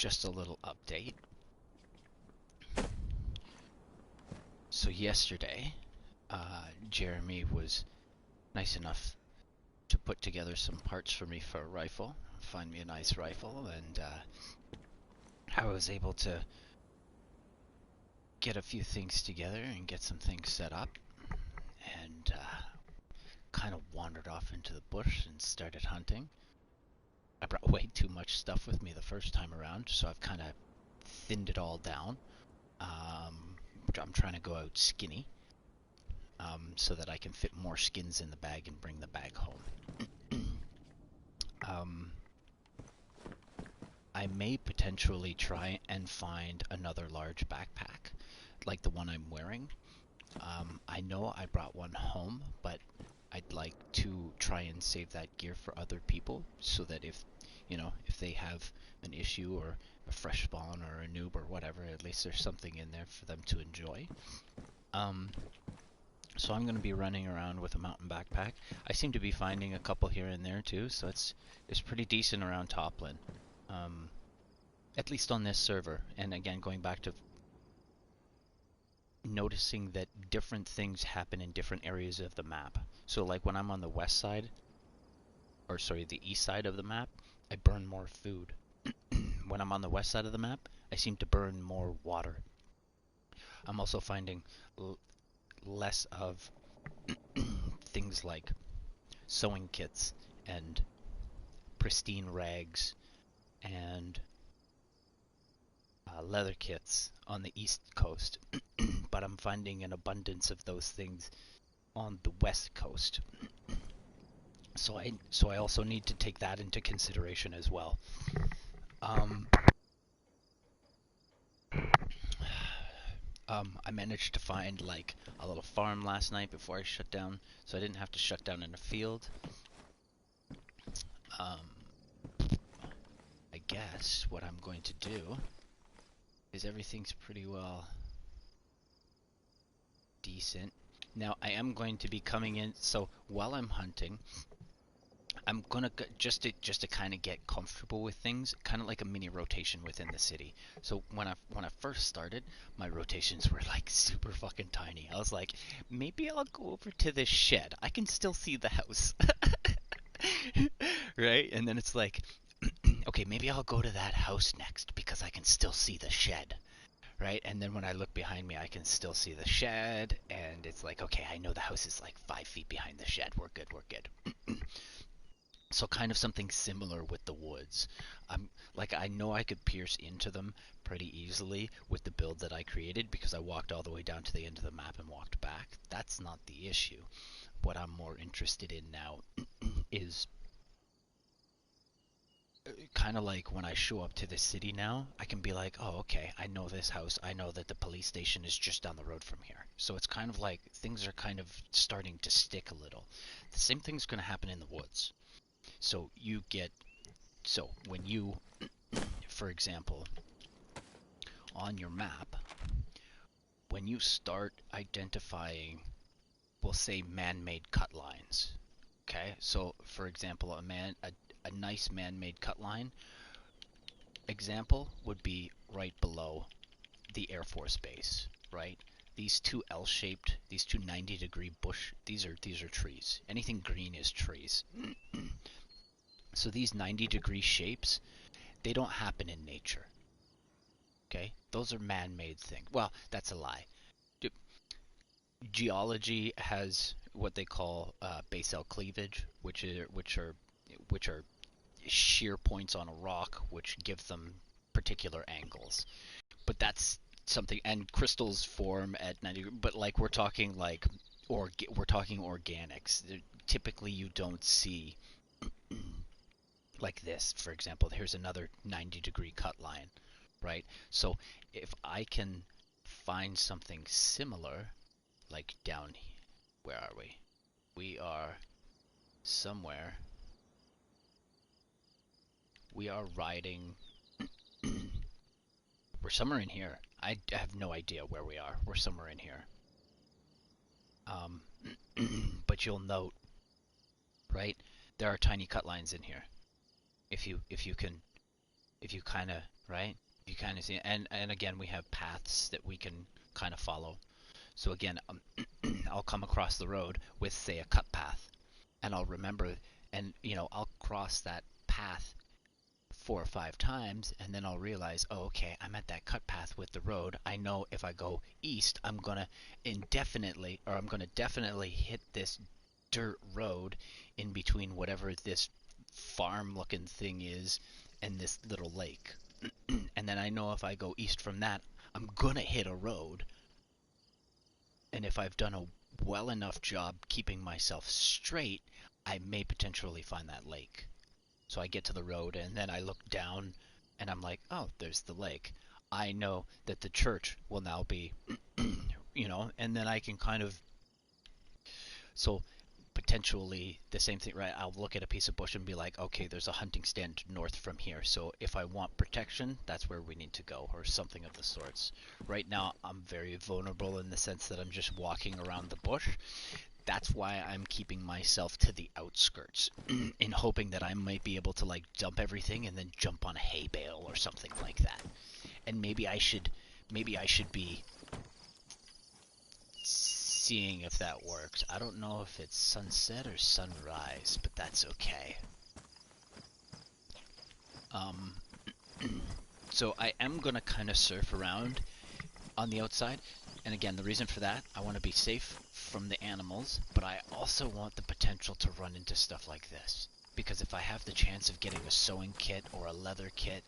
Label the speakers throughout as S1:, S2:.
S1: just a little update. So yesterday, Jeremy was nice enough to put together some parts for me for a rifle, find me a nice rifle, and I was able to get a few things together and get some things set up, and kind of wandered off into the bush and started hunting. I brought way too much stuff with me the first time around, so I've kind of thinned it all down. Um, I'm trying to go out skinny, so that I can fit more skins in the bag and bring the bag home. um, I may potentially try and find another large backpack, like the one I'm wearing. I know I brought one home, but I'd like to try and save that gear for other people, so that if they have an issue or a fresh spawn or a noob or whatever, at least there's something in there for them to enjoy. So I'm going to be running around with a mountain backpack. I seem to be finding a couple here and there too, so it's pretty decent around Toplin. At least on this server. And again, going back to noticing that different things happen in different areas of the map. So like when I'm on the west side, or sorry, the east side of the map, I burn more food. When I'm on the west side of the map, I seem to burn more water. I'm also finding less of things like sewing kits and pristine rags and leather kits on the east coast, but I'm finding an abundance of those things on the west coast. So I also need to take that into consideration as well. Um, I managed to find like a little farm last night before I shut down, so I didn't have to shut down in a field. I guess what I'm going to do is everything's pretty well decent. Now I am going to be coming in, so while I'm hunting, I'm gonna just to kind of get comfortable with things, kind of like a mini rotation within the city. So when I first started, my rotations were like super fucking tiny. I was like, maybe I'll go over to this shed. I can still see the house, right? And then it's like, okay, maybe I'll go to that house next because I can still see the shed. Right? And then when I look behind me, I can still see the shed, and it's like, okay, I know the house is like 5 feet behind the shed. We're good, we're good. So kind of something similar with the woods. Like I know I could pierce into them pretty easily with the build that I created because I walked all the way down to the end of the map and walked back. That's not the issue. What I'm more interested in now is kind of like when I show up to the city now, I can be like, oh, okay, I know this house. I know that the police station is just down the road from here. So it's kind of like things are kind of starting to stick a little. The same thing's going to happen in the woods. So when you, for example, on your map, when you start identifying, we'll say man-made cut lines, okay? So for example, a nice man-made cut line example would be right below the Air Force Base, right? These two L-shaped, these two 90-degree bush, these are trees. Anything green is trees. So these 90-degree shapes, they don't happen in nature. Okay? Those are man-made things. Well, that's a lie. Geology has what they call basal cleavage, which are shear points on a rock, which give them particular angles. But that's something, and crystals form at 90. But like we're talking organics. Typically, you don't see like this. For example, here's another 90-degree cut line, right? So if I can find something similar, like down, where are we? We are somewhere. We are riding. We're somewhere in here. I have no idea where we are. We're somewhere in here. Um, but you'll note, right? There are tiny cut lines in here. If you can If you kind of, right? You kind of see, and again, we have paths that we can kind of follow. So again, I'll come across the road with, say, a cut path, and I'll remember, and I'll cross that path 4 or 5 times, and then I'll realize, oh, okay, I'm at that cut path with the road. I know if I go east, I'm gonna definitely hit this dirt road in between whatever this farm-looking thing is and this little lake. And then I know if I go east from that, I'm gonna hit a road. And if I've done a well enough job keeping myself straight, I may potentially find that lake. So I get to the road and then I look down and I'm like, oh, there's the lake. I know that the church will now be, and then I can kind of, so potentially the same thing, right? I'll look at a piece of bush and be like, okay, there's a hunting stand north from here. So if I want protection, that's where we need to go, or something of the sorts. Right now, I'm very vulnerable in the sense that I'm just walking around the bush. That's why I'm keeping myself to the outskirts in hoping that I might be able to like dump everything and then jump on a hay bale or something like that. And maybe I should be seeing if that works. I don't know if it's sunset or sunrise, but that's okay. Um, so I am gonna kind of surf around on the outside. And again, the reason for that, I want to be safe from the animals, but I also want the potential to run into stuff like this. Because if I have the chance of getting a sewing kit or a leather kit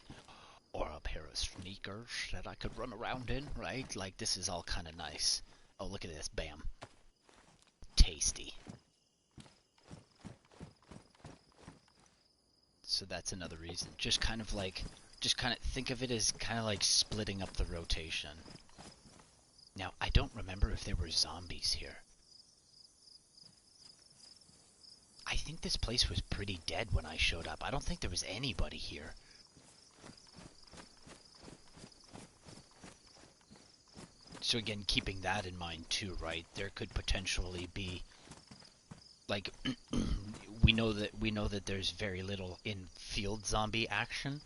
S1: or a pair of sneakers that I could run around in, right? Like, this is all kind of nice. Oh, look at this. Bam. Tasty. So that's another reason. Just kind of think of it as kind of like splitting up the rotation. Now, I don't remember if there were zombies here. I think this place was pretty dead when I showed up. I don't think there was anybody here. So again, keeping that in mind too, right? There could potentially be, like, we know that there's very little in-field zombie action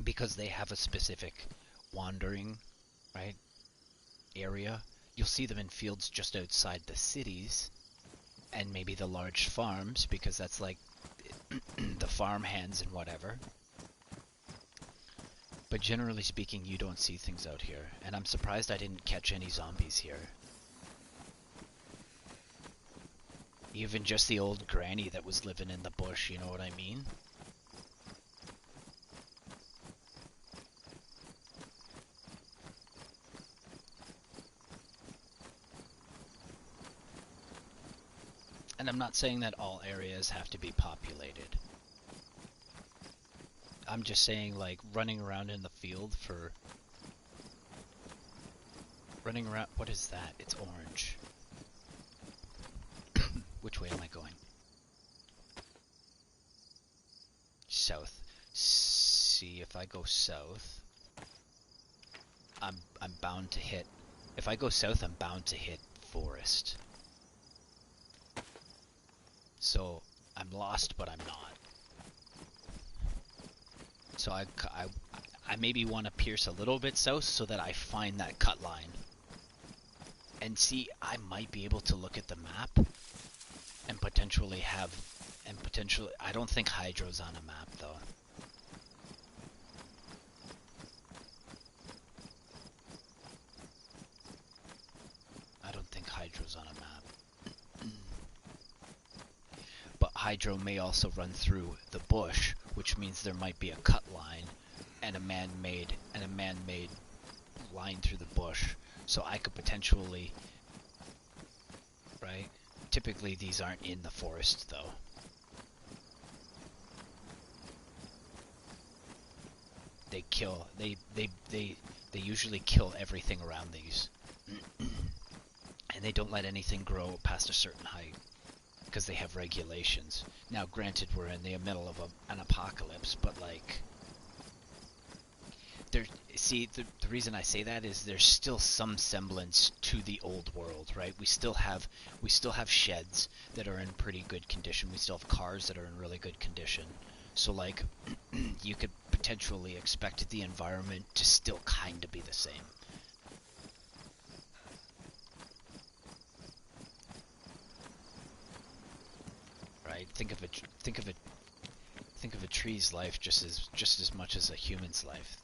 S1: because they have a specific wandering, right, area. You'll see them in fields just outside the cities and maybe the large farms because that's like the farm hands and whatever. But generally speaking, you don't see things out here. And I'm surprised I didn't catch any zombies here. Even just the old granny that was living in the bush, you know what I mean? And I'm not saying that all areas have to be populated. I'm just saying, like, running around in the field for... Running around... What is that? It's orange. Which way am I going? South. See, if I go south, I'm bound to hit... If I go south, I'm bound to hit forest. So, I'm lost, but I'm not. So I maybe want to pierce a little bit south so that I find that cut line. And see, I might be able to look at the map and potentially have... I don't think Hydro's on a map, though. I don't think Hydro's on a map. But Hydro may also run through the bush, which means there might be a cut line and a man-made line through the bush. So I could potentially, right? Typically these aren't in the forest though. They usually kill everything around these. And they don't let anything grow past a certain height because they have regulations. Now granted, we're in the middle of an apocalypse, but like the reason I say that is there's still some semblance to the old world, right? We still have sheds that are in pretty good condition. We still have cars that are in really good condition. So like you could potentially expect the environment to still kind of be the same. Right? Think of a tree's life just as much as a human's life.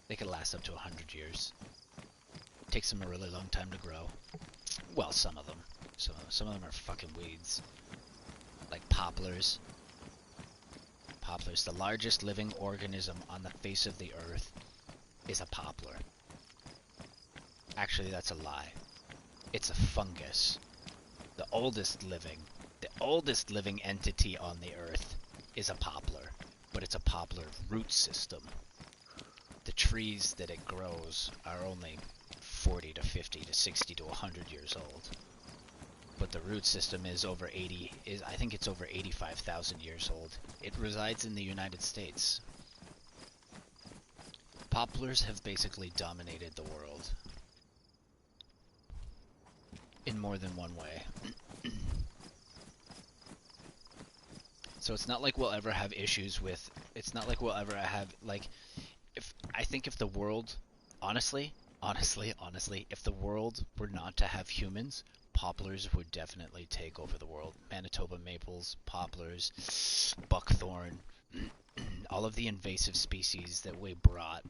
S1: They could last up to 100 years. It takes them a really long time to grow. Well, some of them. Some of them are fucking weeds. Like poplars. Poplars. The largest living organism on the face of the earth is a poplar. Actually, that's a lie. It's a fungus. The oldest living entity on the earth is a poplar, but it's a poplar root system. The trees that it grows are only 40 to 50 to 60 to 100 years old. But the root system is over 80, I think it's over 85,000 years old. It resides in the United States. Poplars have basically dominated the world. In more than one way. So it's not like we'll ever have issues with, it's not like we'll ever have, like, I think if the world, honestly, if the world were not to have humans, poplars would definitely take over the world. Manitoba maples, poplars, buckthorn, all of the invasive species that we brought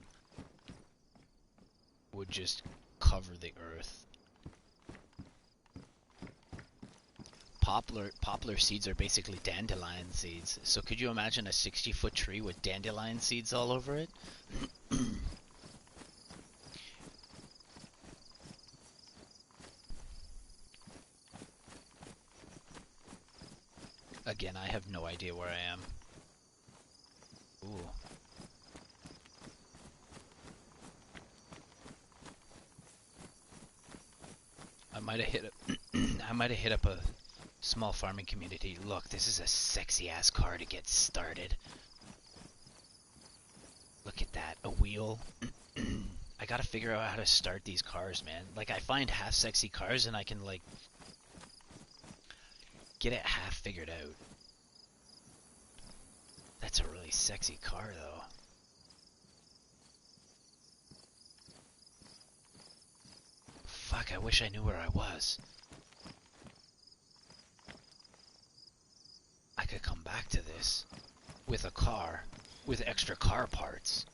S1: would just cover the earth. Poplar seeds are basically dandelion seeds. So could you imagine a 60-foot tree with dandelion seeds all over it? Again, I have no idea where I am. Ooh. I might have hit up a small farming community. Look, this is a sexy ass car to get started. Look at that, a wheel. I gotta figure out how to start these cars, man. Like, I find half sexy cars and I can, like, get it half figured out. That's a really sexy car, though. Fuck, I wish I knew where I was. I could come back to this with a car, with extra car parts.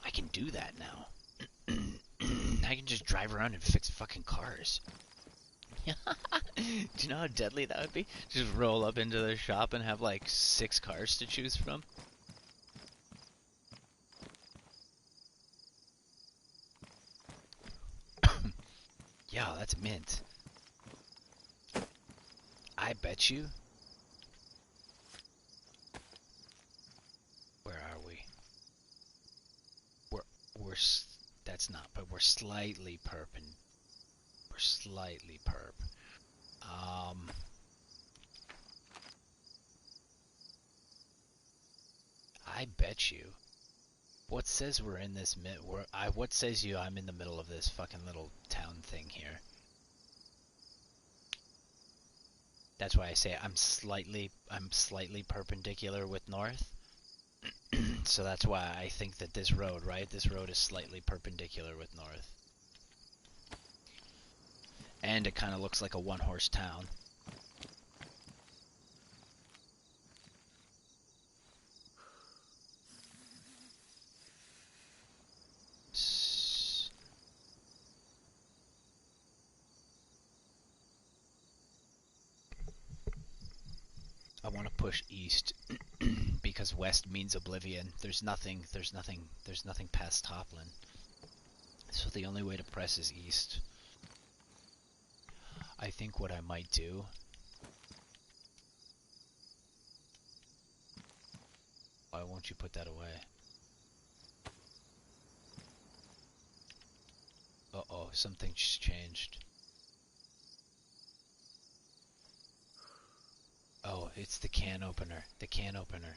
S1: I can do that now. I can just drive around and fix fucking cars. Do you know how deadly that would be? Just roll up into the shop and have like 6 cars to choose from. Yeah, that's mint. I bet you. Where are we? We're that's not, but we're slightly perp. We're slightly perp. I bet you. What says we're in this what says you I'm in the middle of this fucking little town thing here? That's why I say I'm slightly perpendicular with north. So that's why I think that this road, right? This road is slightly perpendicular with north. And it kind of looks like a one-horse town. I want to push east because west means oblivion. There's nothing past Toplin. So the only way to press is east. I think what I might do... Why won't you put that away? Uh-oh, something's changed. Oh, it's the can opener. The can opener.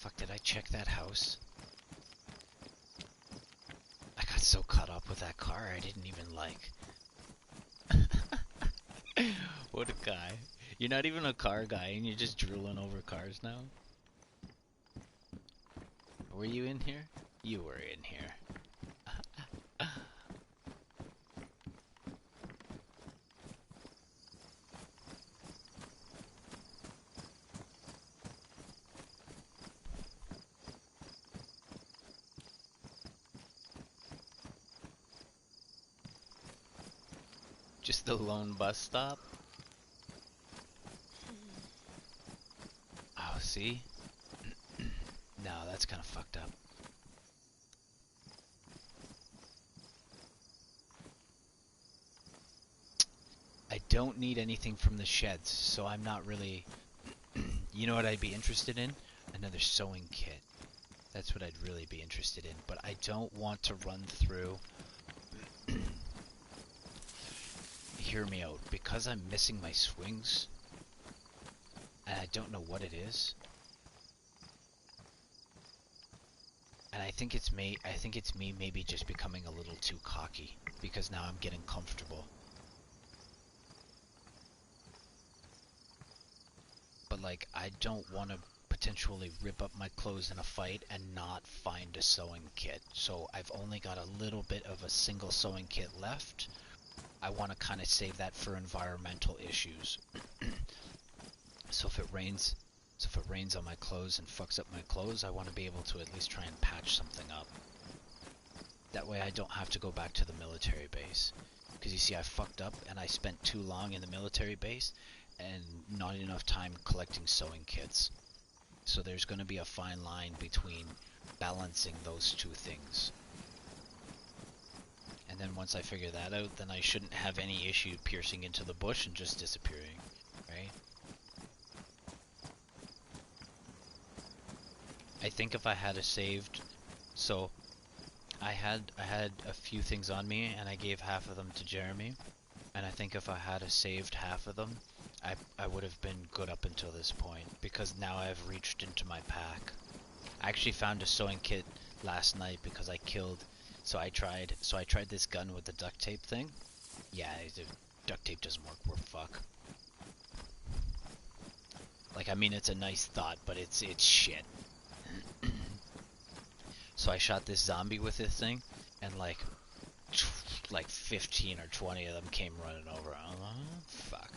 S1: Fuck, did I check that house? I got so caught up with that car I didn't even like. What a guy. You're not even a car guy and you're just drooling over cars now? Were you in here? You were in here. Just the lone bus stop? Oh, see? No, that's kind of fucked up. I don't need anything from the sheds, so I'm not really... You know what I'd be interested in? Another sewing kit. That's what I'd really be interested in. But I don't want to run through... Hear me out. Because I'm missing my swings, and I don't know what it is, and I think it's me maybe just becoming a little too cocky, because now I'm getting comfortable. But like, I don't want to potentially rip up my clothes in a fight and not find a sewing kit. So I've only got a little bit of a single sewing kit left. I want to kind of save that for environmental issues. So if it rains on my clothes and fucks up my clothes, I want to be able to at least try and patch something up. That way I don't have to go back to the military base. Because you see, I fucked up and I spent too long in the military base and not enough time collecting sewing kits. So there's going to be a fine line between balancing those two things. And then once I figure that out, then I shouldn't have any issue piercing into the bush and just disappearing, right? I think if I had a saved... So, I had a few things on me, and I gave half of them to Jeremy. And I think if I had a saved half of them, I would have been good up until this point, because now I've reached into my pack. I actually found a sewing kit last night because I killed... So I tried this gun with the duct tape thing. Yeah, the duct tape doesn't work. We're fuck. Like, I mean, it's a nice thought, but it's shit. So I shot this zombie with this thing, and like 15 or 20 of them came running over. Fuck.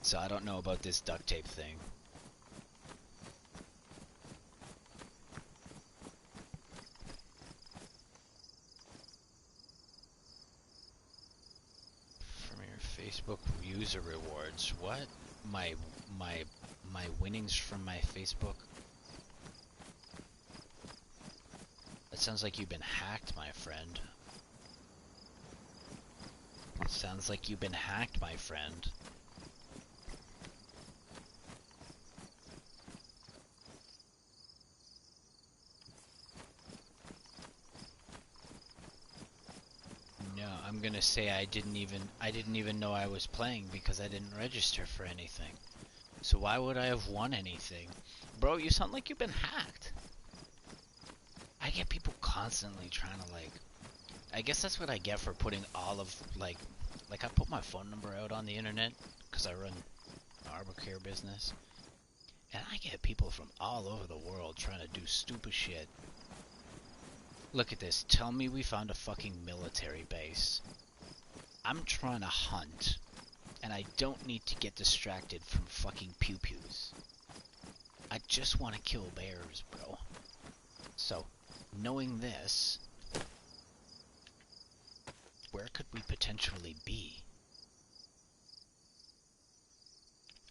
S1: So I don't know about this duct tape thing. From your Facebook user rewards. What? My winnings from my Facebook? That sounds like you've been hacked, my friend. Sounds like you've been hacked, my friend. No, I'm gonna say I didn't even know I was playing because I didn't register for anything. So why would I have won anything? Bro, you sound like you've been hacked. I get people constantly trying to like... I guess that's what I get for putting all of like I put my phone number out on the internet because I run an arbor care business. And I get people from all over the world trying to do stupid shit. Look at this. Tell me we found a fucking military base. I'm trying to hunt. And I don't need to get distracted from fucking pew-pews. I just want to kill bears, bro. So, knowing this, where could we potentially be?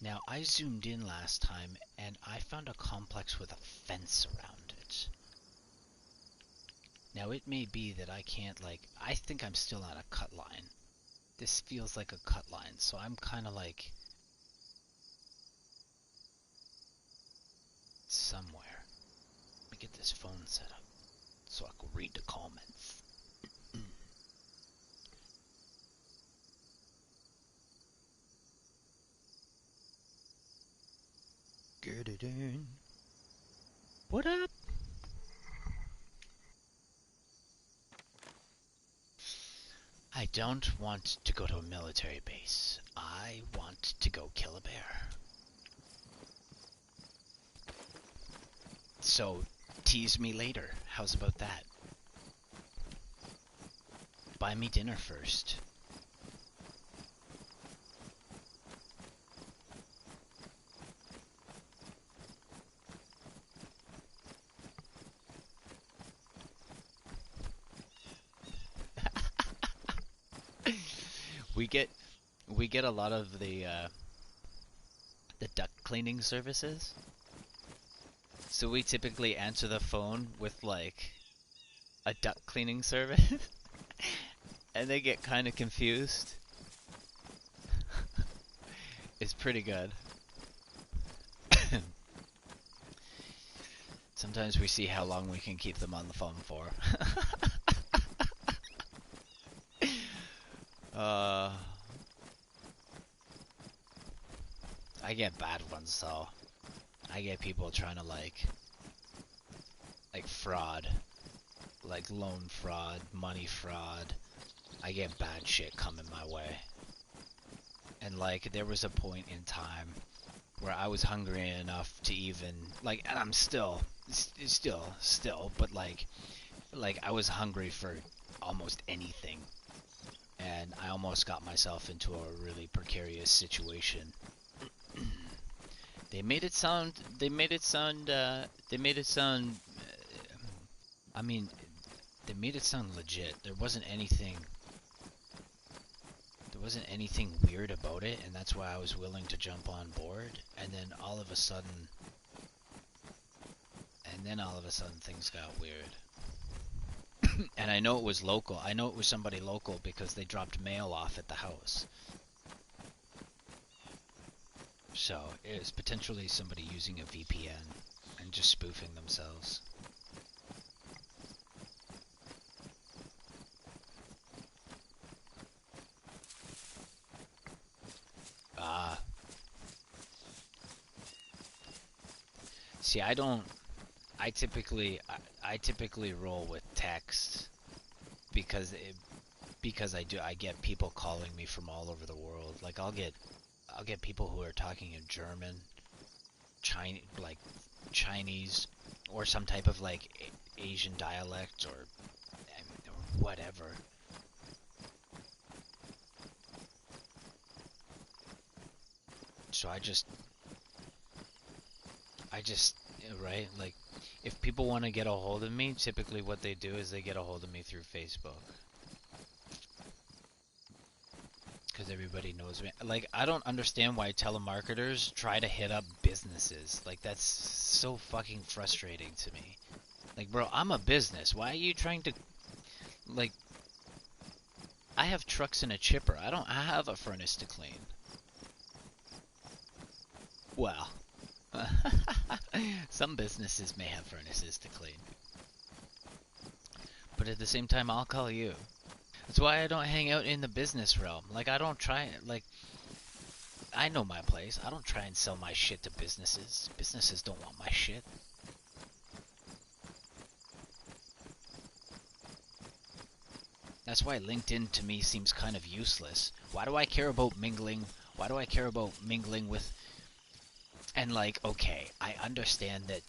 S1: Now, I zoomed in last time, and I found a complex with a fence around it. Now, it may be that I can't, like... I think I'm still on a cut line. This feels like a cut line, so I'm kind of like... somewhere. Let me get this phone set up so I can read the comments. Get it in. What up? I don't want to go to a military base. I want to go kill a bear. So, tease me later. How's about that? Buy me dinner first. We get a lot of the duct cleaning services. So we typically answer the phone with like a duct cleaning service and they get kind of confused. It's pretty good. Sometimes we see how long we can keep them on the phone for. I get bad ones though. I get people trying to like fraud, like loan fraud, money fraud. I get bad shit coming my way. And like there was a point in time where I was hungry enough to even like, and I'm still, but like I was hungry for almost anything, and I almost got myself into a really precarious situation. They made it sound. I mean, they made it sound legit. There wasn't anything weird about it, and that's why I was willing to jump on board. And then all of a sudden things got weird. And I know it was local. I know it was somebody local because they dropped mail off at the house. So it was potentially somebody using a VPN and just spoofing themselves. See, I typically roll with text because I get people calling me from all over the world. Like I'll get people who are talking in German, Chinese, or some type of like Asian dialect or whatever. So I just right, like if people want to get a hold of me, typically what they do is they get a hold of me through Facebook. Because everybody knows me. Like, I don't understand why telemarketers try to hit up businesses. Like, that's so fucking frustrating to me. Like, bro, I'm a business. Why are you trying to... Like, I have trucks and a chipper. I don't have a furnace to clean. Well, some businesses may have furnaces to clean. But at the same time, I'll call you. That's why I don't hang out in the business realm. Like, I don't try... Like, I know my place. I don't try and sell my shit to businesses. Businesses don't want my shit. That's why LinkedIn to me seems kind of useless. Why do I care about mingling? Why do I care about mingling with... And like, okay, I understand that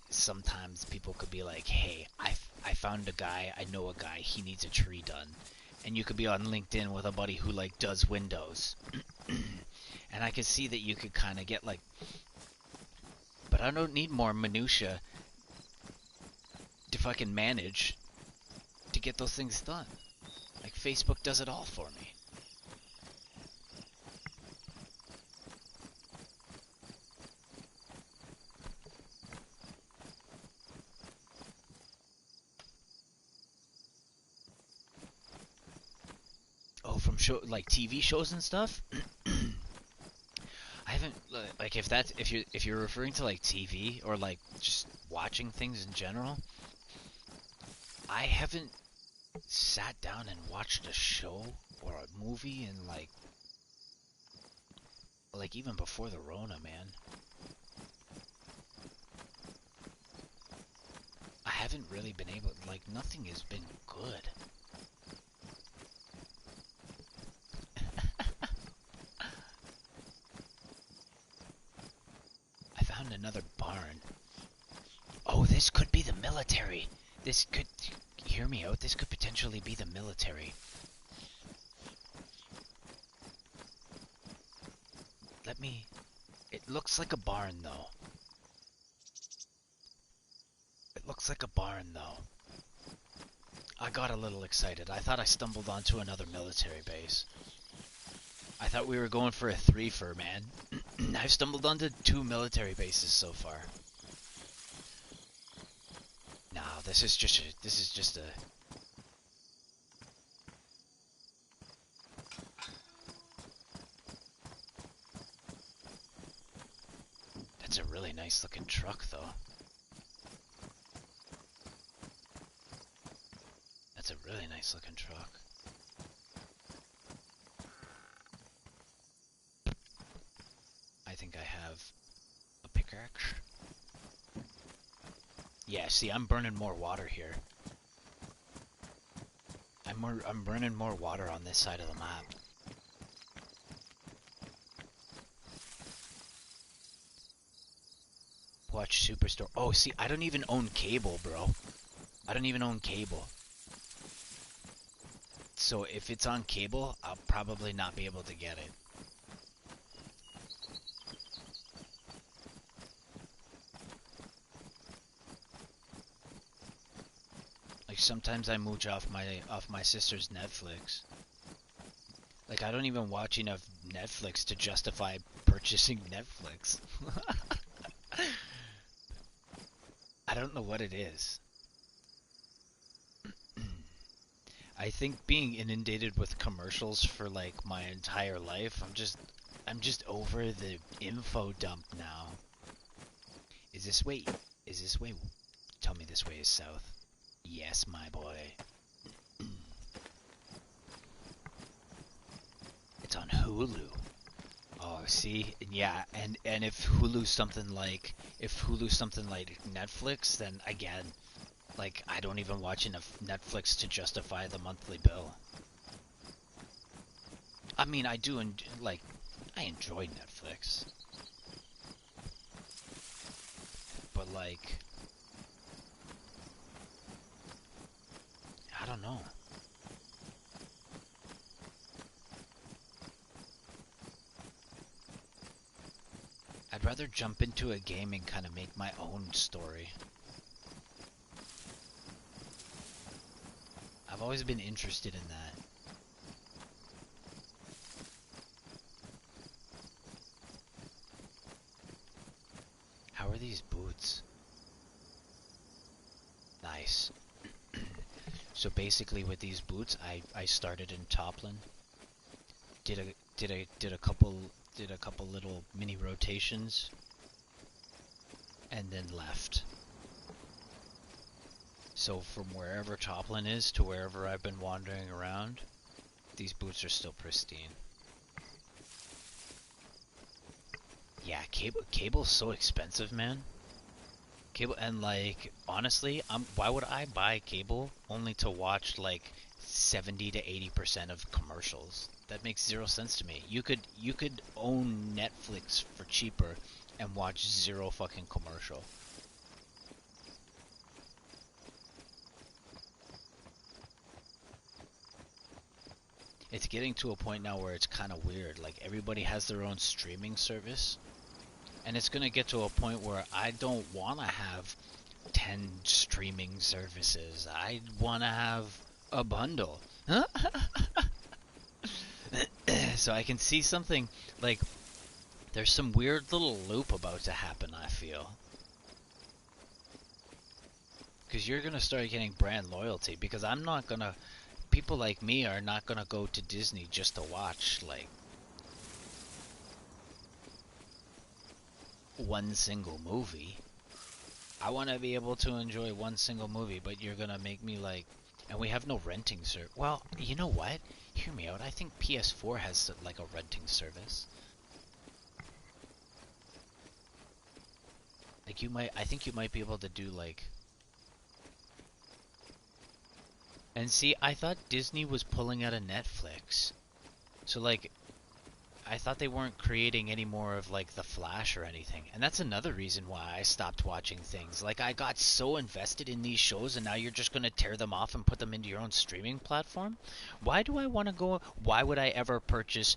S1: sometimes people could be like, hey, I found a guy, I know a guy, he needs a tree done. And you could be on LinkedIn with a buddy who like does windows. And I could see that you could kind of get like... But I don't need more minutia to fucking manage to get those things done. Like, Facebook does it all for me. Oh, from like TV shows and stuff? I haven't, like, if you're referring to like TV or like just watching things in general, I haven't sat down and watched a show or a movie in like even before the Rona, man. haven't really been able, like, nothing has been good. I found another barn. Oh, this could be the military. This could, hear me out, this could potentially be the military. Let me, it looks like a barn though. It looks like a barn though. I got a little excited. I thought I stumbled onto another military base. I thought we were going for a threefer, man. I've stumbled onto 2 military bases so far. No, this is just a That's a really nice looking truck though. That's a really nice looking truck. I think I have a pickaxe. Yeah, see, I'm burning more water here. I'm burning more water on this side of the map. Watch Superstore. Oh, see, I don't even own cable, bro. I don't even own cable. So if it's on cable, I'll probably not be able to get it. Like sometimes I mooch off my sister's Netflix. Like I don't even watch enough Netflix to justify purchasing Netflix. I don't know what it is. I think being inundated with commercials for like my entire life, I'm just over the info dump now. Is this way? Tell me this way is south. Yes, my boy. It's on Hulu. Oh, see, yeah, and if Hulu's something like Netflix, then again, like I don't even watch enough Netflix to justify the monthly bill. I mean, I do, and like, I enjoy Netflix, but like, I don't know. I'd rather jump into a game and kind of make my own story. I've always been interested in that. How are these boots? Nice. So basically with these boots, I started in Toplin. Did a couple little mini rotations and then left. So from wherever Toplin is to wherever I've been wandering around, these boots are still pristine. Yeah, cable's so expensive, man. Cable, and like honestly, why would I buy cable only to watch like 70 to 80% of commercials? That makes zero sense to me. You could own Netflix for cheaper and watch zero fucking commercial. It's getting to a point now where it's kind of weird. Like everybody has their own streaming service. And it's going to get to a point where I don't want to have 10 streaming services. I want to have a bundle. So I can see something, like, there's some weird little loop about to happen, I feel. Because you're going to start getting brand loyalty. Because I'm not going to... People like me are not going to go to Disney just to watch, like, one single movie. I want to be able to enjoy one single movie, but you're gonna make me like, and we have no renting service. Well, you know what? Hear me out. I think PS4 has like a renting service. Like I think you might be able to do like And see, I thought Disney was pulling out of Netflix. So like, I thought they weren't creating any more of like The Flash or anything. And that's another reason why I stopped watching things. Like I got so invested in these shows and now you're just going to tear them off and put them into your own streaming platform? Why do I want to go why would I ever purchase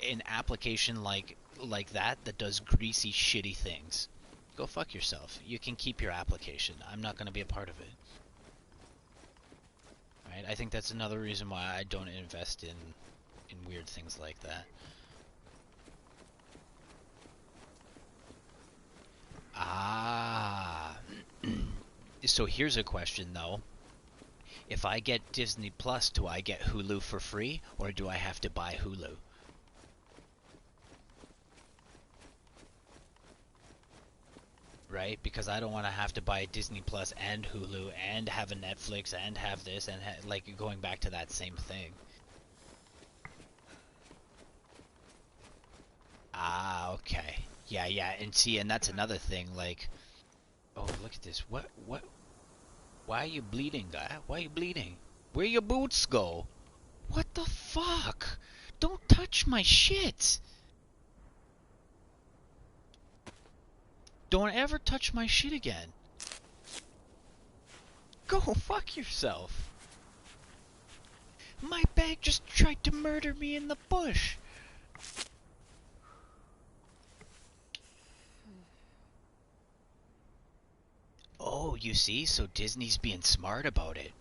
S1: an application like that does greasy shitty things? Go fuck yourself. You can keep your application. I'm not going to be a part of it. Right? I think that's another reason why I don't invest in weird things like that. Ah. So here's a question though. If I get Disney Plus, do I get Hulu for free or do I have to buy Hulu? Right? Because I don't want to have to buy Disney Plus and Hulu and have a Netflix and have this and like going back to that same thing. Ah, okay. Yeah, yeah. And see, and that's another thing like, oh, look at this. What why are you bleeding, guy? Why are you bleeding? Where your boots go? What the fuck? Don't touch my shit. Don't ever touch my shit again. Go fuck yourself. My bag just tried to murder me in the bush. Oh, you see? So Disney's being smart about it.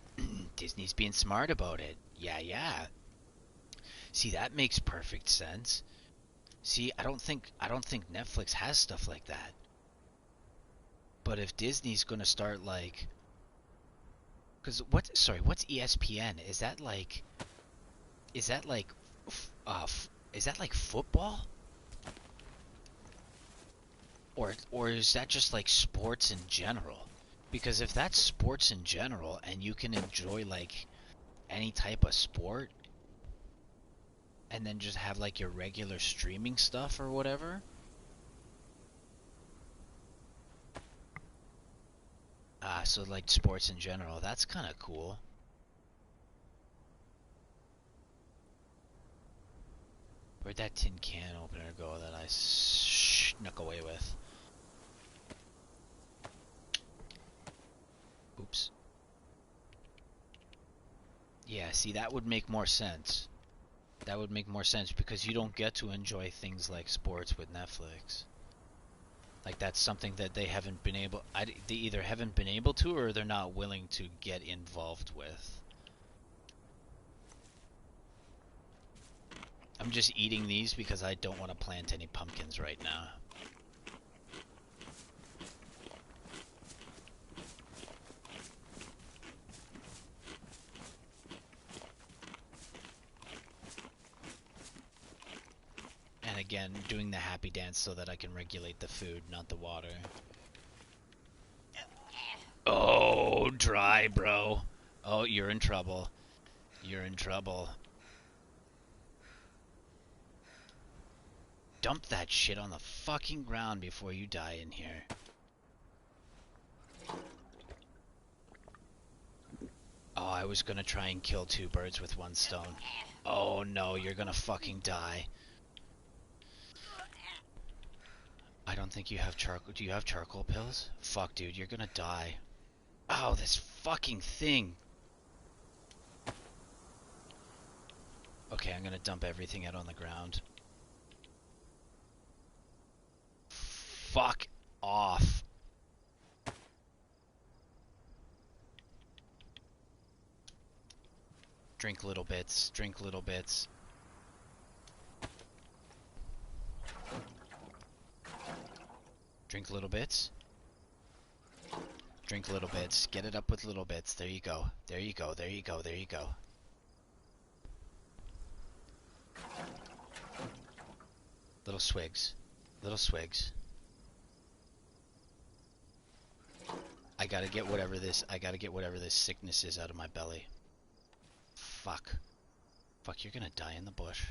S1: Disney's being smart about it. Yeah, yeah. See, that makes perfect sense. See, I don't think Netflix has stuff like that. But if Disney's going to start like cuz what's ESPN? Is that like is that like football? Or is that just like sports in general? Because if that's sports in general and you can enjoy like any type of sport and then just have like your regular streaming stuff or whatever. So like sports in general, that's kind of cool. Where'd that tin can opener go that I snuck away with? Oops. Yeah, see, that would make more sense. That would make more sense because you don't get to enjoy things like sports with Netflix. Like that's something that they haven't been able. They either haven't been able to, or they're not willing to get involved with. I'm just eating these because I don't want to plant any pumpkins right now. And again, doing the happy dance so that I can regulate the food, not the water. Oh, dry, bro. Oh, you're in trouble. You're in trouble. Dump that shit on the fucking ground before you die in here. Oh, I was gonna try and kill two birds with one stone. Oh no, you're gonna fucking die. I don't think you have charcoal. Do you have charcoal pills? Fuck, dude, you're gonna die. Oh, this fucking thing. Okay, I'm gonna dump everything out on the ground. Fuck off. Drink little bits. Drink little bits. Drink little bits. Drink little bits. Get it up with little bits. There you go. There you go. There you go. There you go. Little swigs. Little swigs. I gotta get whatever this sickness is out of my belly. Fuck. Fuck, you're gonna die in the bush.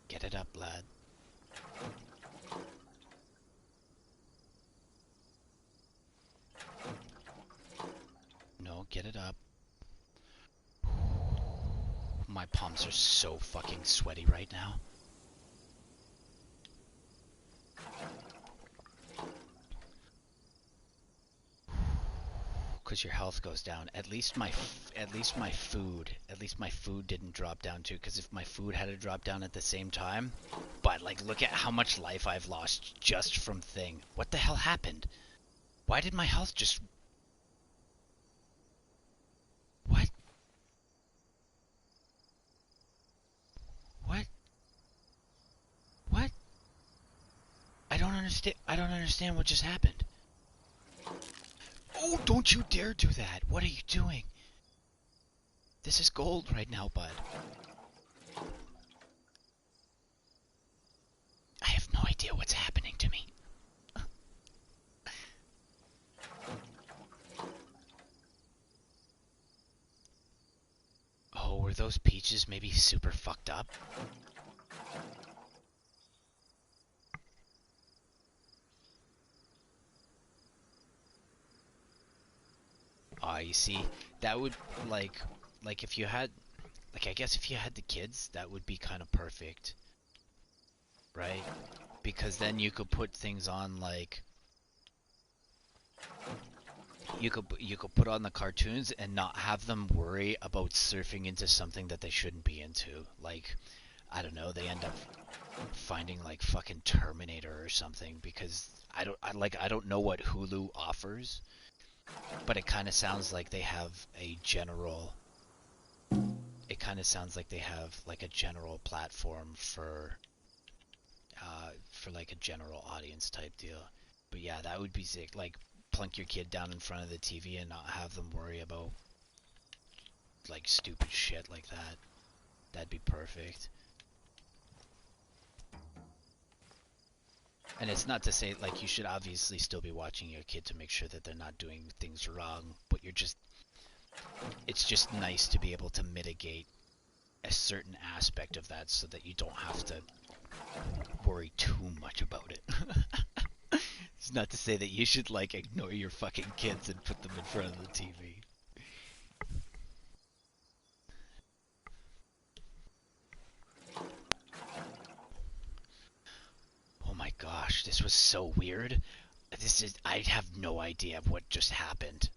S1: Get it up, lad. My palms are so fucking sweaty right now. Because your health goes down. At least my food didn't drop down too. Because if my food had to drop down at the same time, but like, look at how much life I've lost just from thing. What the hell happened? Why did my health just? What? What? What? I don't understand. I don't understand what just happened. Oh, don't you dare do that. What are you doing? This is gold right now, bud. I have no idea what's happening to me. Oh, were those peaches maybe super fucked up? Ah, you see, that would, like if you had, like I guess if you had the kids, that would be kind of perfect, right? Because then you could put things on like, you could put on the cartoons and not have them worry about surfing into something that they shouldn't be into. Like, I don't know, they end up finding like fucking Terminator or something because I don't know what Hulu offers, but it kind of sounds like they have a general. It kind of sounds like they have like a general platform for like a general audience type deal. But yeah, that would be sick. Like plunk your kid down in front of the TV and not have them worry about like stupid shit like that. That'd be perfect. And it's not to say like you should obviously still be watching your kid to make sure that they're not doing things wrong, but it's just nice to be able to mitigate a certain aspect of that so that you don't have to worry too much about it. It's not to say that you should like ignore your fucking kids and put them in front of the TV. Oh my gosh, this was so weird. I have no idea what just happened.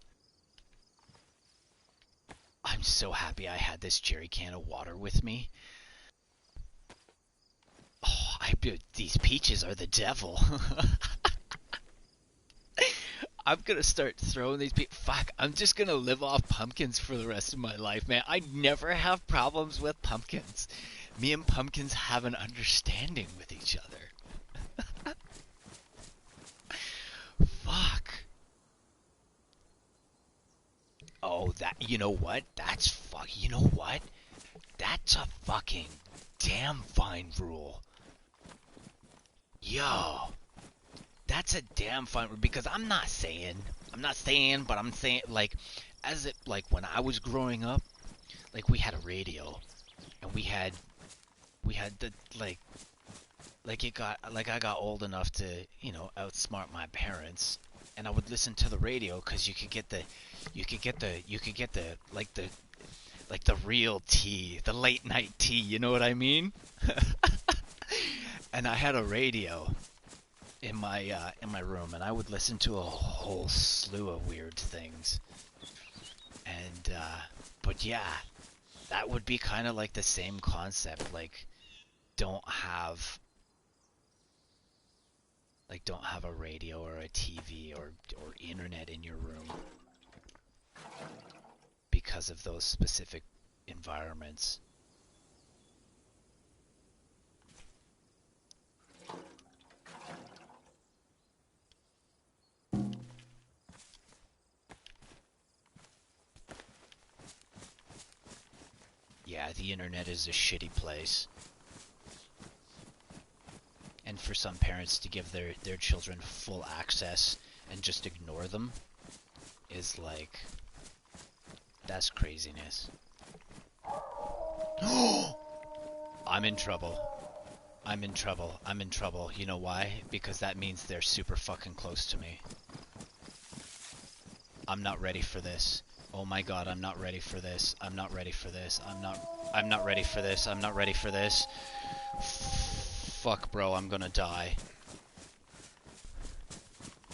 S1: I'm so happy I had this jerry can of water with me. Oh, these peaches are the devil. I'm gonna start throwing these fuck, I'm just gonna live off pumpkins for the rest of my life, man. I never have problems with pumpkins. Me and pumpkins have an understanding with each other. Fuck. Oh, you know what? You know what? That's a fucking damn fine rule. Yo. That's a damn fine rule because I'm not saying, but I'm saying, like, like, when I was growing up, like, we had a radio, and we had the, I got old enough to, outsmart my parents, and I would listen to the radio because you could get the real tea, the late night tea, you know what I mean? And I had a radio in my room, and I would listen to a whole slew of weird things. And but yeah, that would be kind of like the same concept. Like, don't have a radio or a TV or internet in your room because of those specific environments. Yeah, the internet is a shitty place. And for some parents to give their children full access and just ignore them is like, that's craziness. I'm in trouble. I'm in trouble. I'm in trouble. You know why? Because that means they're super fucking close to me. I'm not ready for this. Oh my god, I'm not ready for this. I'm not ready for this. I'm not ready for this. I'm not ready for this. Fuck, bro, I'm gonna die.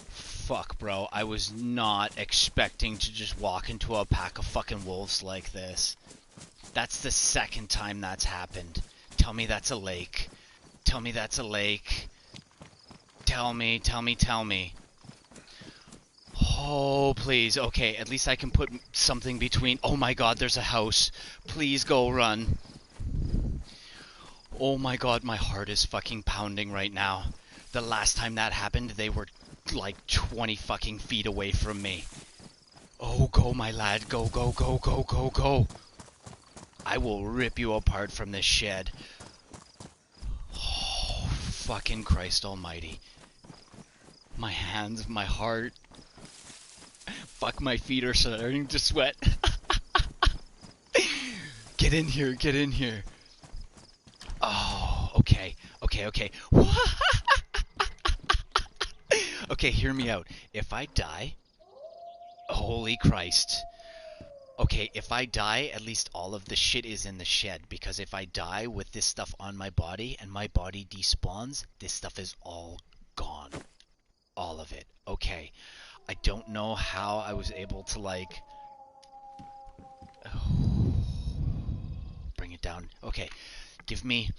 S1: Fuck, bro, I was not expecting to just walk into a pack of fucking wolves like this. That's the second time that's happened. Tell me that's a lake. Tell me that's a lake. Tell me, tell me, tell me. Oh, please. Okay, at least I can put something between. Oh my god, there's a house. Please go run. Oh my god, my heart is fucking pounding right now. The last time that happened, they were like 20 fucking feet away from me. Oh, go, my lad. Go, go, go, go, go, go. I will rip you apart from this shed. Oh, fucking Christ almighty. My hands, my heart. Fuck, my feet are starting to sweat. Get in here, get in here. Oh, okay, okay, okay. Okay, hear me out. If I die, holy Christ. Okay, if I die, at least all of the shit is in the shed, because if I die with this stuff on my body and my body despawns, this stuff is all gone. All of it. Okay. I don't know how I was able to, like... bring it down. Okay. Give me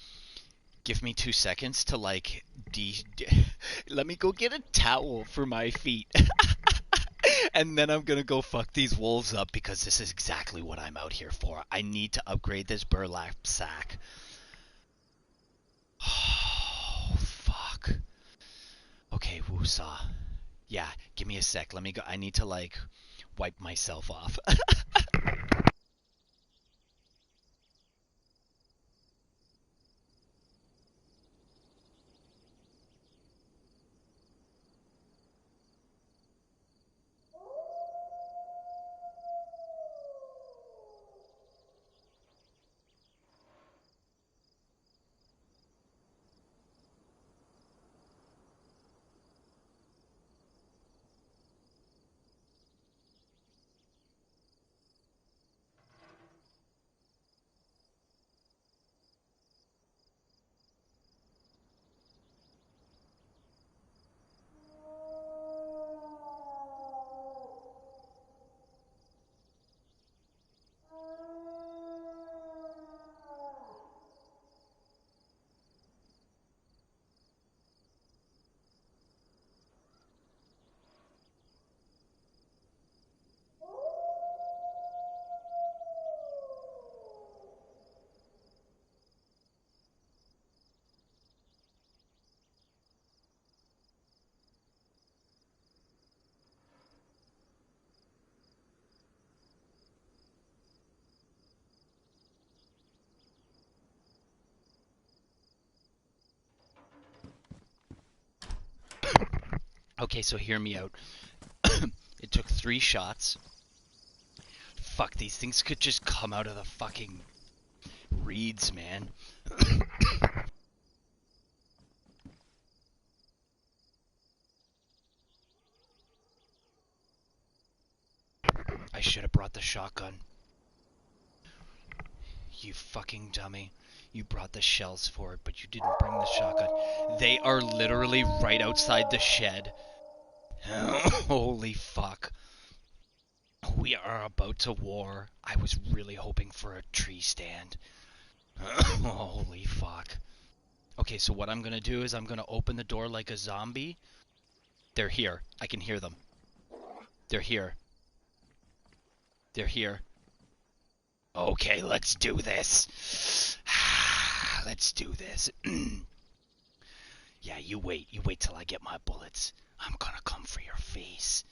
S1: 2 seconds to, like, let me go get a towel for my feet. And then I'm gonna go fuck these wolves up, because this is exactly what I'm out here for. I need to upgrade this burlap sack. Oh, fuck. Okay, woosah. Yeah, give me a sec. Let me go. I need to, like, wipe myself off. Okay, so hear me out. It took 3 shots. Fuck, these things could just come out of the fucking reeds, man. I should have brought the shotgun. You fucking dummy. You brought the shells for it, but you didn't bring the shotgun. They are literally right outside the shed. Holy fuck. We are about to war. I was really hoping for a tree stand. Holy fuck. Okay, so what I'm gonna do is I'm gonna open the door like a zombie. They're here. I can hear them. They're here. They're here. Okay, let's do this. Let's do this. Yeah, you wait. You wait till I get my bullets. I'm gonna come for your face.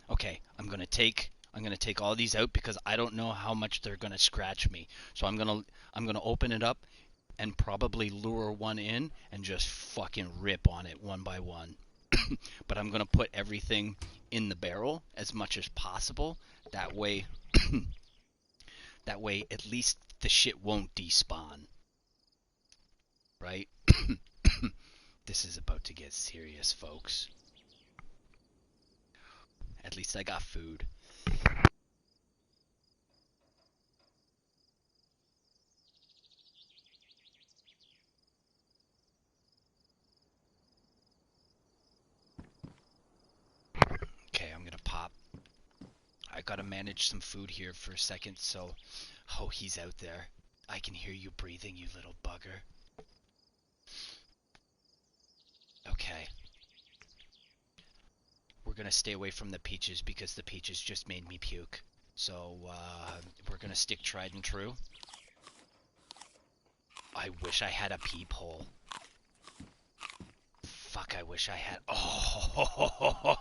S1: Okay, I'm gonna take all these out because I don't know how much they're gonna scratch me. So I'm gonna open it up and probably lure one in and just fucking rip on it one by one. But I'm gonna put everything in the barrel as much as possible. That way at least the shit won't despawn. Right? This is about to get serious, folks. At least I got food. gotta manage some food here for a second, so... Oh, he's out there. I can hear you breathing, you little bugger. Okay. We're gonna stay away from the peaches because the peaches just made me puke. So, we're gonna stick tried and true. I wish I had a peephole. Fuck, I wish I had... Oh!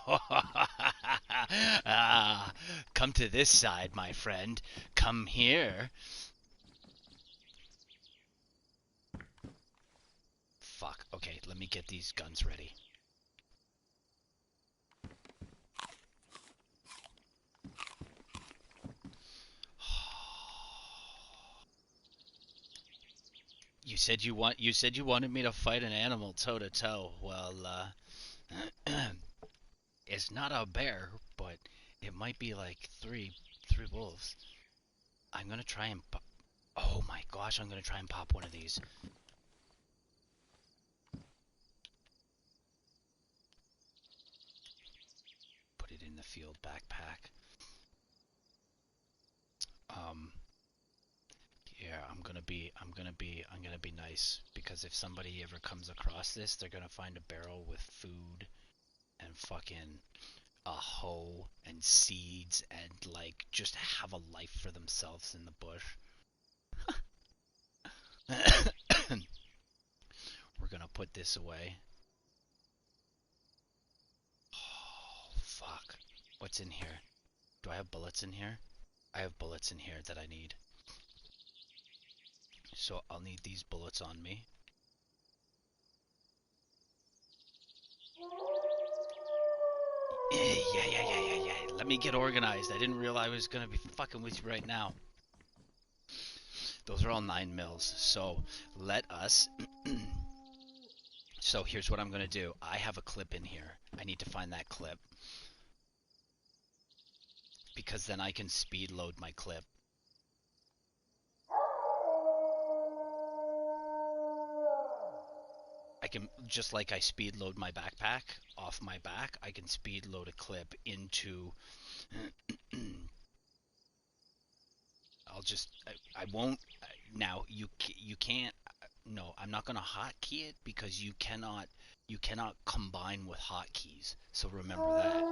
S1: Come to this side, my friend. Come here. Fuck. Okay, let me get these guns ready. You said you wanted me to fight an animal toe to toe. Well, it's not a bear, but it might be like three wolves. I'm gonna try and oh my gosh, I'm gonna try and pop one of these. Put it in the field backpack. Yeah, I'm gonna be nice, because if somebody ever comes across this, they're gonna find a barrel with food and fucking a hoe and seeds and like just have a life for themselves in the bush. We're gonna put this away. Oh, fuck. What's in here? Do I have bullets in here? I have bullets in here that I need. So I'll need these bullets on me. Yeah. Let me get organized. I didn't realize I was gonna be fucking with you right now. Those are all 9 mils. So let us... So here's what I'm gonna do. I have a clip in here. I need to find that clip, because then I can speed load my clip. I can, just like I speed load my backpack off my back, I can speed load a clip into... I won't... Now, you can't... No, I'm not going to hotkey it, because you cannot combine with hotkeys. So remember that.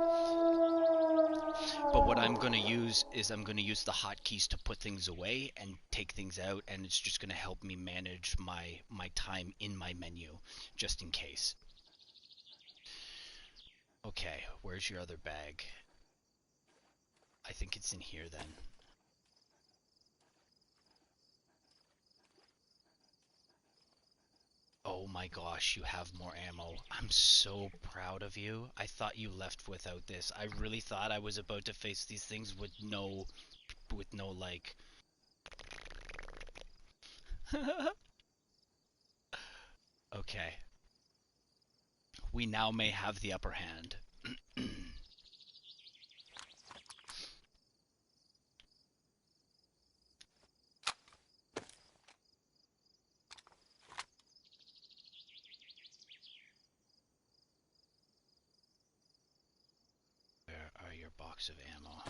S1: But what I'm going to use is I'm going to use the hotkeys to put things away and take things out, and it's just going to help me manage my time in my menu, just in case. Okay, where's your other bag? I think it's in here then. Oh my gosh, you have more ammo. I'm so proud of you. I thought you left without this. I really thought I was about to face these things with no like... Okay. We now may have the upper hand. Where are your box of ammo?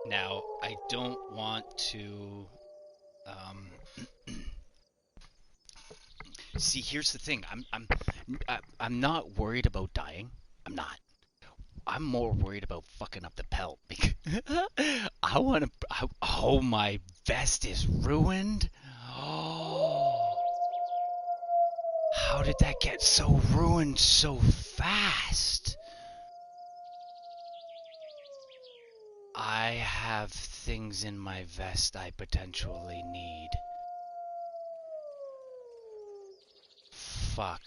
S1: Now, I don't want to... See, here's the thing. I'm not worried about dying. I'm not. I'm more worried about fucking up the pelt, because I want to... Oh, my vest is ruined? Oh, how did that get so ruined so fast? I have things in my vest I potentially need. Fuck.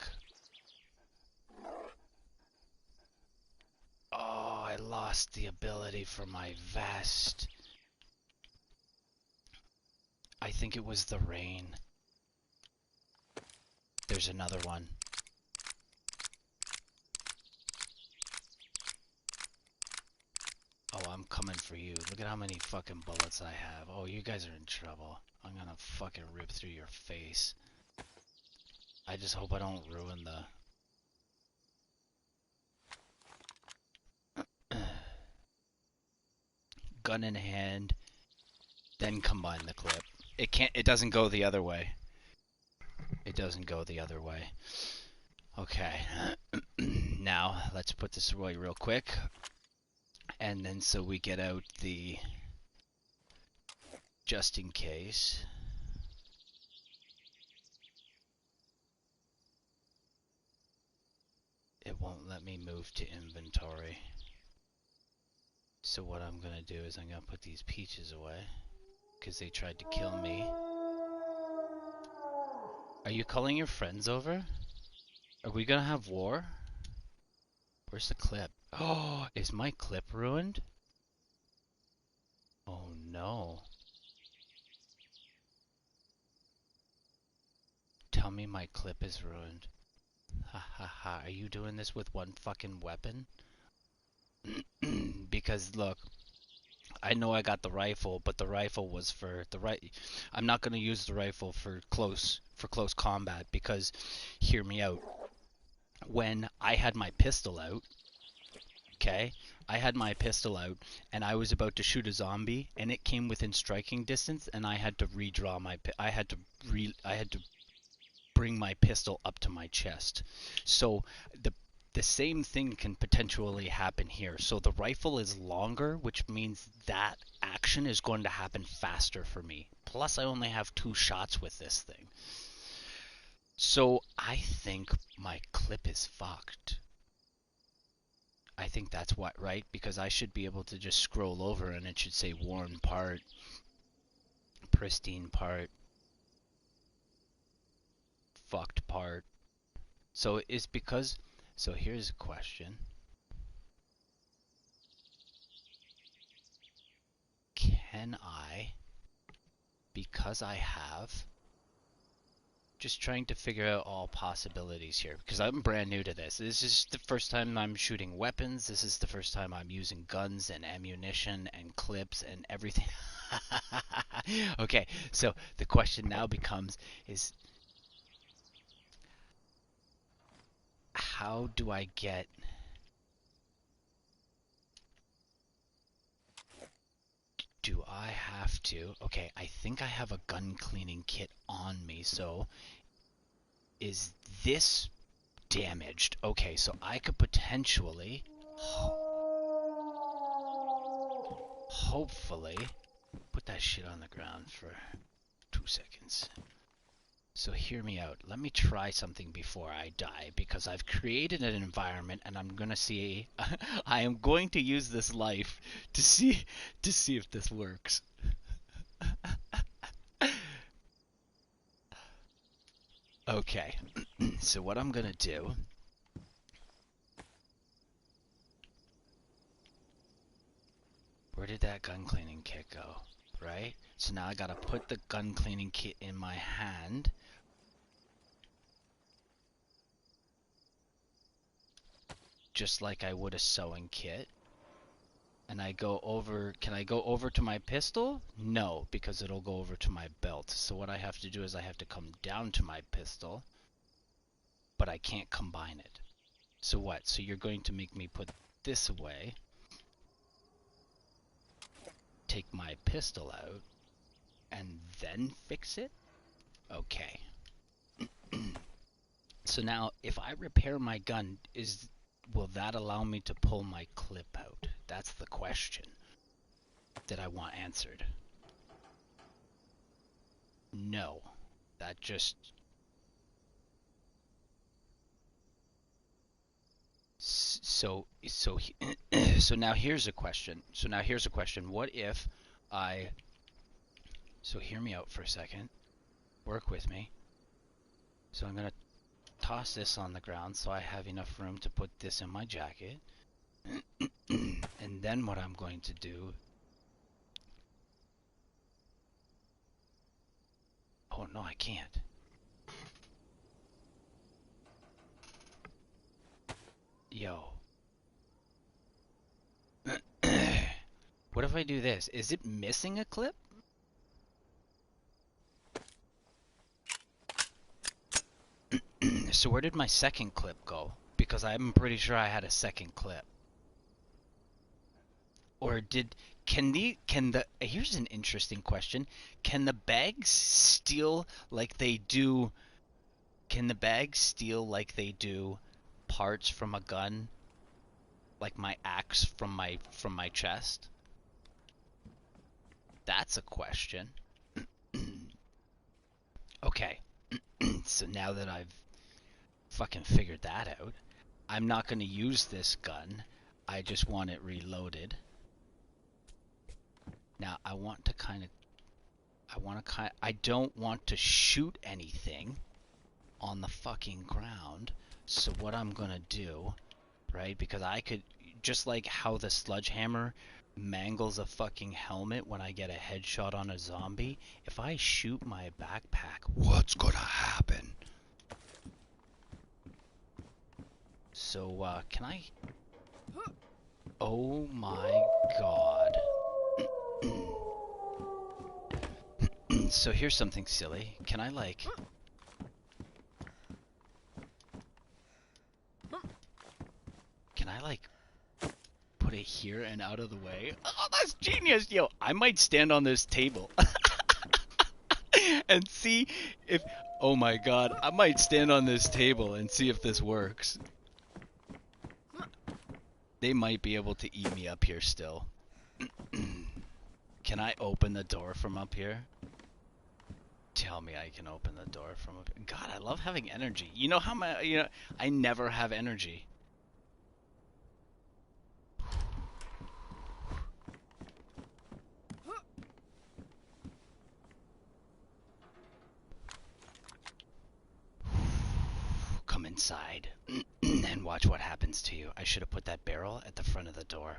S1: Oh, I lost the ability for my vest. I think it was the rain. There's another one. Oh, I'm coming for you. Look at how many fucking bullets I have. Oh, you guys are in trouble. I'm gonna fucking rip through your face. I just hope I don't ruin the... gun in hand, then combine the clip. It doesn't go the other way. It doesn't go the other way. Okay. Now, let's put this away real quick. And then so we get out the just in case. It won't let me move to inventory. So what I'm gonna do is I'm gonna put these peaches away because they tried to kill me. Are you calling your friends over? Are we gonna have war? Where's the clip? Oh, is my clip ruined? Oh no. Tell me my clip is ruined. Ha ha ha, are you doing this with one fucking weapon? Because look, I know I got the rifle, but the rifle was for the right. I'm not gonna use the rifle for close combat because, hear me out. When I had my pistol out, okay, I had my pistol out and I was about to shoot a zombie and it came within striking distance and I had to redraw my. I had to bring my pistol up to my chest. So the same thing can potentially happen here. So the rifle is longer, which means that action is going to happen faster for me. Plus I only have 2 shots with this thing. So I think my clip is fucked. I think that's what, right? Because I should be able to just scroll over and it should say worn part, pristine part, fucked part. So it's because, so here's a question. Can I, because I have, just trying to figure out all possibilities here, because I'm brand new to this. This is the first time I'm shooting weapons. This is the first time I'm using guns and ammunition and clips and everything. Okay, so the question now becomes is, how do I get... Do I have to... Okay, I think I have a gun cleaning kit on me, so... Is this damaged? Okay, so I could potentially... Hopefully... Put that shit on the ground for 2 seconds. So hear me out. Let me try something before I die, because I've created an environment and I'm gonna see... I am going to use this life to see if this works. Okay, so what I'm gonna do... Where did that gun cleaning kit go? Right? So now I gotta put the gun cleaning kit in my hand. Just like I would a sewing kit. And I go over... Can I go over to my pistol? No, because it'll go over to my belt. So what I have to do is I have to come down to my pistol. But I can't combine it. So what? So you're going to make me put this away. Take my pistol out. And then fix it? Okay. So now, if I repair my gun, will that allow me to pull my clip out? That's the question that I want answered. No. That just... So now here's a question. What if I... So hear me out for a second. Work with me. So I'm going to toss this on the ground so I have enough room to put this in my jacket. And then what I'm going to do... Oh no, I can't. Yo. What if I do this? Is it missing a clip? So where did my second clip go? Because I'm pretty sure I had a second clip. Or did can the here's an interesting question. Can the bags steal like they do Can the bags steal like they do parts from a gun, like my axe from my chest? That's a question. Okay. So now that I've fucking figured that out, I'm not going to use this gun. I just want it reloaded. Now I want to I don't want to shoot anything on the fucking ground. So what I'm gonna do, right? Because I could, just like how the sledgehammer mangles a fucking helmet when I get a headshot on a zombie, if I shoot my backpack, what's gonna happen? So, can I... Oh my god. So here's something silly. Can I, like... Can I, like, put it here and out of the way? Oh, that's genius! Yo, I might stand on this table. And see if... Oh my god, I might stand on this table and see if this works. They might be able to eat me up here still. Can I open the door from up here? Tell me I can open the door from up here. God, I love having energy. You know how I never have energy. Come inside and watch what happens to you. I should have put that barrel at the front of the door.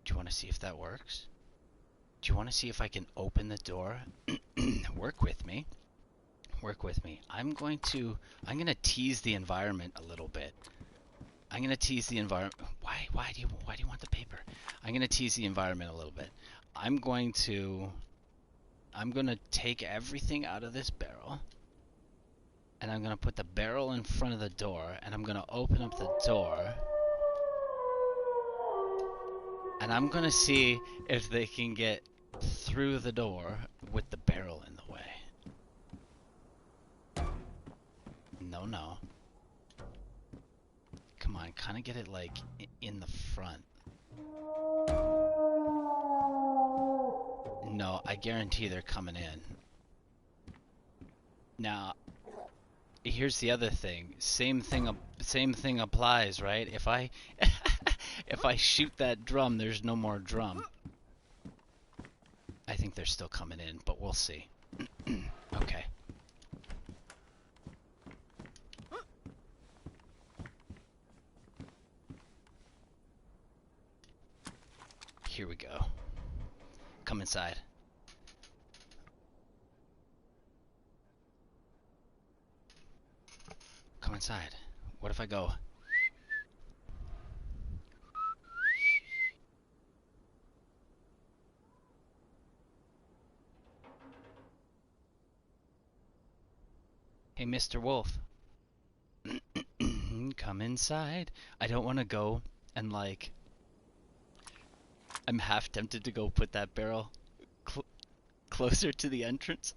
S1: Do you want to see if that works? Do you want to see if I can open the door? Work with me. Work with me. I'm going to tease the environment a little bit. I'm going to tease the environment. Why do you want the paper? I'm going to tease the environment a little bit. I'm going to take everything out of this barrel, and I'm going to put the barrel in front of the door, and I'm going to open up the door, and I'm going to see if they can get through the door with the barrel in the way. No. Come on, kind of get it like in the front. No, I guarantee they're coming in. Now, here's the other thing. Same thing applies, right? If I if I shoot that drum, there's no more drum. I think they're still coming in, but we'll see. Okay. Here we go. Come inside. Come inside. What if I go? Hey, Mr. Wolf. Come inside. I don't want to go and, like... I'm half tempted to go put that barrel closer to the entrance.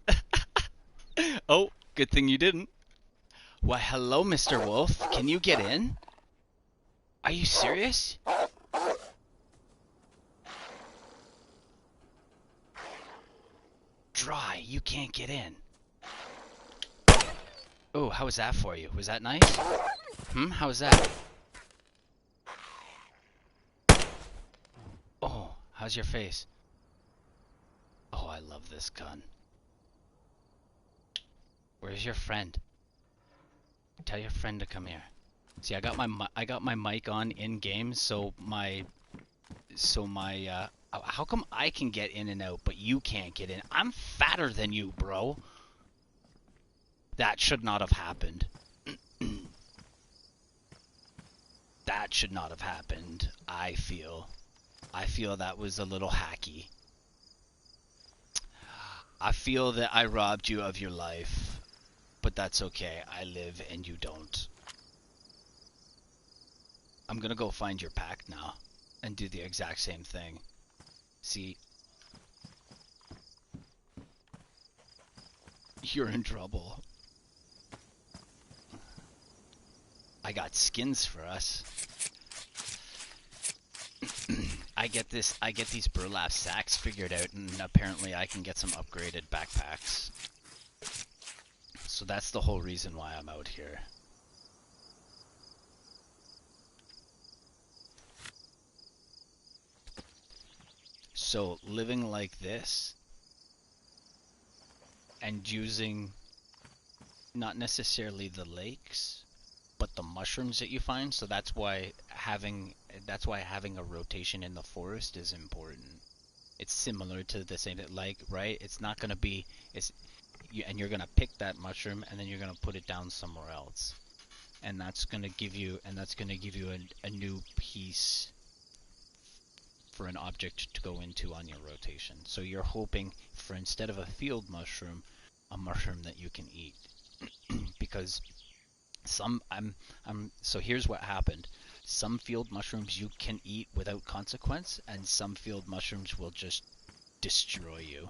S1: Oh, good thing you didn't. Why, hello, Mr. Wolf. Can you get in? Are you serious? Dry, you can't get in. Oh, how was that for you? Was that nice? How was that? Oh, how's your face? Oh, I love this gun. Where's your friend? Tell your friend to come here. See, I got my mic on in game, so my how come I can get in and out but you can't get in? I'm fatter than you, bro. That should not have happened. That should not have happened. I feel that was a little hacky. I feel that I robbed you of your life. But that's okay. I live and you don't. I'm gonna go find your pack now and do the exact same thing. See, you're in trouble. I got skins for us. I get these burlap sacks figured out, and apparently I can get some upgraded backpacks. So that's the whole reason why I'm out here. So living like this and using not necessarily the lakes, but the mushrooms that you find. So that's why having a rotation in the forest is important. It's similar to the same, like, right? It's not gonna be and you're gonna pick that mushroom and then you're gonna put it down somewhere else, and that's gonna give you a new piece for an object to go into on your rotation. So you're hoping for, instead of a field mushroom, a mushroom that you can eat. Because so here's what happened. Some field mushrooms you can eat without consequence, and some field mushrooms will just destroy you.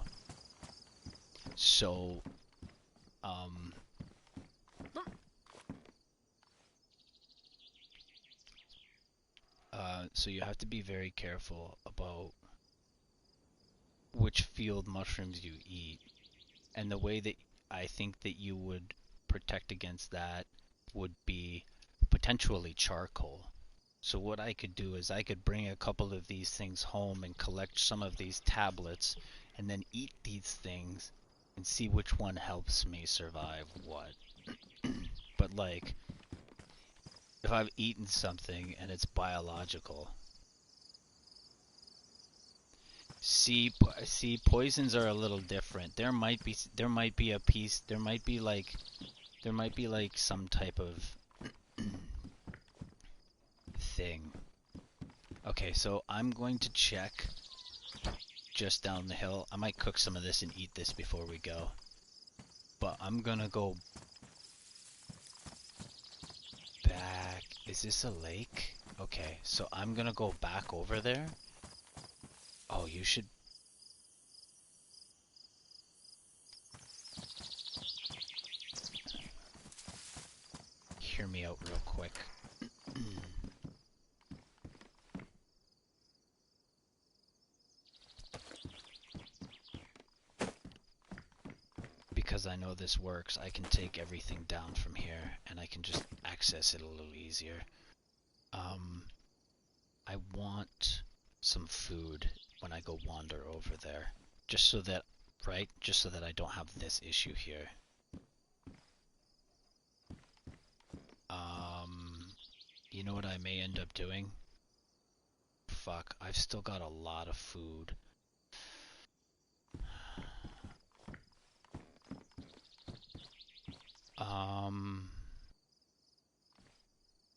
S1: So so you have to be very careful about which field mushrooms you eat. And the way that I think that you would protect against that would be potentially charcoal. So what I could do is I could bring a couple of these things home and collect some of these tablets and then eat these things and see which one helps me survive what. But like, if I've eaten something and it's biological, see, poisons are a little different. There might be a piece. There might be like some type of thing. Okay, so I'm going to check just down the hill. I might cook some of this and eat this before we go. But I'm gonna go back. Is this a lake? Okay, so I'm gonna go back over there. Oh, you should... hear me out real quick. Because I know this works, I can take everything down from here, and I can just access it a little easier. I want some food when I go wander over there. Just so that, right? Just so that I don't have this issue here. You know what I may end up doing? Fuck, I've still got a lot of food.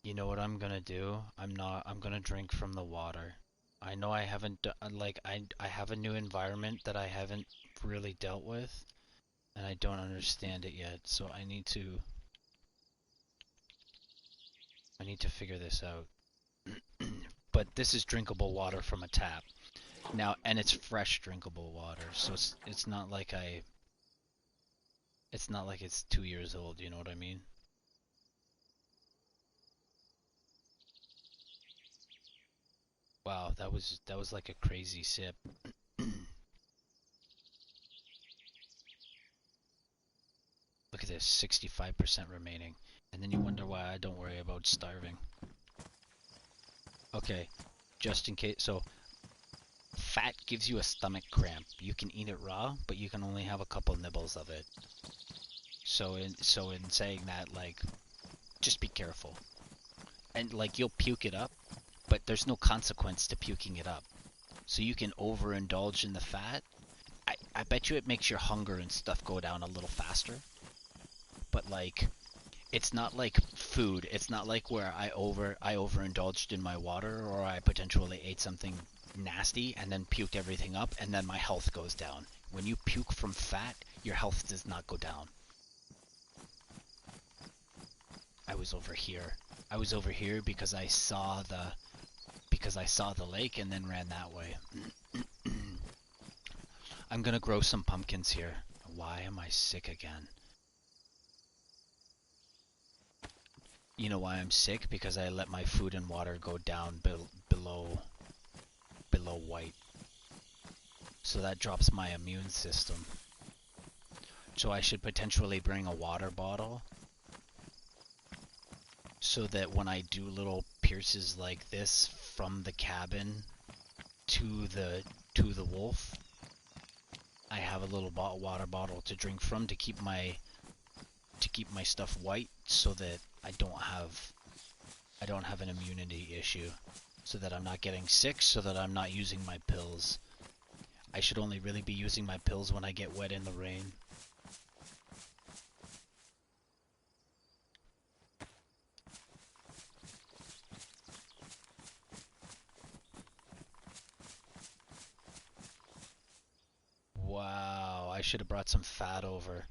S1: You know what I'm gonna do? I'm gonna drink from the water. I know I haven't like, I have a new environment that I haven't really dealt with, and I don't understand it yet, so I need to figure this out. But this is drinkable water from a tap. Now, and it's fresh drinkable water, so it's not like it's 2 years old, you know what I mean? Wow, that was like a crazy sip. Look at this, 65% remaining. And then you wonder why I don't worry about starving. Okay, just in case. So, fat gives you a stomach cramp. You can eat it raw, but you can only have a couple nibbles of it. So in saying that, like, just be careful. And like, you'll puke it up, but there's no consequence to puking it up. So you can overindulge in the fat. I bet you it makes your hunger and stuff go down a little faster. But like, it's not like food. It's not like where I overindulged in my water, or I potentially ate something nasty and then puked everything up, and then my health goes down. When you puke from fat, your health does not go down. I was over here. I was over here because I saw the lake and then ran that way. I'm gonna grow some pumpkins here. Why am I sick again? You know why I'm sick? Because I let my food and water go down below white. So that drops my immune system. So I should potentially bring a water bottle so that when I do little pierces like this from the cabin to the wolf, I have a little water bottle to drink from to keep my stuff white, so that I don't have an immunity issue, so that I'm not getting sick, so that I'm not using my pills. I should only really be using my pills when I get wet in the rain. Wow, I should have brought some fat over.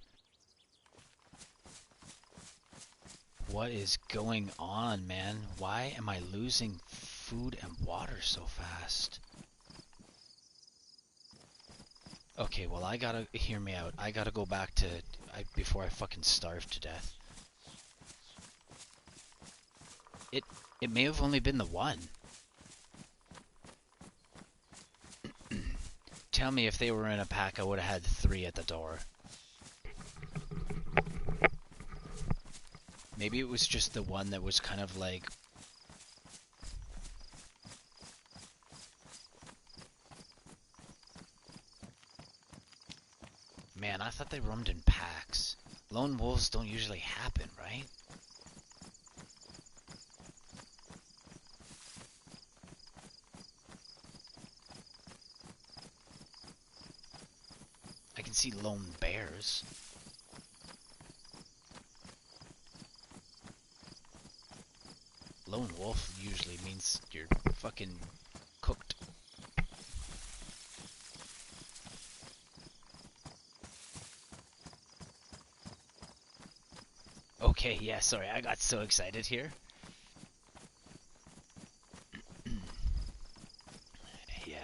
S1: What is going on, man? Why am I losing food and water so fast? Okay, well, I gotta hear me out. I gotta go back to before I fucking starve to death. It may have only been the one. Tell me if they were in a pack, I would have had 3 at the door. Maybe it was just the one that was kind of like... Man, I thought they roamed in packs. Lone wolves don't usually happen, right? I can see lone bears. Lone wolf usually means you're fucking cooked. Okay, yeah, sorry, I got so excited here. Yeah.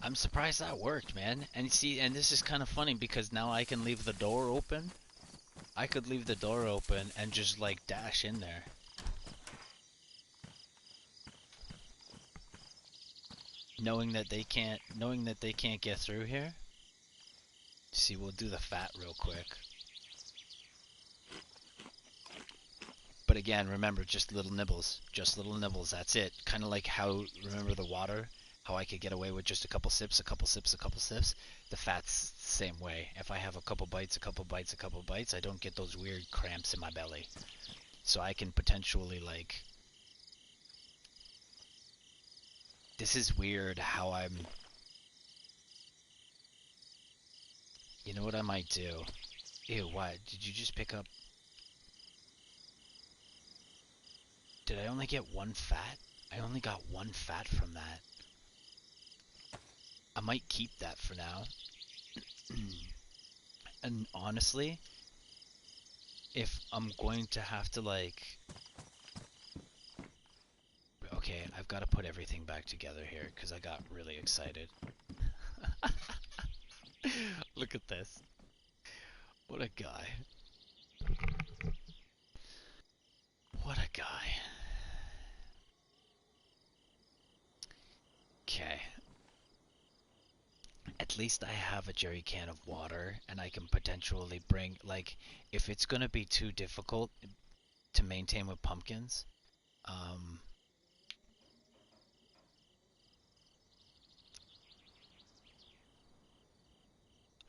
S1: I'm surprised that worked, man. And see, and this is kind of funny because now I can leave the door open. I could leave the door open and just like dash in there. Knowing that they can't get through here. See, we'll do the fat real quick. But again, remember, just little nibbles. Just little nibbles, that's it. Kind of like how, remember the water? How I could get away with just a couple sips, a couple sips, a couple sips? The fat's the same way. If I have a couple bites, a couple bites, a couple bites, I don't get those weird cramps in my belly. So I can potentially, like... This is weird how I'm... You know what I might do? Ew, what? Did you just pick up... Did I only get 1 fat? I only got 1 fat from that. I might keep that for now. And honestly, if I'm going to have to like... Okay, I've got to put everything back together here because I got really excited. Look at this. What a guy. What a guy. Okay. At least I have a jerry can of water and I can potentially bring, like, if it's going to be too difficult to maintain with pumpkins,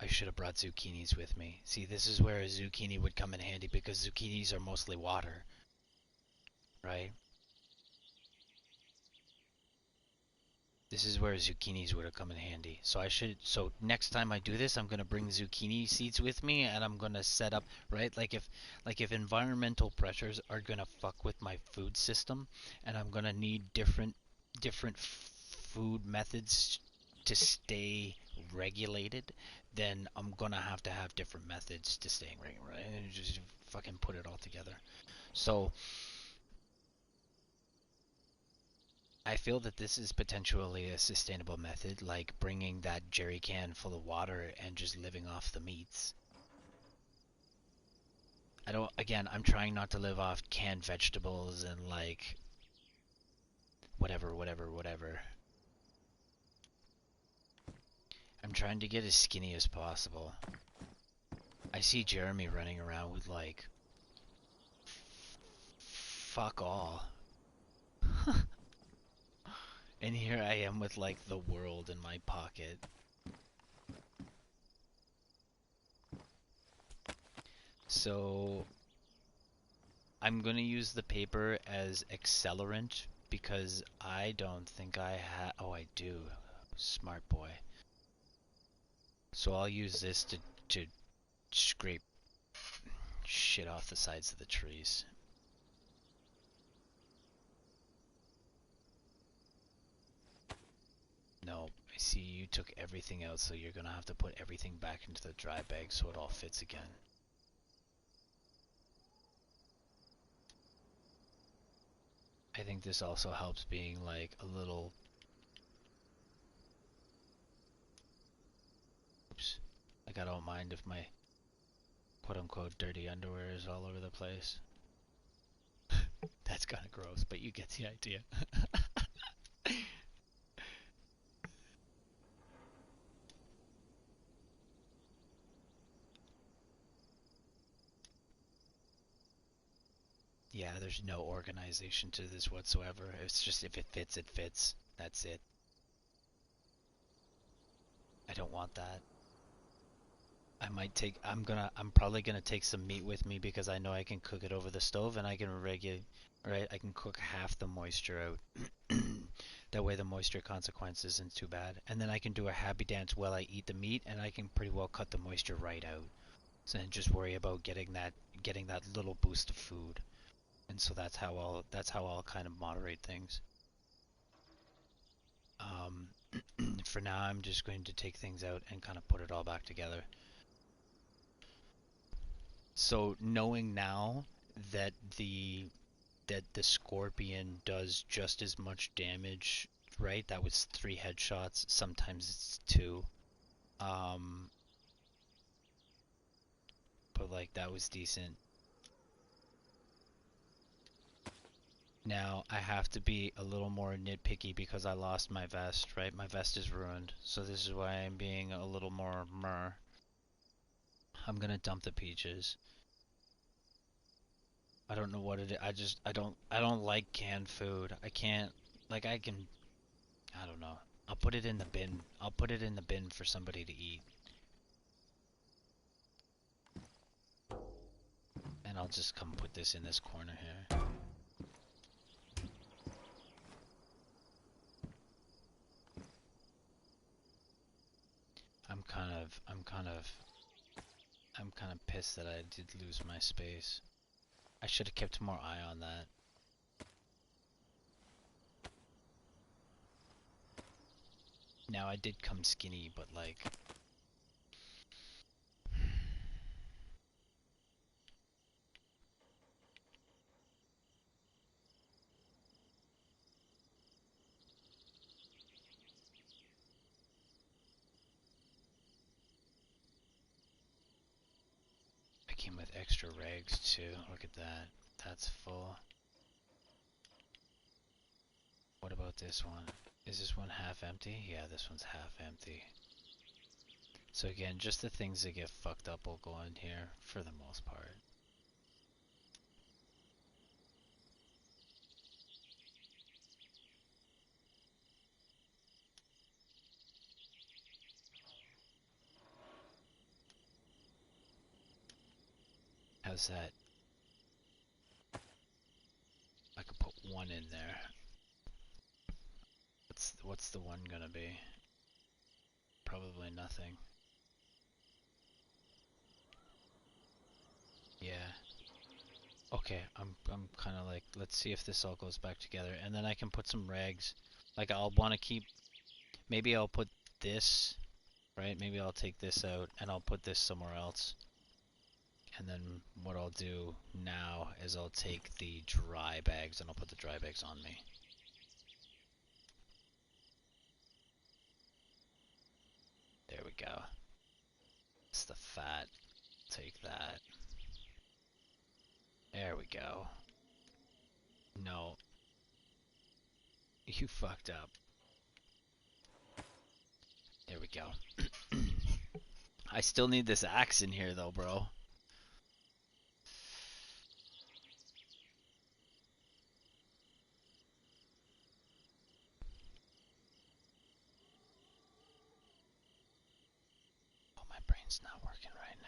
S1: I should have brought zucchinis with me. See, this is where a zucchini would come in handy because zucchinis are mostly water, right? This is where zucchinis would have come in handy. So next time I do this, I'm gonna bring zucchini seeds with me, and I'm gonna set up, right? Like if environmental pressures are gonna fuck with my food system, and I'm gonna need different food methods to stay regulated, then I'm gonna have to have different methods to staying right, and just fucking put it all together. So I feel that this is potentially a sustainable method, like bringing that jerry can full of water and just living off the meats. I don't, again, I'm trying not to live off canned vegetables and like whatever. I'm trying to get as skinny as possible. I see Jeremy running around with like fuck all. And here I am with like the world in my pocket. So I'm gonna use the paper as accelerant because I don't think I have. Oh, I do. Smart boy. So I'll use this to scrape shit off the sides of the trees. No, I see you took everything out, so you're gonna have to put everything back into the dry bag so it all fits again. I think this also helps being like a little. Oops. Like I don't mind if my quote unquote dirty underwear is all over the place. That's kind of gross, but you get the idea. Yeah, there's no organization to this whatsoever. It's just if it fits, it fits. That's it. I don't want that. I'm probably gonna take some meat with me because I know I can cook it over the stove and I can right? I can cook half the moisture out. That way the moisture consequence isn't too bad. And then I can do a happy dance while I eat the meat and I can pretty well cut the moisture right out. So then just worry about getting that little boost of food. And so that's how I'll kind of moderate things. Um, for now, I'm just going to take things out and kind of put it all back together. So knowing now that the scorpion does just as much damage, right? That was 3 headshots. Sometimes it's 2. Um, but like that was decent. Now I have to be a little more nitpicky because I lost my vest, right? My vest is ruined. So this is why I'm being a little more mer. I'm gonna dump the peaches. I don't know what it is. I don't like canned food. I can't like I can I don't know. I'll put it in the bin. I'll put it in the bin for somebody to eat. And I'll just come put this in this corner here. I'm kind of I'm kind of I'm kind of pissed that I did lose my space. I should have kept more eye on that. Now I did come skinny, but like I came with extra rags too. Look at that. That's full. What about this one? Is this one half empty? Yeah, this one's half empty. So again, just the things that get fucked up will go in here for the most part. How's that? I could put one in there. What's the one gonna be? Probably nothing. Yeah. Okay, I'm kind of like, let's see if this all goes back together, and then I can put some rags. Like I'll want to keep. Maybe I'll put this right? Maybe I'll take this out and I'll put this somewhere else. And then what I'll do now is I'll take the dry bags and I'll put the dry bags on me. There we go. It's the fat. Take that. There we go. No. You fucked up. There we go. I still need this axe in here though, bro. Oh, my brain's not working right now.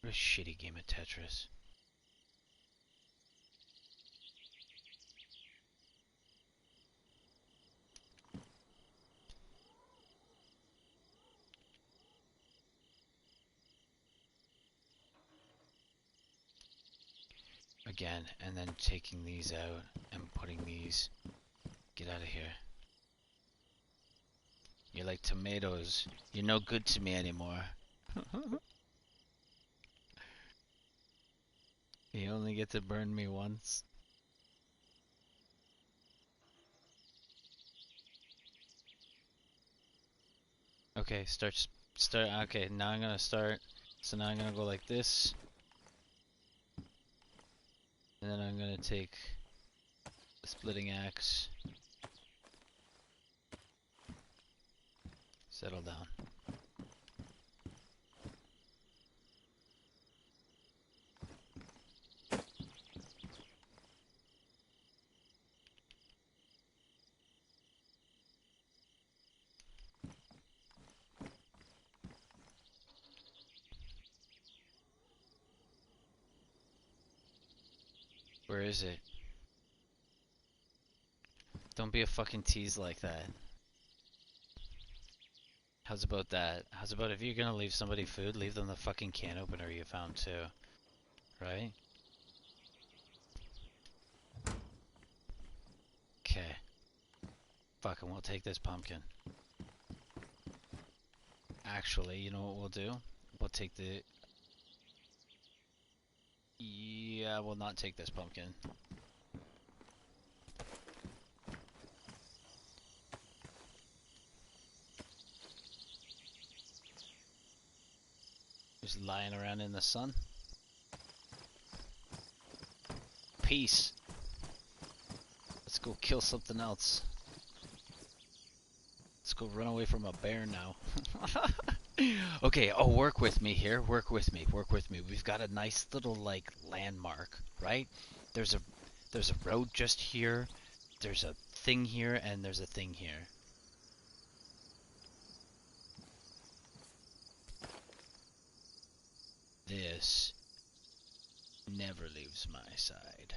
S1: What a shitty game of Tetris. Again, and then taking these out and putting these. Get out of here. You're like tomatoes. You're no good to me anymore. You only get to burn me once. Okay, start, okay, now I'm gonna start. So now I'm gonna go like this. And then I'm gonna take the splitting axe. Settle down. Where is it? Don't be a fucking tease like that. How's about that? How's about if you're gonna leave somebody food, leave them the fucking can opener you found too. Right? Okay. Fucking we'll take this pumpkin. Actually, you know what we'll do? We'll take the... Yeah, we'll not take this pumpkin. Just lying around in the sun. Peace. Let's go kill something else. Let's go run away from a bear now. Okay, oh, work with me here. Work with me. Work with me. We've got a nice little, like, landmark, right? There's a road just here. There's a thing here, and there's a thing here. This never leaves my side.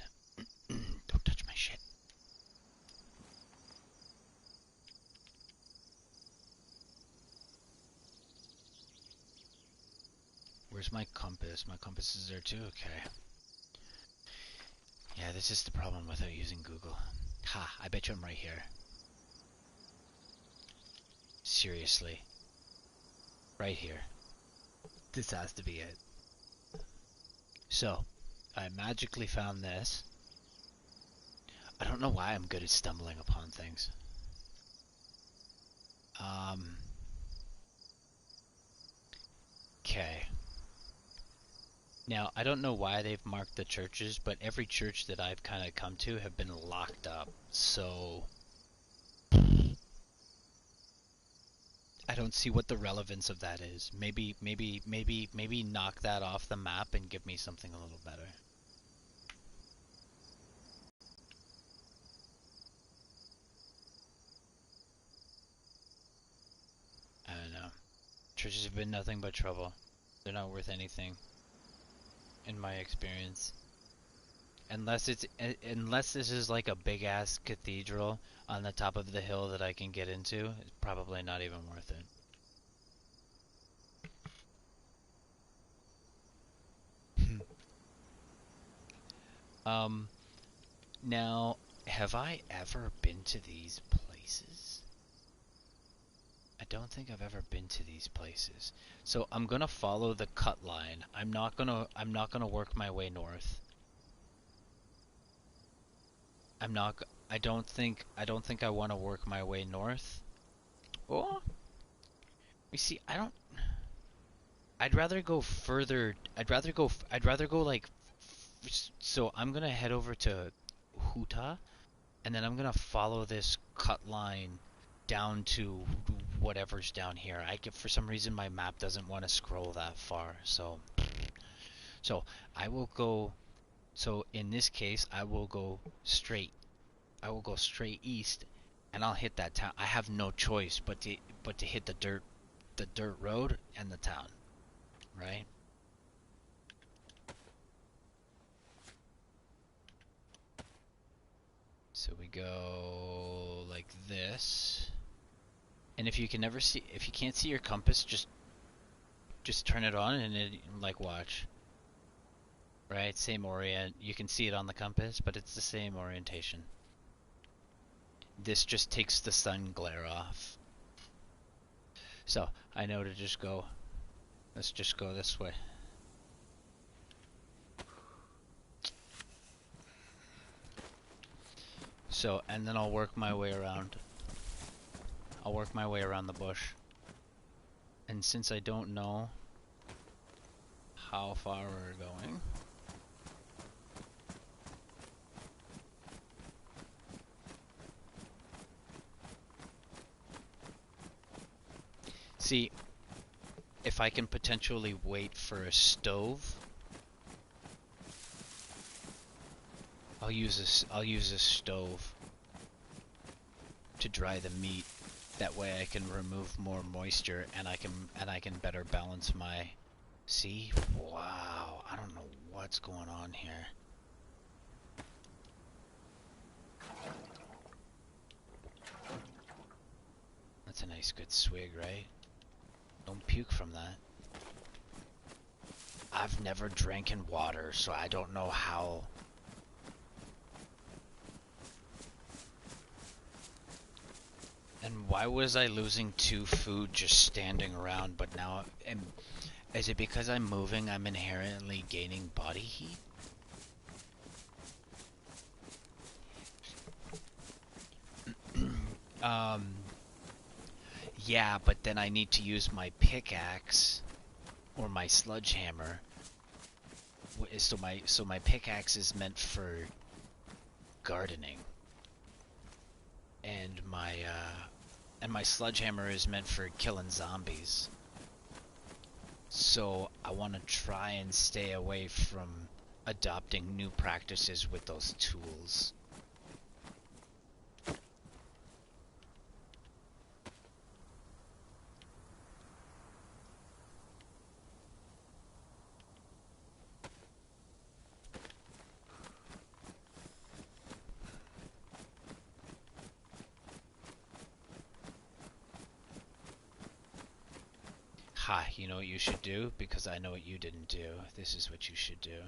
S1: Don't touch my shit. Where's my compass? My compass is there too? Okay. Yeah, this is the problem without using Google. Ha, I bet you I'm right here. Seriously. Right here. This has to be it. So, I magically found this. I don't know why I'm good at stumbling upon things. Okay. Now, I don't know why they've marked the churches, but every church that I've kind of come to have been locked up, so... I don't see what the relevance of that is. Maybe knock that off the map and give me something a little better. I don't know. Churches have been nothing but trouble. They're not worth anything, in my experience. Unless this is like a big ass cathedral on the top of the hill that I can get into, it's probably not even worth it. Um, Now, have I ever been to these places? I don't think I've ever been to these places. So I'm gonna follow the cut line. I'm not gonna work my way north. I'm not I don't think I want to work my way north. Oh, you see, I'd rather go further. I'd rather go like so I'm gonna head over to Huta, and then I'm gonna follow this cut line down to whatever's down here. For some reason my map doesn't want to scroll that far, so I will go. So in this case, I will go straight. I will go straight east, and I'll hit that town. I have no choice but to hit the dirt road and the town, right? So we go like this. And if you can't see your compass, just turn it on and it like watch. Right? Same orient. You can see it on the compass, but it's the same orientation. This just takes the sun glare off. So, I know to just go. Let's just go this way. So, and then I'll work my way around. I'll work my way around the bush. And since I don't know how far we're going, see, if I can potentially wait for a stove, I'll use a stove to dry the meat. That way I can remove more moisture and I can better balance my. See? Wow, I don't know what's going on here. That's a nice good swig, right? Don't puke from that. I've never drank in water, so I don't know how. And why was I losing 2 food just standing around, but now is it because I'm moving, I'm inherently gaining body heat? Um, yeah, but then I need to use my pickaxe or my sledgehammer. So my pickaxe is meant for gardening, and my sledgehammer is meant for killing zombies. So I want to try and stay away from adopting new practices with those tools. Ha, you know what you should do? Because I know what you didn't do. This is what you should do.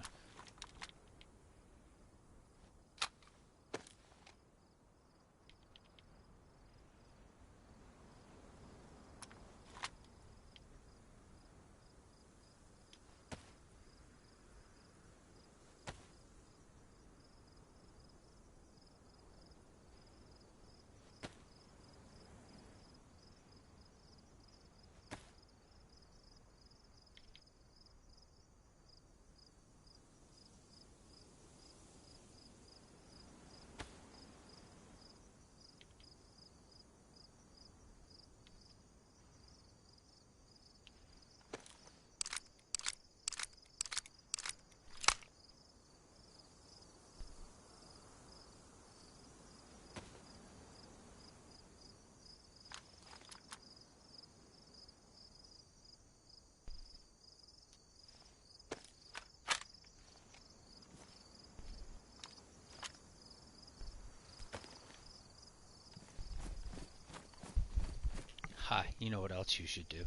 S1: Ha, you know what else you should do?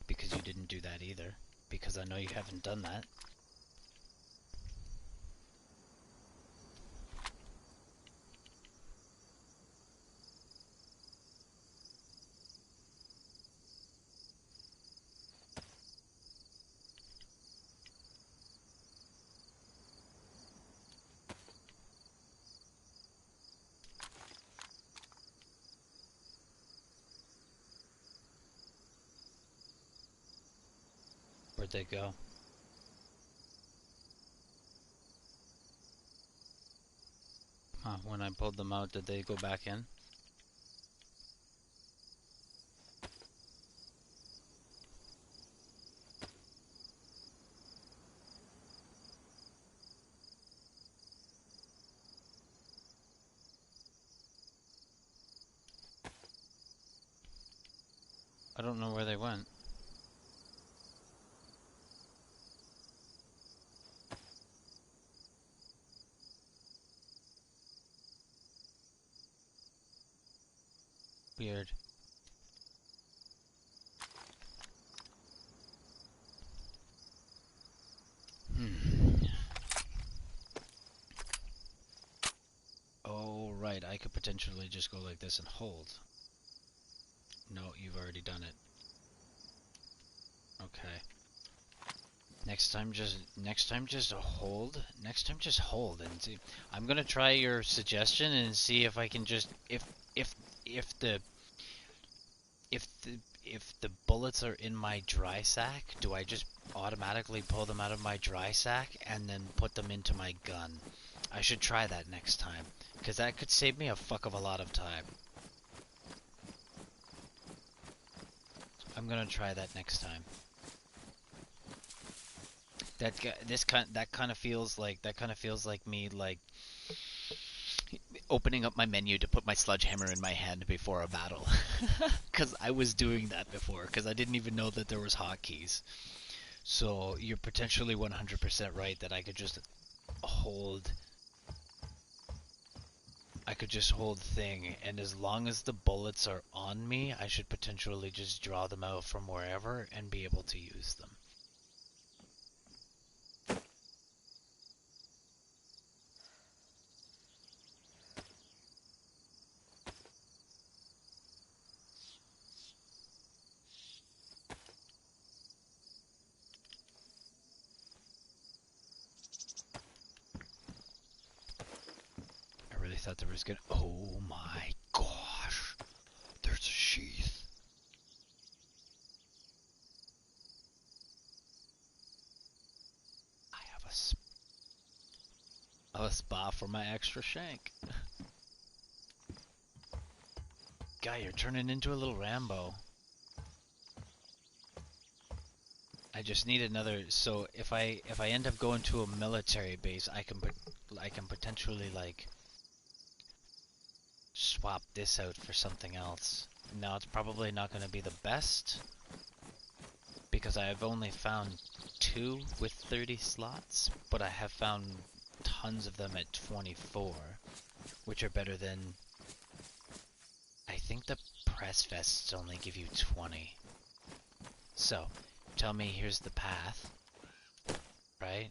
S1: Because you didn't do that either. Because I know you haven't done that. Where'd they go? Huh, when I pulled them out, did they go back in? I don't know where they went. Weird. Oh, right. I could potentially just go like this and hold. No, you've already done it. Okay. Next time just hold. Next time just hold and see. I'm gonna try your suggestion and see if I can just if if the if the if the bullets are in my dry sack, do I just automatically pull them out of my dry sack and then put them into my gun? I should try that next time, because that could save me a fuck of a lot of time. I'm gonna try that next time. That kind of feels like me like opening up my menu to put my sledgehammer in my hand before a battle. Because I was doing that before, because I didn't even know that there was hotkeys. So you're potentially 100% right that I could just hold thing, and as long as the bullets are on me, I should potentially just draw them out from wherever and be able to use them. I really thought there was gonna... Oh my gosh! There's a sheath. I have a spot for my extra shank. Guy, you're turning into a little Rambo. I just need another. So if I end up going to a military base, I can potentially like swap this out for something else. Now it's probably not going to be the best because I have only found 2 with 30 slots, but I have found tons of them at 24, which are better than... I think the press vests only give you 20. So, tell me, here's the path, right?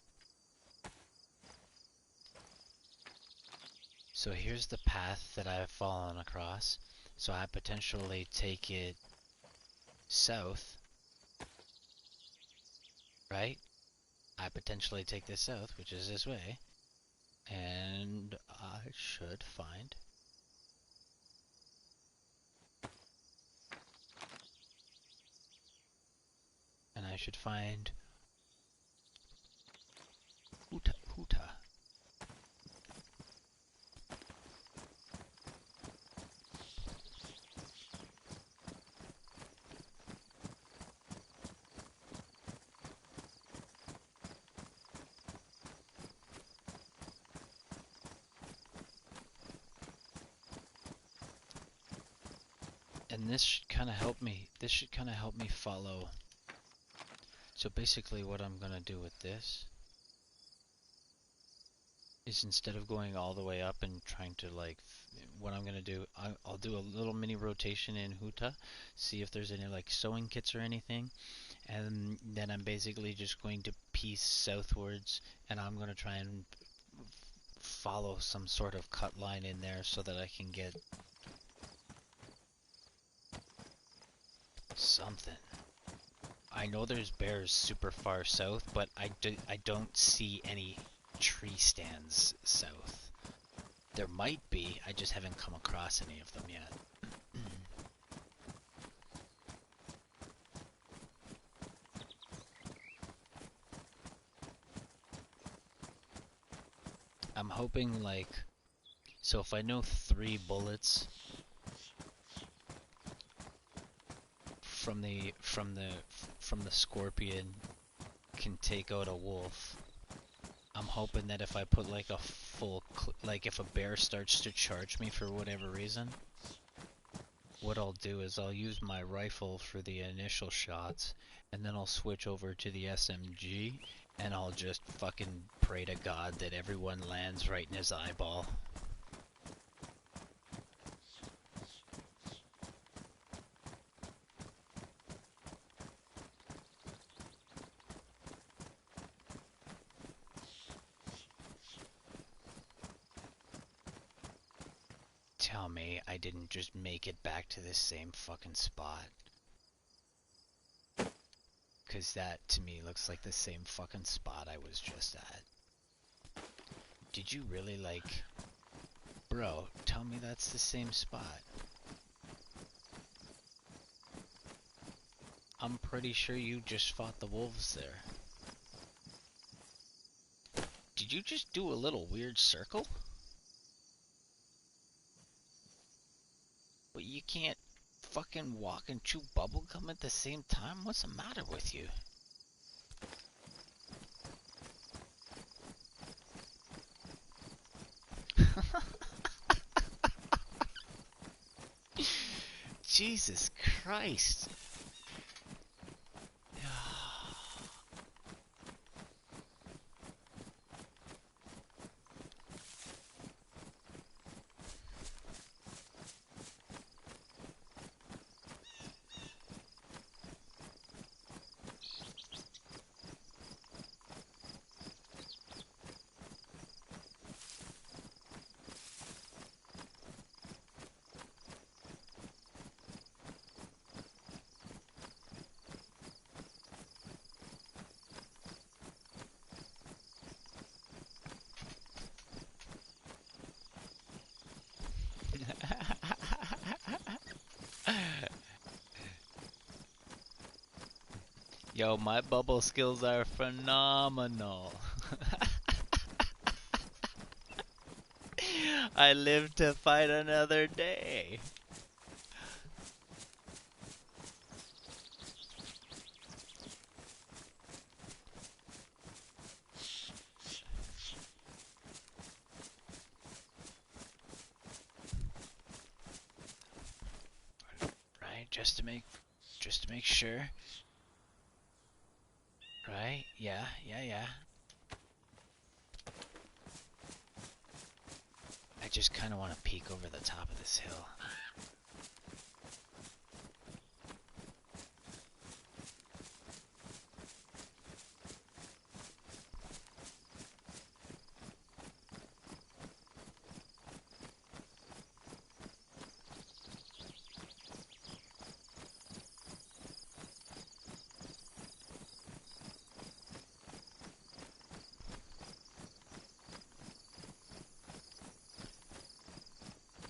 S1: So here's the path that I've fallen across. So I potentially take it south, right? I potentially take this south, which is this way, and I should find... And I should find... Huta. And this should kind of help me. This should kind of help me follow. So basically what I'm going to do with this is instead of going all the way up and trying to like, what I'm going to do, I'll do a little mini rotation in Huta, see if there's any like sewing kits or anything, and then I'm basically just going to piece southwards, and I'm going to try and follow some sort of cut line in there so that I can get something. I know there's bears super far south, but I don't see any tree stands south. There might be, I just haven't come across any of them yet. hoping like, so if I know 3 bullets from the scorpion can take out a wolf, I'm hoping that if I put like a full, like if a bear starts to charge me for whatever reason, what I'll do is I'll use my rifle for the initial shots, and then I'll switch over to the SMG, and I'll just fucking pray to God that everyone lands right in his eyeball. Tell me I didn't just make it back to this same fucking spot. 'Cause that, to me, looks like the same fucking spot I was just at. Did you really, like... Bro, tell me that's the same spot. I'm pretty sure you just fought the wolves there. Did you just do a little weird circle? But you can't fucking walk and chew bubblegum at the same time? What's the matter with you? Jesus Christ. Yo, my bubble skills are phenomenal. I live to fight another day. Right, just to make sure. Right? Yeah. I just kind of want to peek over the top of this hill.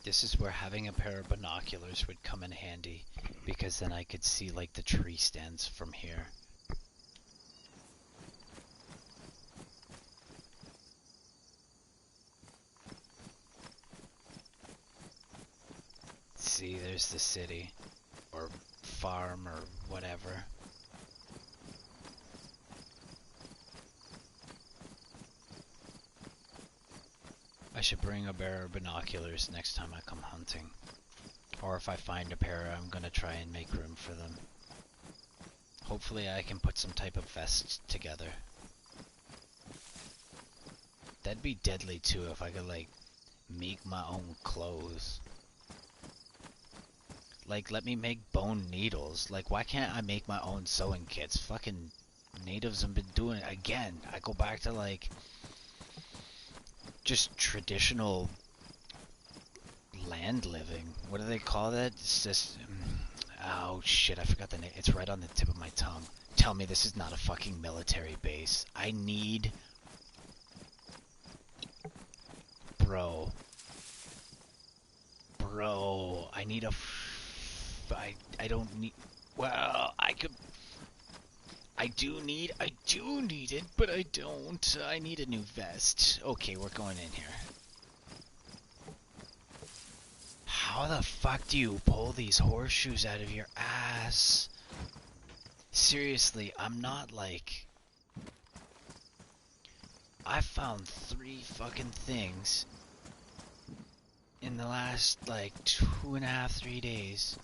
S1: This is where having a pair of binoculars would come in handy, because then I could see like the tree stands from here. See, there's the city, or farm, or whatever. I should bring a pair of binoculars next time I come hunting. Or if I find a pair, I'm gonna try and make room for them. Hopefully I can put some type of vest together. That'd be deadly too if I could like make my own clothes. Like, let me make bone needles. Like, why can't I make my own sewing kits? Fucking natives have been doing it again. I go back to like just traditional land living. What do they call that? It's just... oh shit, I forgot the name. It's right on the tip of my tongue. Tell me this is not a fucking military base. I need... Bro, I need a... I don't need... Well, I I do need it, but I don't. I need a new vest. Okay, we're going in here. How the fuck do you pull these horseshoes out of your ass? Seriously, I'm not like... I found 3 fucking things in the last, like, 2.5, 3 days.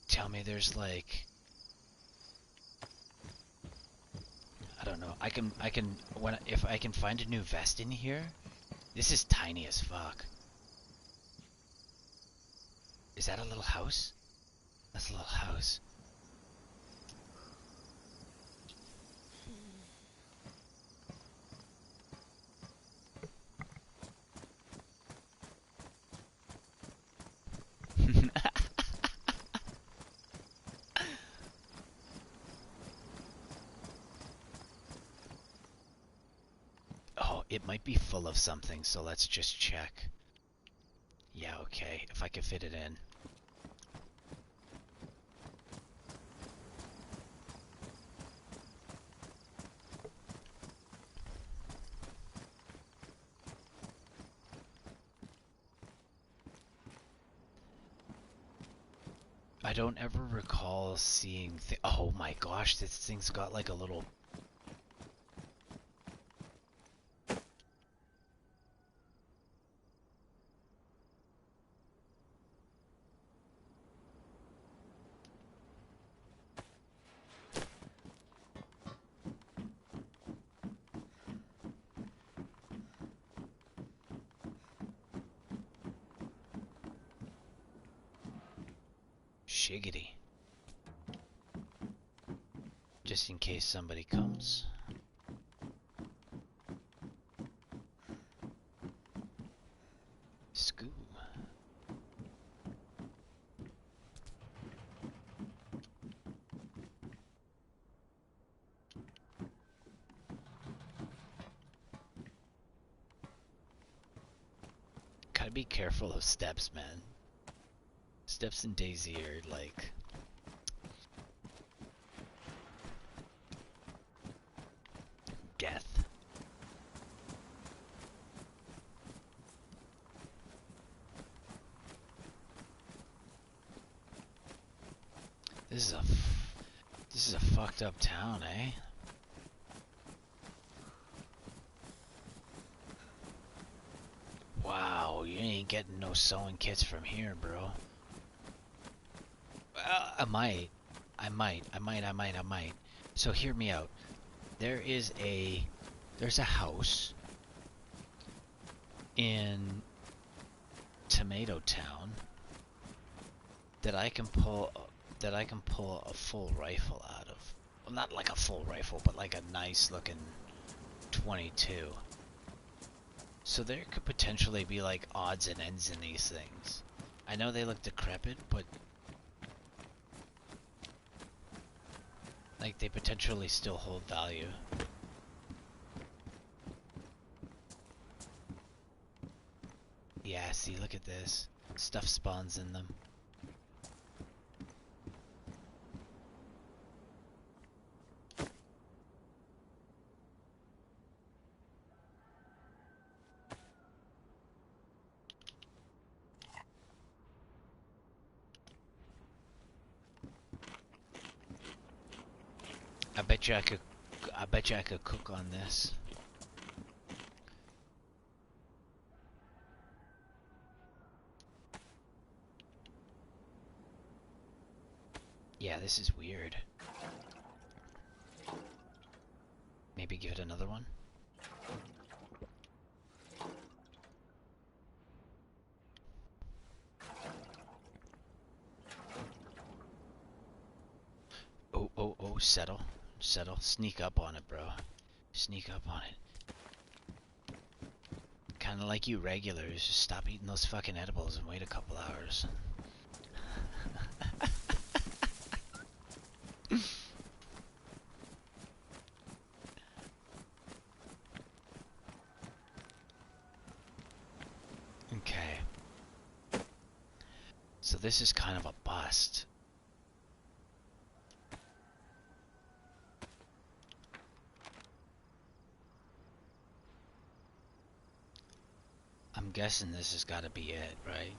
S1: Tell me there's, like... I don't know. If I can find a new vest in here... This is tiny as fuck. Is that a little house? That's a little house. Oh, it might be full of something, so let's just check. Yeah, okay, if I can fit it in. I don't ever recall seeing oh my gosh, this thing's got like a little... Shiggity. Just in case somebody comes. Scoo. Gotta be careful of steps, man. Steps in DayZ are like... death. This is a fucked up town, eh? Wow, you ain't getting no sewing kits from here, bro. I might. So hear me out. There's a house in Tomato Town that I can pull a full rifle out of. Well, not like a full rifle, but like a nice looking 22. So there could potentially be like odds and ends in these things. I know they look decrepit, but like they potentially still hold value. Yeah, see, look at this. Stuff spawns in them. I bet you I could cook on this. Yeah, this is weird. Maybe give it another one? Oh, settle. Settle. Sneak up on it, bro. Sneak up on it. Kinda like you regulars. Just stop eating those fucking edibles and wait a couple hours. Okay. So this is kind of a bust. I'm guessing this has got to be it, right?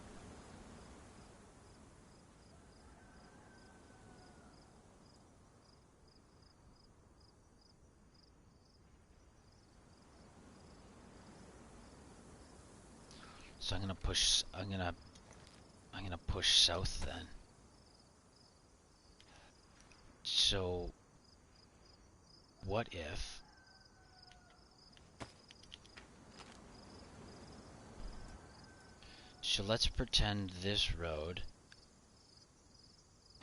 S1: So I'm gonna push south then. So what if let's pretend this road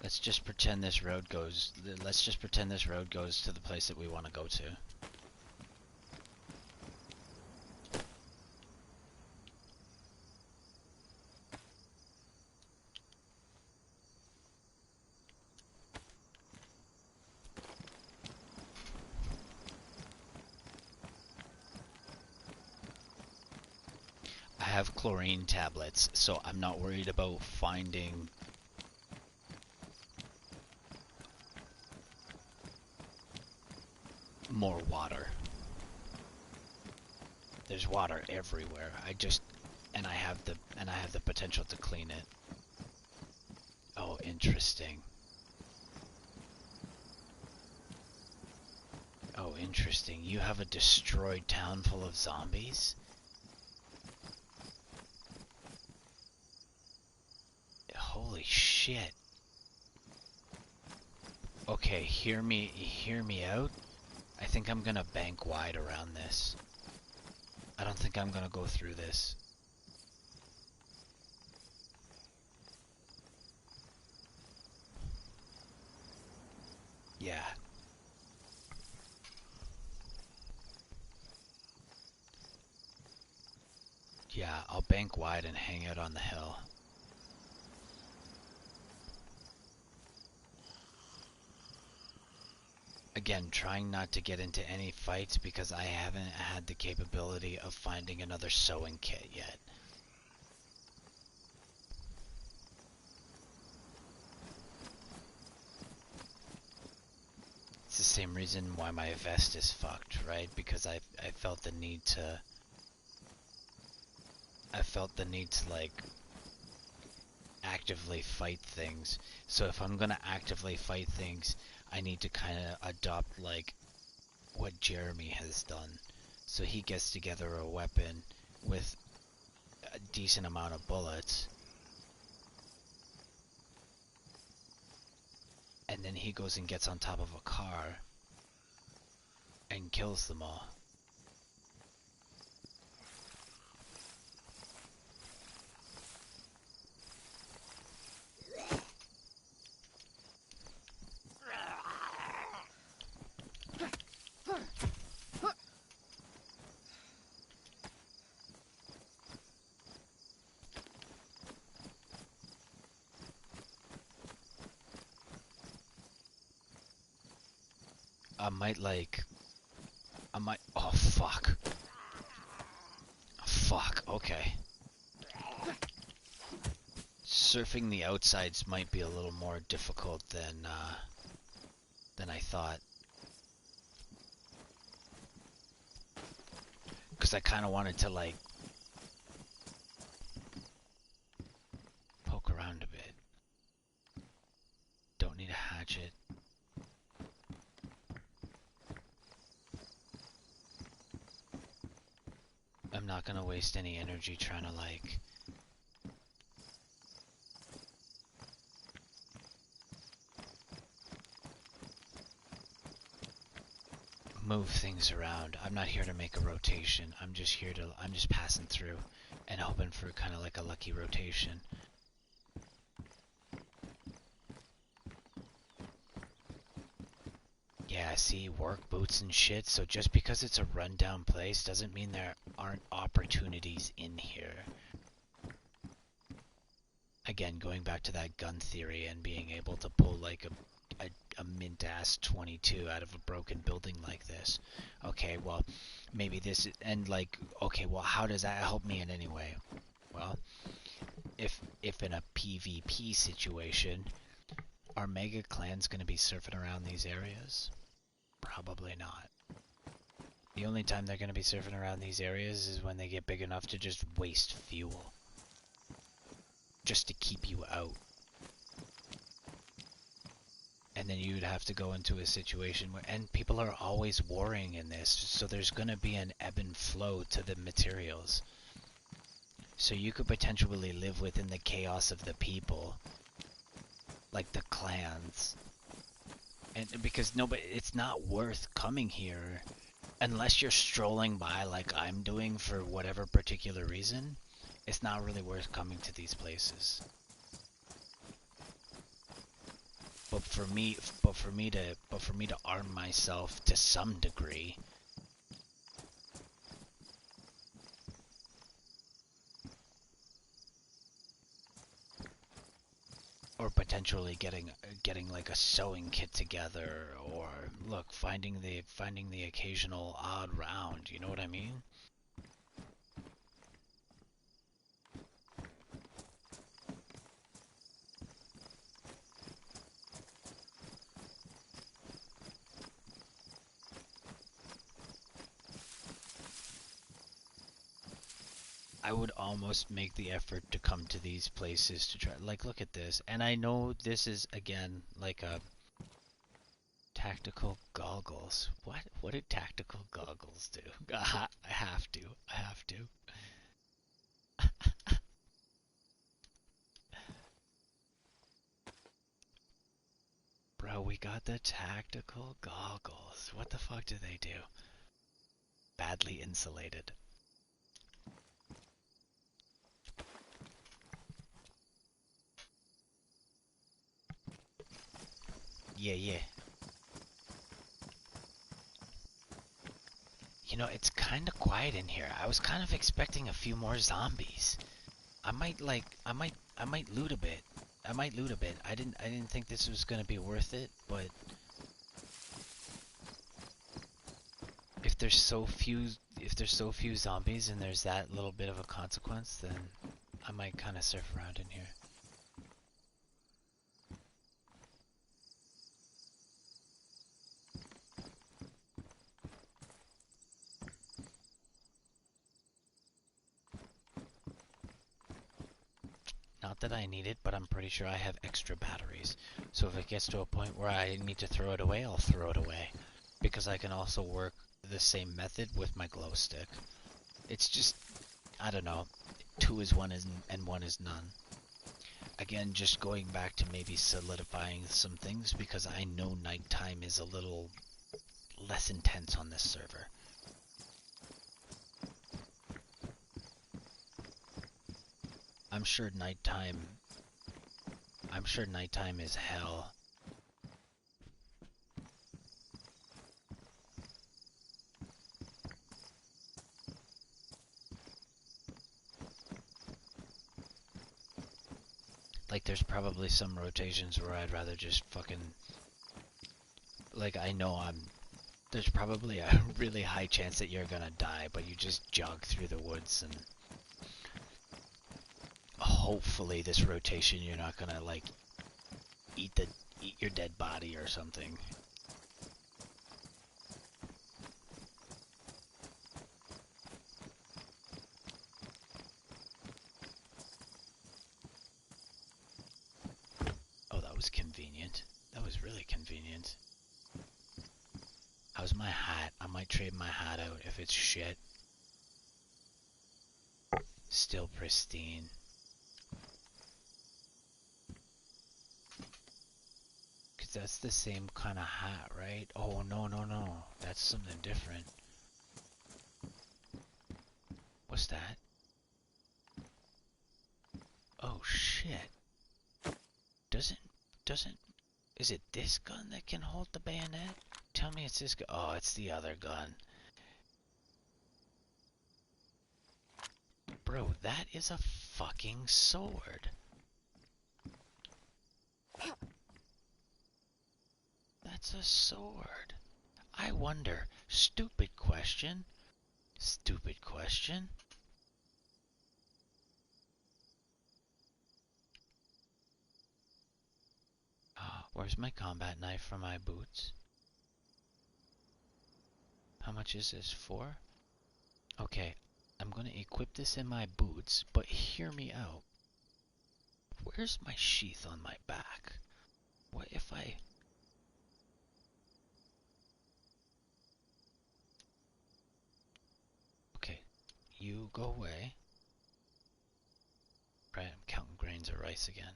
S1: let's just pretend this road goes to the place that we want to go to. I have chlorine tablets, so I'm not worried about finding more water. There's water everywhere. And I have the potential to clean it. Oh, interesting. Oh, interesting. You have a destroyed town full of zombies? Holy shit. Okay, hear me out. I think I'm gonna bank wide around this. I don't think I'm gonna go through this. Yeah. Yeah, I'll bank wide and hang out on the hill. Again, trying not to get into any fights because I haven't had the capability of finding another sewing kit yet. It's the same reason why my vest is fucked, right? Because I felt the need to like actively fight things. So if I'm gonna actively fight things, I need to kind of adopt like what Jeremy has done. So he gets together a weapon with a decent amount of bullets, and then he goes and gets on top of a car and kills them all. Oh fuck. Fuck, okay. Surfing the outsides might be a little more difficult than I thought. Because I kind of wanted to like poke around a bit. Don't need a hatchet. I'm not gonna waste any energy trying to like move things around. I'm not here to make a rotation. I'm just passing through and hoping for kind of like a lucky rotation. Yeah, see, work boots and shit. So just because it's a rundown place doesn't mean there aren't opportunities in here. Again, going back to that gun theory and being able to pull like a mint-ass 22 out of a broken building like this. Okay, well, maybe this, and like, okay, well, how does that help me in any way? Well, if in a PvP situation, are mega clans going to be surfing around these areas? Probably not. The only time they're going to be surfing around these areas is when they get big enough to just waste fuel. Just to keep you out. And then you'd have to go into a situation where... And people are always warring in this, so there's going to be an ebb and flow to the materials. So you could potentially live within the chaos of the people. Like the clans. And because nobody... It's not worth coming here... Unless you're strolling by like I'm doing for whatever particular reason, it's not really worth coming to these places. But for me to arm myself to some degree, or potentially getting like a sewing kit together, or look, finding the occasional odd round, you know what I mean? I would almost make the effort to come to these places to try, like, look at this. And I know this is, again, like a tactical goggles. What do tactical goggles do? I have to. Bro, we got the tactical goggles. What the fuck do they do? Badly insulated. Yeah. You know, it's kind of quiet in here. I was kind of expecting a few more zombies. I might loot a bit. I didn't think this was gonna be worth it, but if there's so few zombies and there's that little bit of a consequence, then I might kind of surf around in here. Not that I need it, but I'm pretty sure I have extra batteries. So if it gets to a point where I need to throw it away, I'll throw it away. Because I can also work the same method with my glow stick. It's just, I don't know, 2 is 1 and 1 is none. Again, just going back to maybe solidifying some things, because I know nighttime is a little less intense on this server. I'm sure nighttime is hell. Like, there's probably some rotations where I'd rather just fucking... Like, I know there's probably a really high chance that you're gonna die, but you just jog through the woods and... Hopefully this rotation you're not gonna, like, eat your dead body or something. Oh, that was convenient. That was really convenient. How's my hat? I might trade my hat out if it's shit. Still pristine. Cause that's the same kind of hat, right? Oh, no. That's something different. What's that? Oh, shit. Is it this gun that can hold the bayonet? Tell me it's this gun. Oh, it's the other gun. Bro, that is a fucking sword. That's a sword. I wonder, stupid question. Where's my combat knife for my boots? How much is this for? Okay, I'm gonna equip this in my boots, but hear me out. Where's my sheath on my back? What if I... Okay, you go away. Right, I'm counting grains of rice again.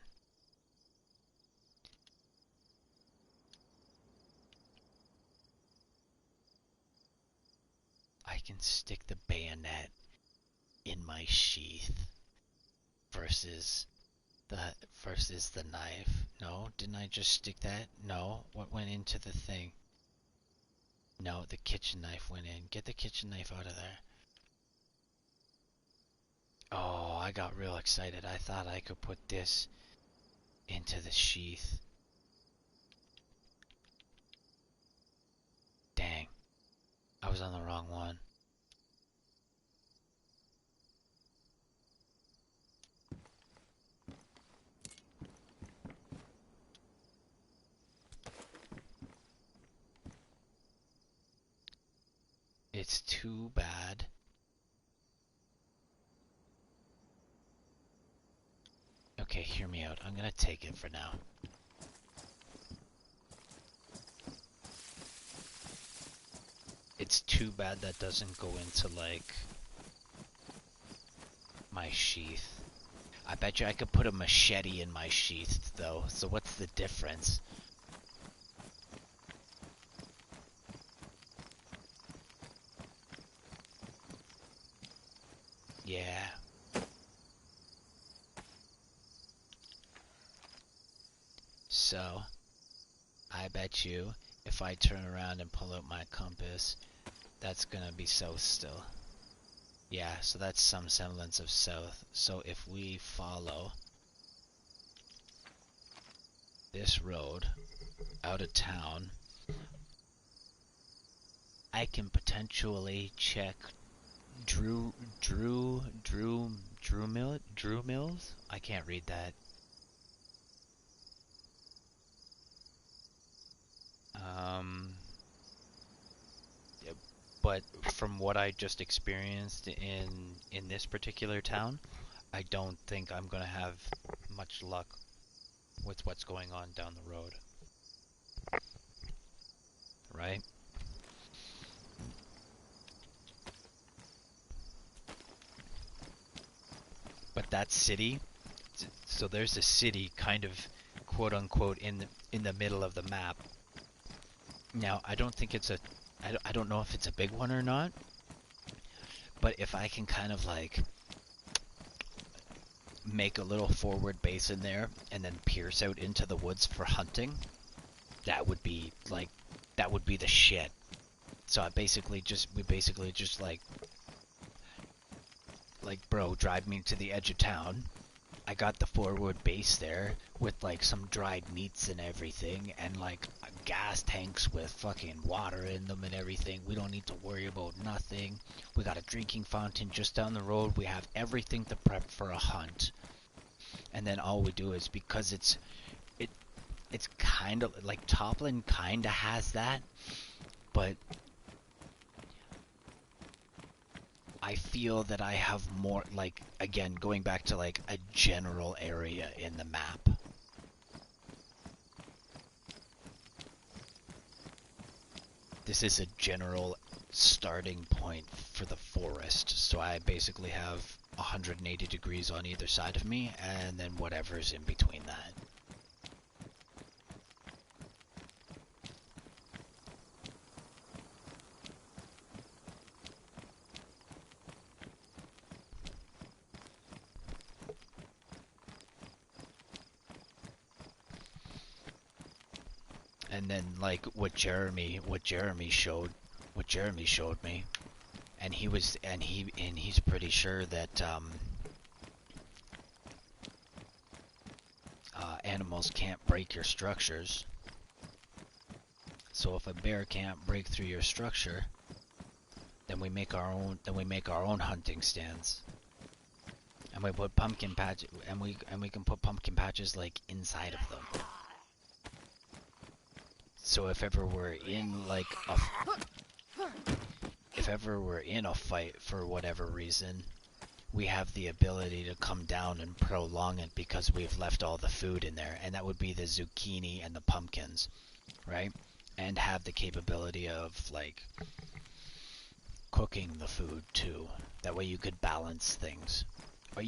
S1: I can stick the bayonet in my sheath versus the knife. No, didn't I just stick that? No, what went into the thing? No, the kitchen knife went in. Get the kitchen knife out of there. Oh, I got real excited. I thought I could put this into the sheath. Dang, I was on the wrong one. It's too bad. Okay, hear me out. I'm gonna take it for now. It's too bad that doesn't go into, like, my sheath. I bet you I could put a machete in my sheath, though. So what's the difference? Yeah. So, I bet you if I turn around and pull out my compass, that's gonna be south still. Yeah, so that's some semblance of south. So if we follow this road out of town, I can potentially check Drew Mills? I can't read that. Yeah, but from what I just experienced in this particular town, I don't think I'm gonna have much luck with what's going on down the road. Right? But that city, so there's a city kind of quote unquote in the middle of the map. Now, I don't think it's a I don't know if it's a big one or not, but if I can kind of like make a little forward base in there and then pierce out into the woods for hunting, that would be like that would be the shit. So we basically just like bro, drive me to the edge of town. I got the forward base there with like some dried meats and everything and like gas tanks with fucking water in them and everything. We don't need to worry about nothing. We got a drinking fountain just down the road. We have everything to prep for a hunt. And then all we do is because it's kind of like Toplin kind of has that, but I feel that I have more, like, again, going back to like a general area in the map. This is a general starting point for the forest, so I basically have 180 degrees on either side of me, and then whatever's in between that. And then like what Jeremy showed me, and he's pretty sure that animals can't break your structures. So if a bear can't break through your structure, then we make our own hunting stands. And we put pumpkin patch and we can put pumpkin patches like inside of them. So if ever we're in like if ever we're in a fight for whatever reason, we have the ability to come down and prolong it because we've left all the food in there, and that would be the zucchini and the pumpkins, right? And have the capability of like cooking the food too. That way you could balance things. Or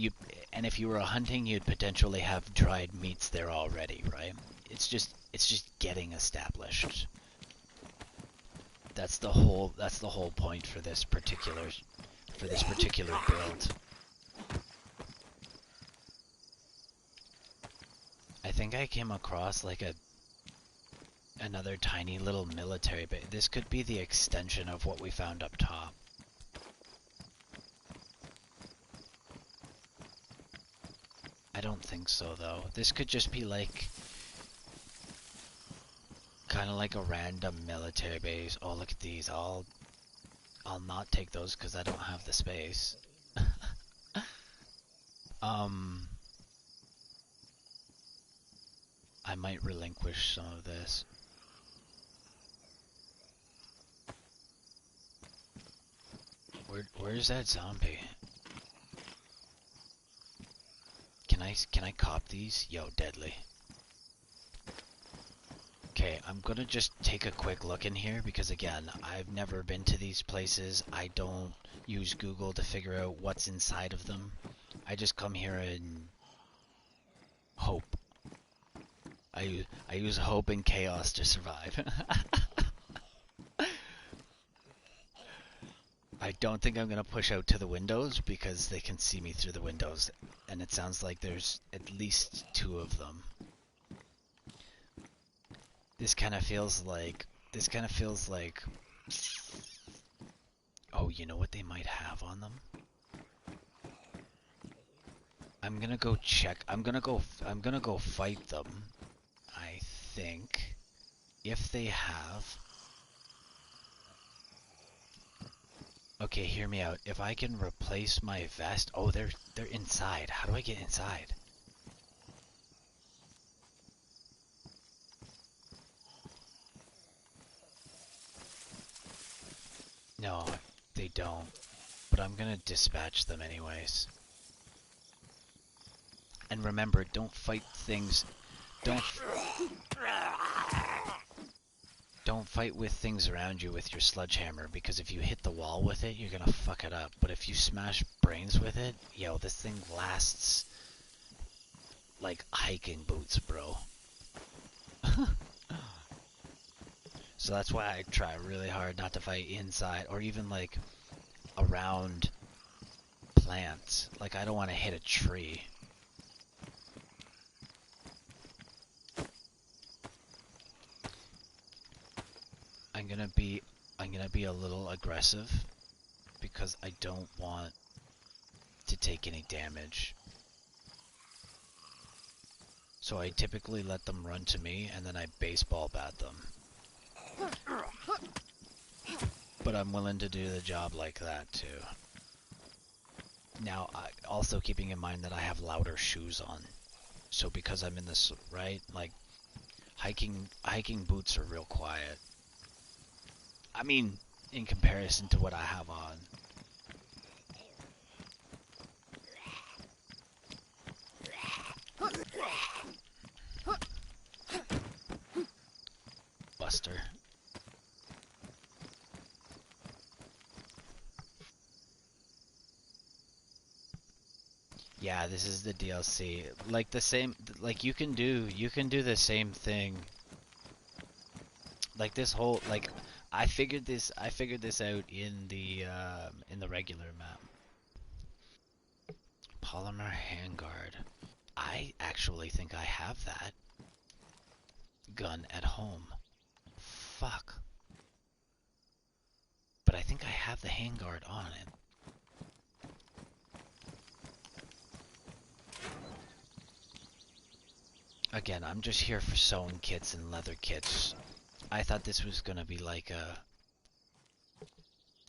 S1: and if you were hunting, you'd potentially have dried meats there already, right? It's just getting established. That's the whole point for this particular build. I think I came across like another tiny little military base. This could be the extension of what we found up top. I don't think so though. This could just be like kind of like a random military base. Oh, look at these. I'll not take those because I don't have the space. I might relinquish some of this. Where's that zombie? Can I cop these? Yo, deadly. Okay, I'm gonna just take a quick look in here because again, I've never been to these places. I don't use Google to figure out what's inside of them. I just come here and hope. I use hope and chaos to survive. I don't think I'm gonna push out to the windows because they can see me through the windows, and it sounds like there's at least two of them. This kind of feels like. Oh, you know what they might have on them? I'm gonna go check. I'm gonna go fight them. I think if they have. Okay, hear me out. If I can replace my vest. Oh, they're inside. How do I get inside? No, they don't. But I'm gonna dispatch them anyways. And remember, don't fight things. Don't fight with things around you with your sledgehammer, because if you hit the wall with it, you're gonna fuck it up. But if you smash brains with it, yo, this thing lasts like hiking boots, bro. So that's why I try really hard not to fight inside or even like around plants. Like I don't want to hit a tree. I'm gonna be a little aggressive because I don't want to take any damage. So I typically let them run to me and then I baseball bat them. But I'm willing to do the job like that too. Now, also keeping in mind that I have louder shoes on. So because I'm in this, right, like, hiking boots are real quiet. I mean, in comparison to what I have on. Buster. Yeah, this is the DLC. Like the same, like you can do the same thing. Like this whole, like, I figured this out in the regular map. Polymer handguard. I actually think I have that gun at home. Fuck. But I think I have the handguard on it. Again, I'm just here for sewing kits and leather kits. I thought this was gonna be like a...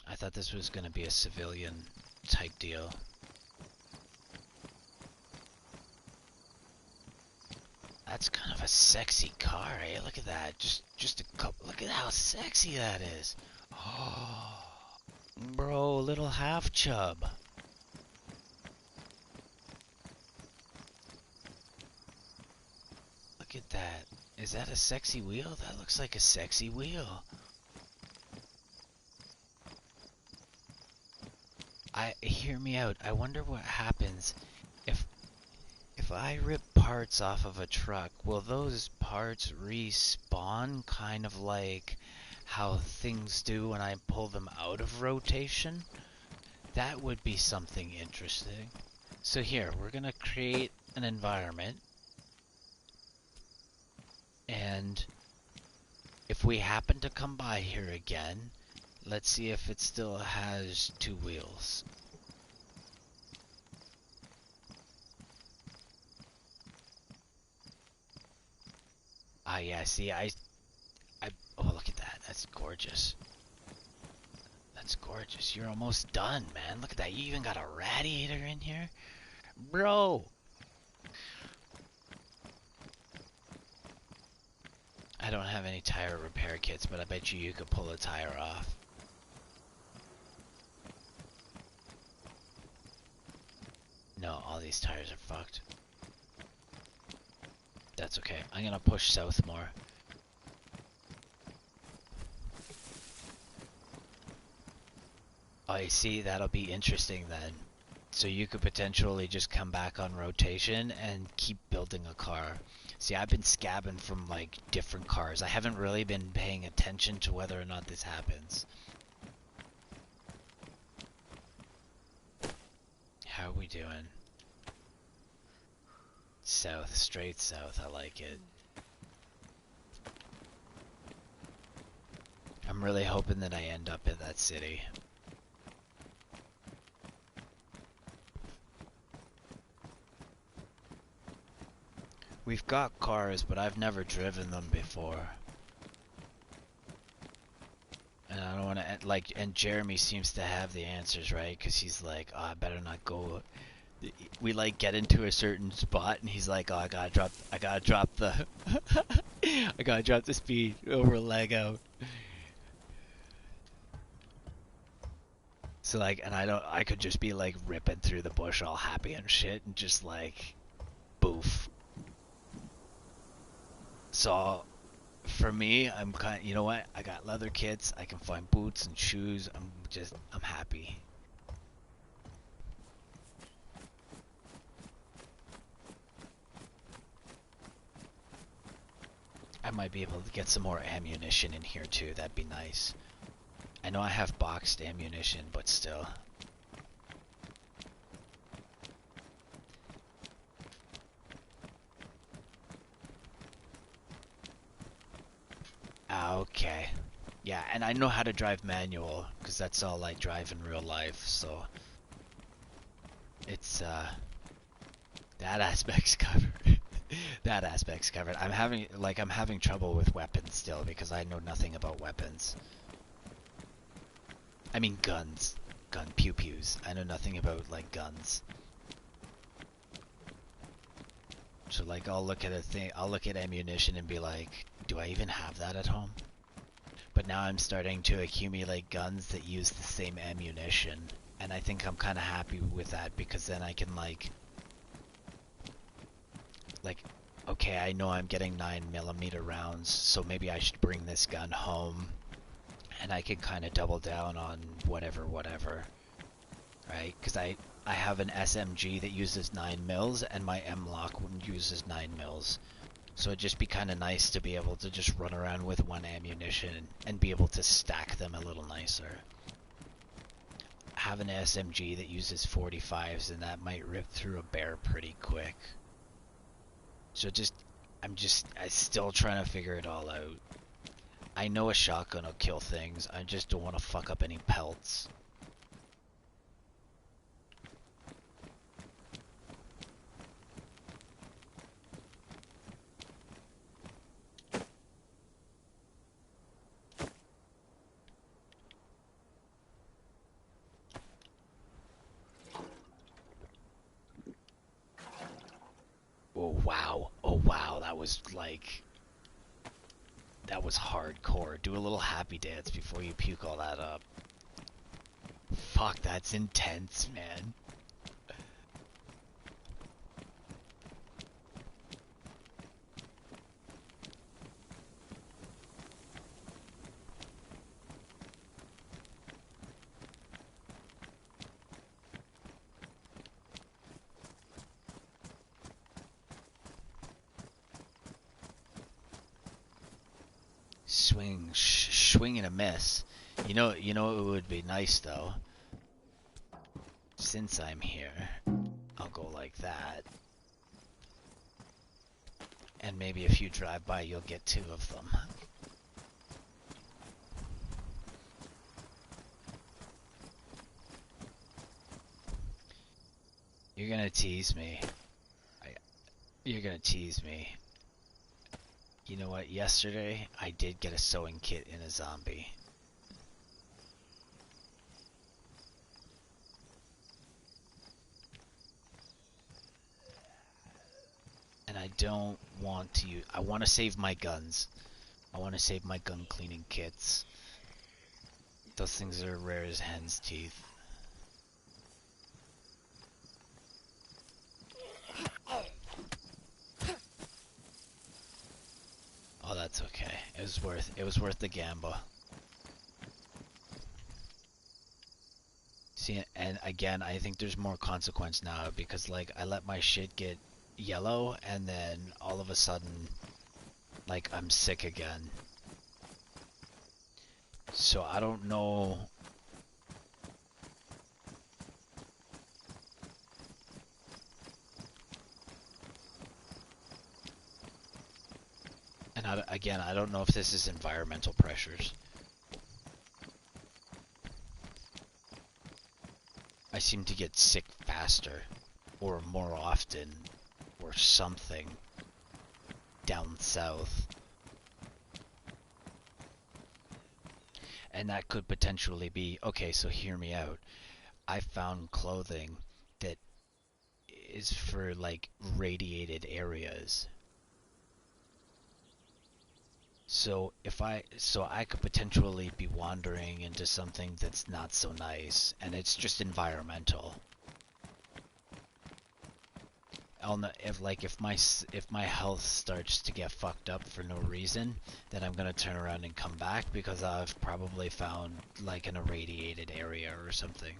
S1: I thought this was gonna be a civilian type deal. That's kind of a sexy car, eh? Look at that. Just a couple. Look at how sexy that is. Oh, bro, little half chub. Look at that. Is that a sexy wheel? That looks like a sexy wheel. Hear me out. I wonder what happens if I rip parts off of a truck. Will those parts respawn kind of like how things do when I pull them out of rotation? That would be something interesting. So here, we're gonna create an environment, and if we happen to come by here again, let's see if it still has two wheels. Ah, yeah, see, oh, look at that. That's gorgeous. That's gorgeous. You're almost done, man. Look at that. You even got a radiator in here? Bro! I don't have any tire repair kits, but I bet you could pull a tire off. No, all these tires are fucked. That's okay. I'm gonna push south more. Oh, you see, that'll be interesting then. So you could potentially just come back on rotation and keep building a car. See, I've been scabbing from like different cars. I haven't really been paying attention to whether or not this happens. How are we doing? South, straight south. I like it. I'm really hoping that I end up in that city. We've got cars, but I've never driven them before. And I don't want to, like, and Jeremy seems to have the answers, right? Because he's like, oh, I better not go. We, like, get into a certain spot, and he's like, oh, I gotta drop the, I gotta drop the speed over leg out. So, like, and I could just be, like, ripping through the bush all happy and shit, and just, like, boof. So, for me, I'm kind of, you know what? I got leather kits. I can find boots and shoes. I'm happy. I might be able to get some more ammunition in here too. That'd be nice. I know I have boxed ammunition, but still. Okay. Yeah, and I know how to drive manual, because that's all I drive in real life, so... It's, that aspect's covered. That aspect's covered. I'm having trouble with weapons still, because I know nothing about weapons. I mean guns. Gun pew-pews. I know nothing about, like, guns. So, like, I'll look at ammunition and be like, do I even have that at home? But now I'm starting to accumulate guns that use the same ammunition, and I think I'm kind of happy with that, because then I can, like, okay, I know I'm getting 9mm rounds, so maybe I should bring this gun home, and I can kind of double down on whatever, right? Because I have an SMG that uses 9mm, and my M-Lock uses 9mm. So it'd just be kind of nice to be able to just run around with one ammunition and be able to stack them a little nicer. Have an SMG that uses 45s, and that might rip through a bear pretty quick. So I'm still trying to figure it all out. I know a shotgun will kill things, I just don't want to fuck up any pelts. Oh wow, that that was like, that was hardcore. Do a little happy dance before you puke all that up. Fuck, that's intense, man. Swing and a miss. You know it would be nice though. Since I'm here, I'll go like that. And maybe if you drive by, you'll get two of them. You're gonna tease me. You're gonna tease me. You know what? Yesterday, I did get a sewing kit in a zombie. And I don't want to use... I want to save my guns. I want to save my gun cleaning kits. Those things are rare as hen's teeth. Oh, that's okay. It was worth the gamble. See, and again, I think there's more consequence now because like I let my shit get yellow and then all of a sudden like I'm sick again. So I don't know. And again, I don't know if this is environmental pressures. I seem to get sick faster, or more often, or something, down south. And that could potentially be, okay, so hear me out. I found clothing that is for, like, radiated areas. So I could potentially be wandering into something that's not so nice, and it's just environmental. I'll know if my health starts to get fucked up for no reason, then I'm gonna turn around and come back because I've probably found like an irradiated area or something.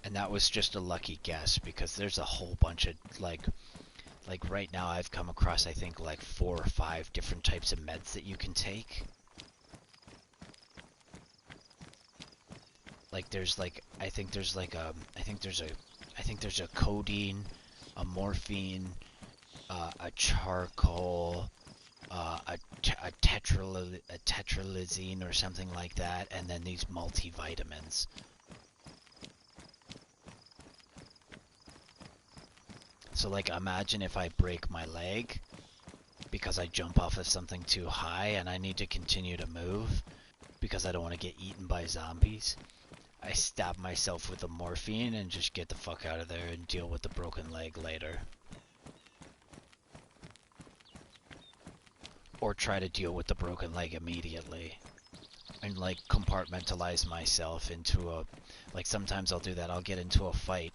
S1: And that was just a lucky guess because there's a whole bunch of like right now I've come across I think like 4 or 5 different types of meds that you can take. Like there's like I think there's a codeine, a morphine, a charcoal, a tetralysine or something like that, and then these multivitamins. So like imagine if I break my leg because I jump off of something too high and I need to continue to move because I don't want to get eaten by zombies. I stab myself with the morphine and just get the fuck out of there and deal with the broken leg later. Or try to deal with the broken leg immediately. And like compartmentalize myself into a... Like sometimes I'll do that, I'll get into a fight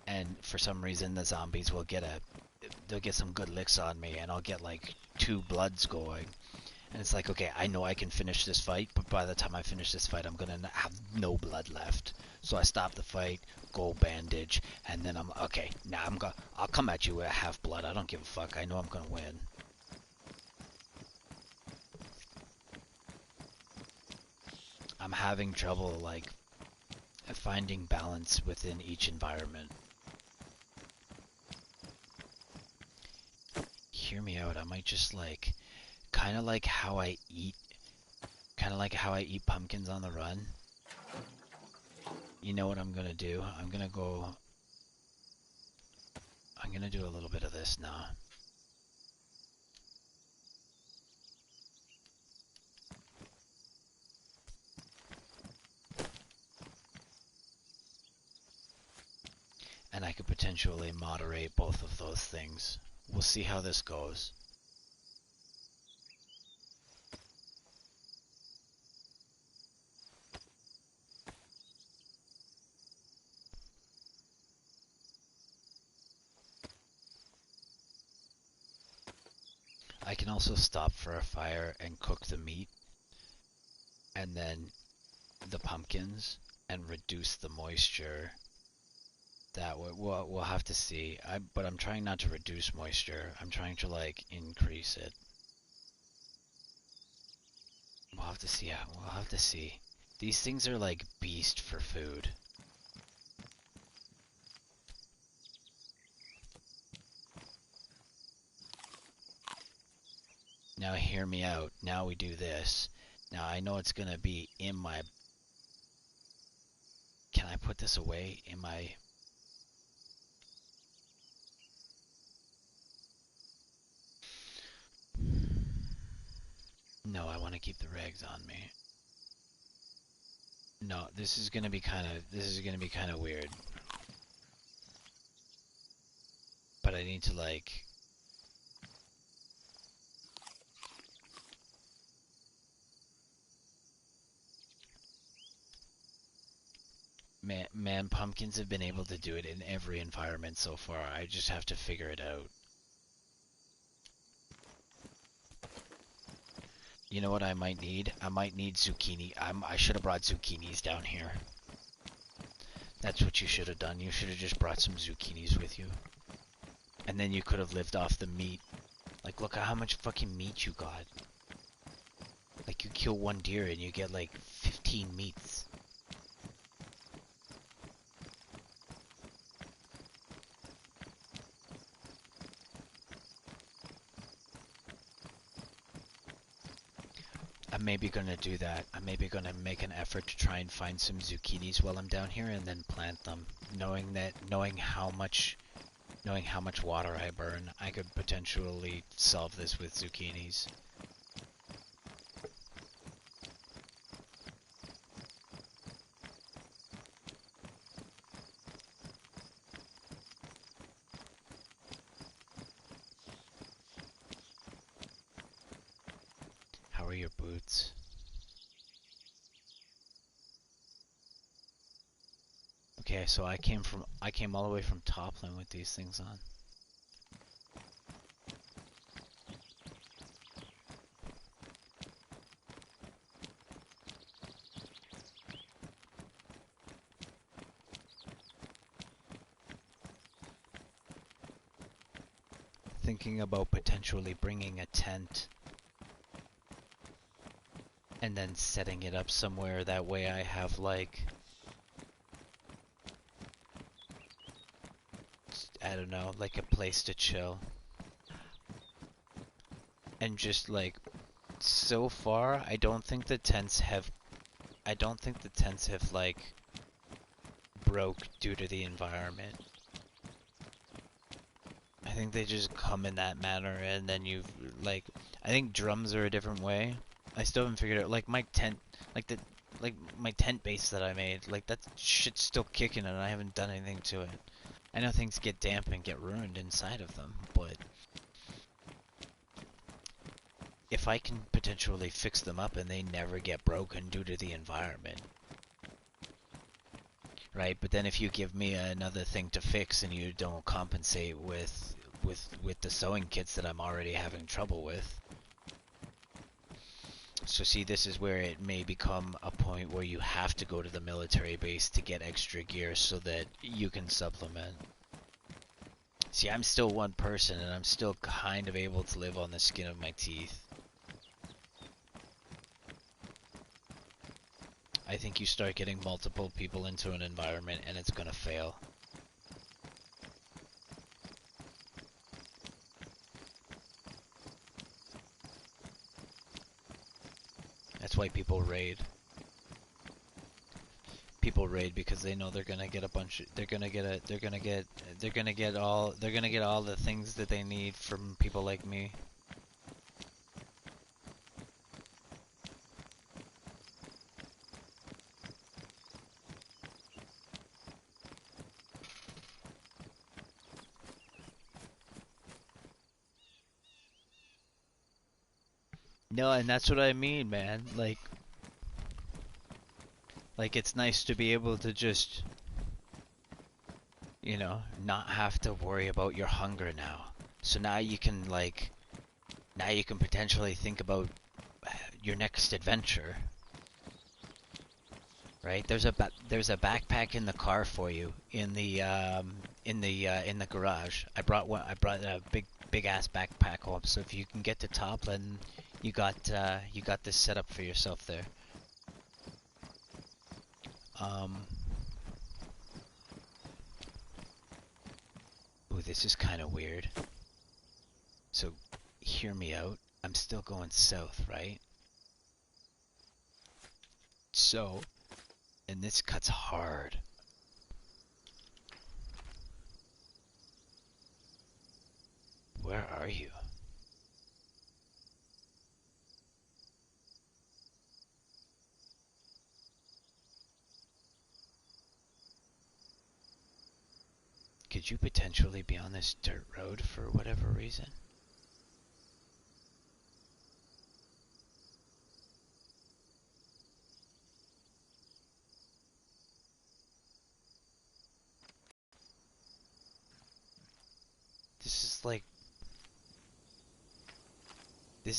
S1: and for some reason the zombies will they'll get some good licks on me and I'll get like 2 bloods going. And it's like, okay, I know I can finish this fight, but by the time I finish this fight, I'm gonna have no blood left. So I stop the fight, go bandage, and then I'm okay. Now I'll come at you with half blood. I don't give a fuck. I know I'm gonna win. I'm having trouble like finding balance within each environment. Hear me out. I might just like kind of like how I eat pumpkins on the run. You know what I'm gonna do? I'm gonna do a little bit of this now. potentially moderate both of those things. We'll see how this goes. I can also stop for a fire and cook the meat, and then the pumpkins, and reduce the moisture. That way, we'll have to see. But I'm trying not to reduce moisture. I'm trying to like increase it. We'll have to see. Yeah, we'll have to see. These things are like beast for food. Now hear me out. Now we do this. Now I know it's gonna be in my... Can I put this away in my... No, I want to keep the rags on me. No, this is gonna be kind of weird. But I need to like... Man, pumpkins have been able to do it in every environment so far. I just have to figure it out. You know what I might need? I might need zucchini. I should have brought zucchinis down here. That's what you should have done. You should have just brought some zucchinis with you. And then you could have lived off the meat. Like, look at how much fucking meat you got. Like, you kill one deer and you get like 15 meats. I'm maybe gonna do that. I'm maybe gonna make an effort to try and find some zucchinis while I'm down here and then plant them. Knowing how much water I burn, I could potentially solve this with zucchinis. How are your boots? Okay, so I came all the way from Toplin with these things on. Thinking about potentially bringing a tent and then setting it up somewhere. That way I have like, I don't know, like a place to chill. And just like, so far I don't think the tents have like broke due to the environment. I think they just come in that manner, and then you've like, I think drums are a different way. I still haven't figured out like my tent, like my tent base that I made, like that shit's still kicking and I haven't done anything to it. I know things get damp and get ruined inside of them, but if I can potentially fix them up and they never get broken due to the environment, right? But then if you give me another thing to fix and you don't compensate with the sewing kits that I'm already having trouble with. So see, this is where it may become a point where you have to go to the military base to get extra gear so that you can supplement. See, I'm still one person and I'm still kind of able to live on the skin of my teeth. I think you start getting multiple people into an environment and it's gonna fail. That's why people raid. People raid because they know they're gonna get a bunch of, they're gonna get all the things that they need from people like me. No, and that's what I mean, man. Like it's nice to be able to just, not have to worry about your hunger now. So now you can now you can potentially think about your next adventure, right? There's a backpack in the car for you in the garage. I brought a big ass backpack home. So if you can get to top, then you got this set up for yourself there. Um. Ooh, this is kind of weird. So, hear me out. I'm still going south, right? So, and this cuts hard. Where are you? Could you potentially be on this dirt road for whatever reason? This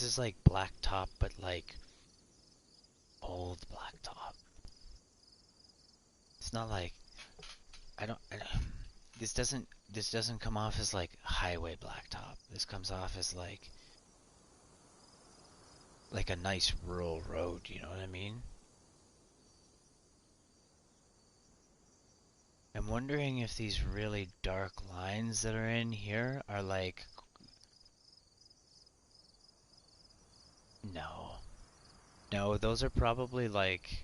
S1: is like blacktop, but like old blacktop. It's not like I don't this doesn't come off as like highway blacktop. This comes off as like a nice rural road, you know what I mean? I'm wondering if these really dark lines that are in here are like... No. No, those are probably like...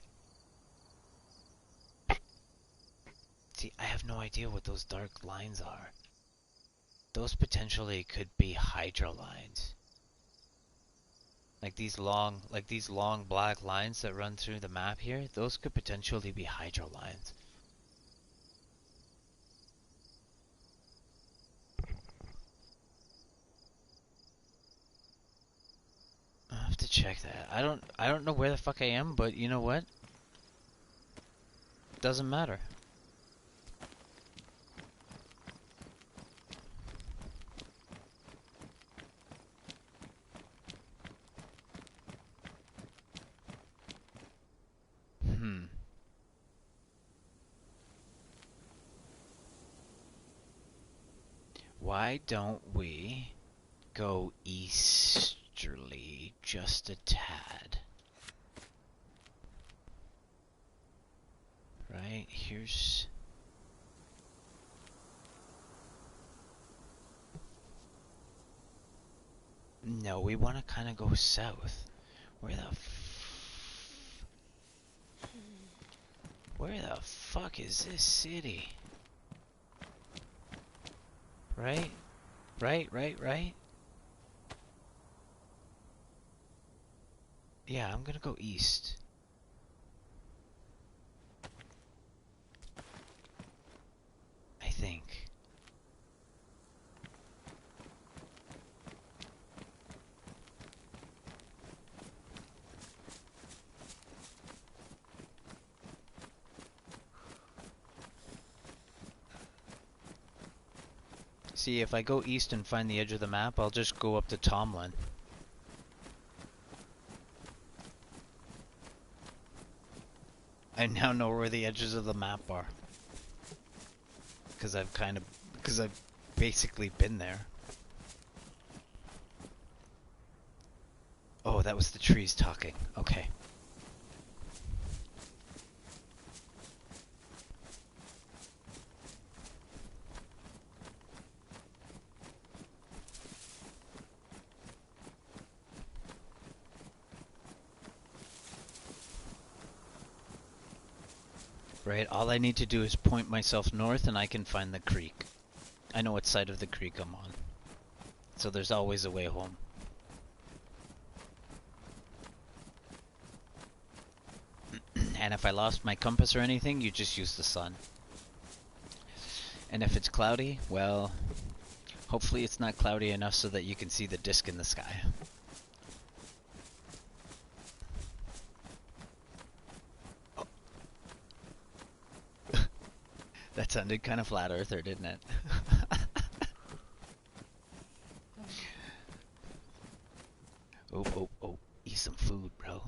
S1: See, I have no idea what those dark lines are. Those potentially could be hydro lines. Like these long black lines that run through the map here, those could potentially be hydro lines. I'll have to check that. I don't know where the fuck I am, but you know what? Doesn't matter. Why don't we go easterly just a tad? Right, here's... No, we want to kind of go south. Where the fuck is this city? Right? Right? Yeah, I'm gonna go east. I think. See, if I go east and find the edge of the map, I'll just go up to Tomlin. I now know where the edges of the map are. Because I've basically been there. Oh, that was the trees talking. Okay. Right, all I need to do is point myself north and I can find the creek. I know what side of the creek I'm on. So there's always a way home. And if I lost my compass or anything, you just use the sun. And if it's cloudy, well, hopefully it's not cloudy enough so that you can see the disk in the sky. sounded kind of flat earther, didn't it? Oh, oh, oh. Eat some food, bro.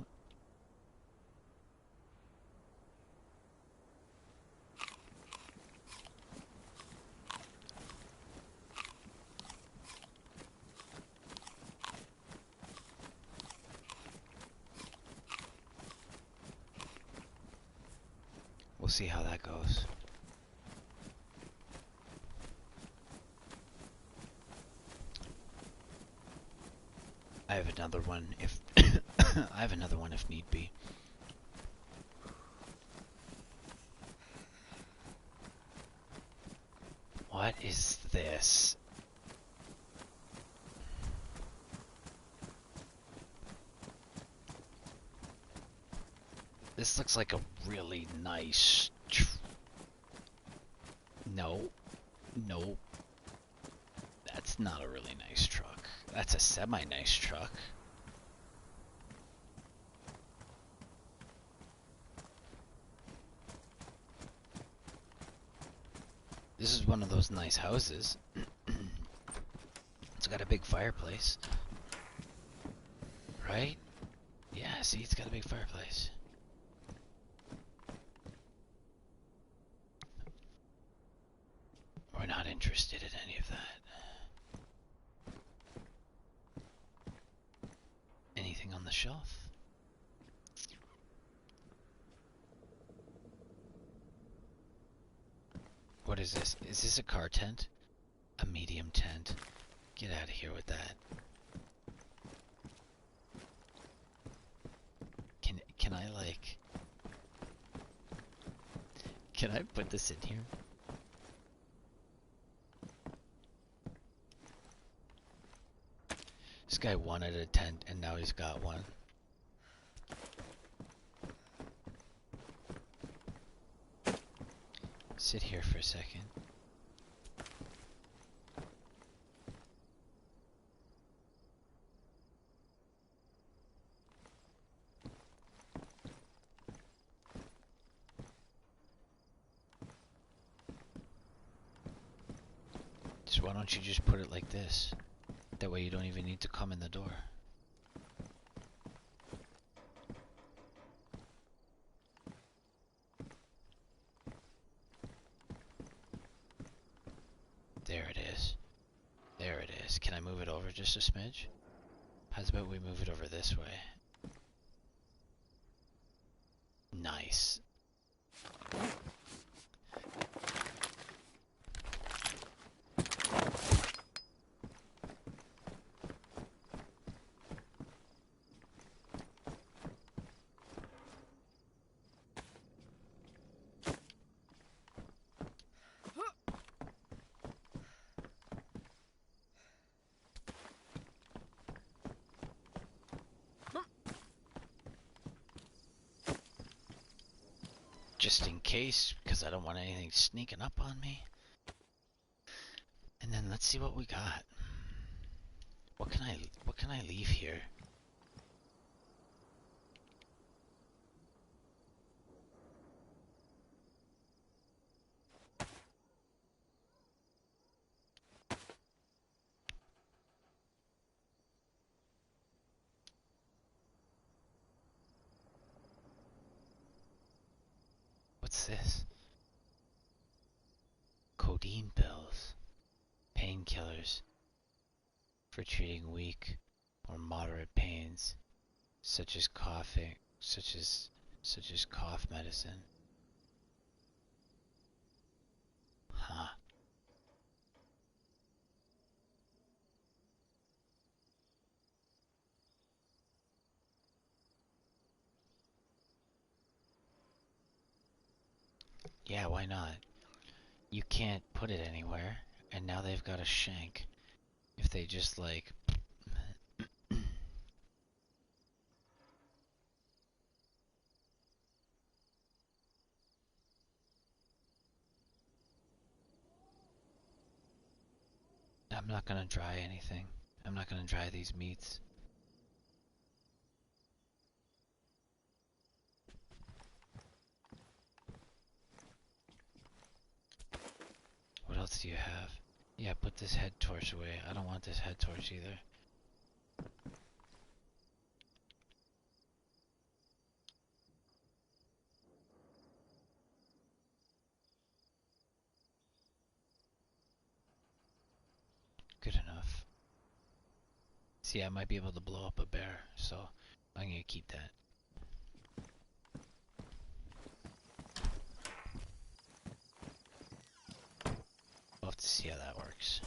S1: We'll see how that goes. I have another one if I have another one if need be. What is this? This looks like a really nice No. No. That's not a really nice truck. That's a semi-nice truck. This is one of those nice houses. It's got a big fireplace. Right? Yeah, see, it's got a big fireplace. We're not interested in any of that. Anything on the shelf? What is this? Is this a car tent? A medium tent. Get out of here with that. Can I like... Can I put this in here? This guy wanted a tent and now he's got one. Sit here for a second. So why don't you just put it like this? That way you don't even need to come in the door. There it is. There it is. Can I move it over just a smidge? How's about we move it over this way? Nice. Just in case, because I don't want anything sneaking up on me. And then let's see what we got. What can I leave here? What's this? Codeine pills. Painkillers. For treating weak or moderate pains, such as coughing, such as cough medicine. Huh. Yeah, why not? You can't put it anywhere, and now they've got a shank. If they just like... I'm not gonna dry anything. I'm not gonna dry these meats. else do you have? Yeah, put this head torch away. I don't want this head torch either. Good enough. See, I might be able to blow up a bear, so I'm gonna keep that. We'll have to see how that works.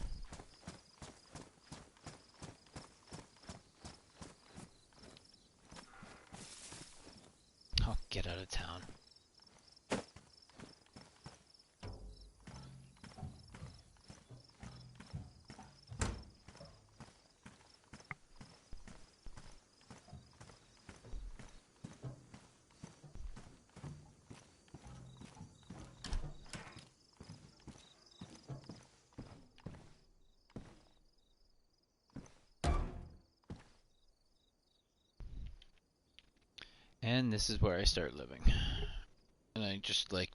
S1: I'll get out of town. And this is where I start living. And I just like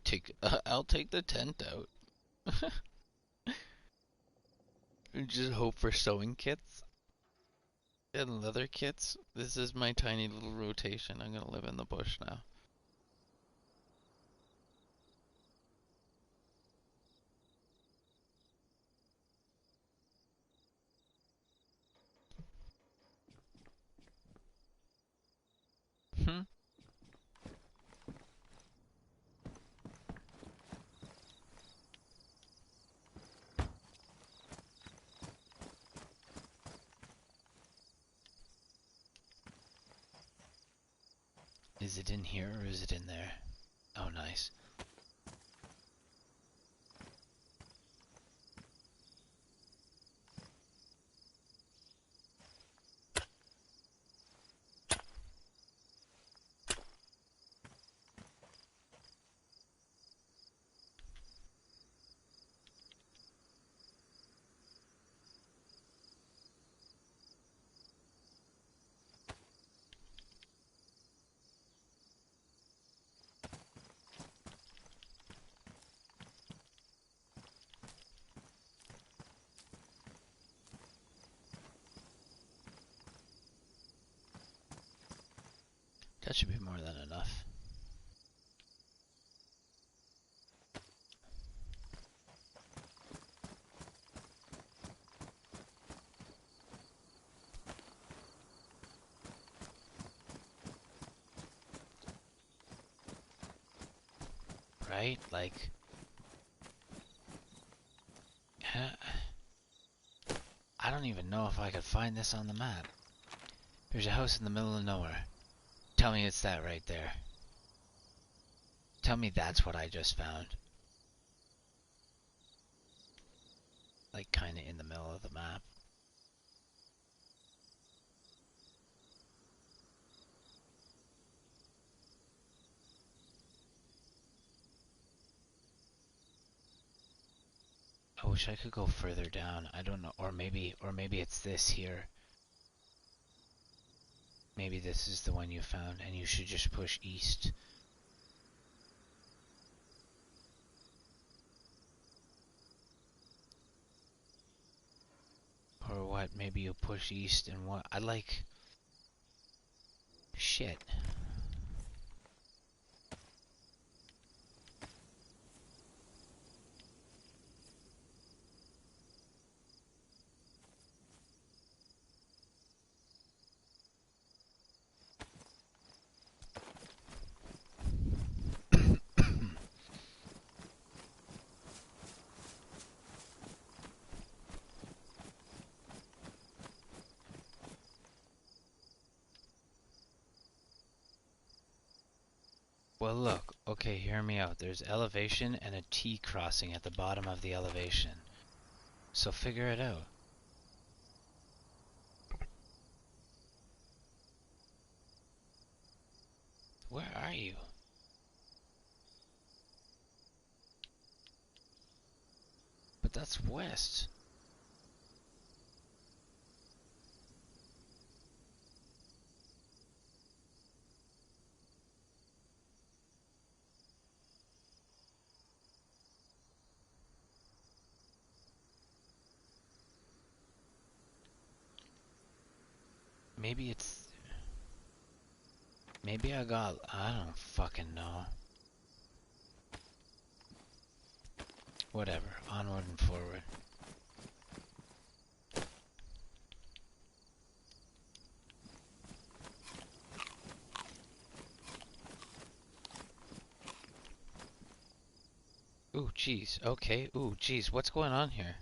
S1: I'll take the tent out. And just hope for sewing kits and leather kits. This is my tiny little rotation. I'm gonna live in the bush now. Hmm. Is it in here or is it in there? Oh, nice. That should be more than enough. Right? Like... I don't even know if I could find this on the map. There's a house in the middle of nowhere. Tell me it's that right there. Tell me that's what I just found. Like, kinda in the middle of the map. I wish I could go further down. I don't know. Or maybe it's this here. Maybe this is the one you found and you should just push east. Or what? Maybe you push east and what? I like... Shit. Well, look. Okay, hear me out. There's elevation and a T crossing at the bottom of the elevation. So figure it out. Where are you? But that's west. Maybe it's... Maybe I got... I don't fucking know. Whatever. Onward and forward. Ooh, jeez. Okay. Ooh, jeez. What's going on here?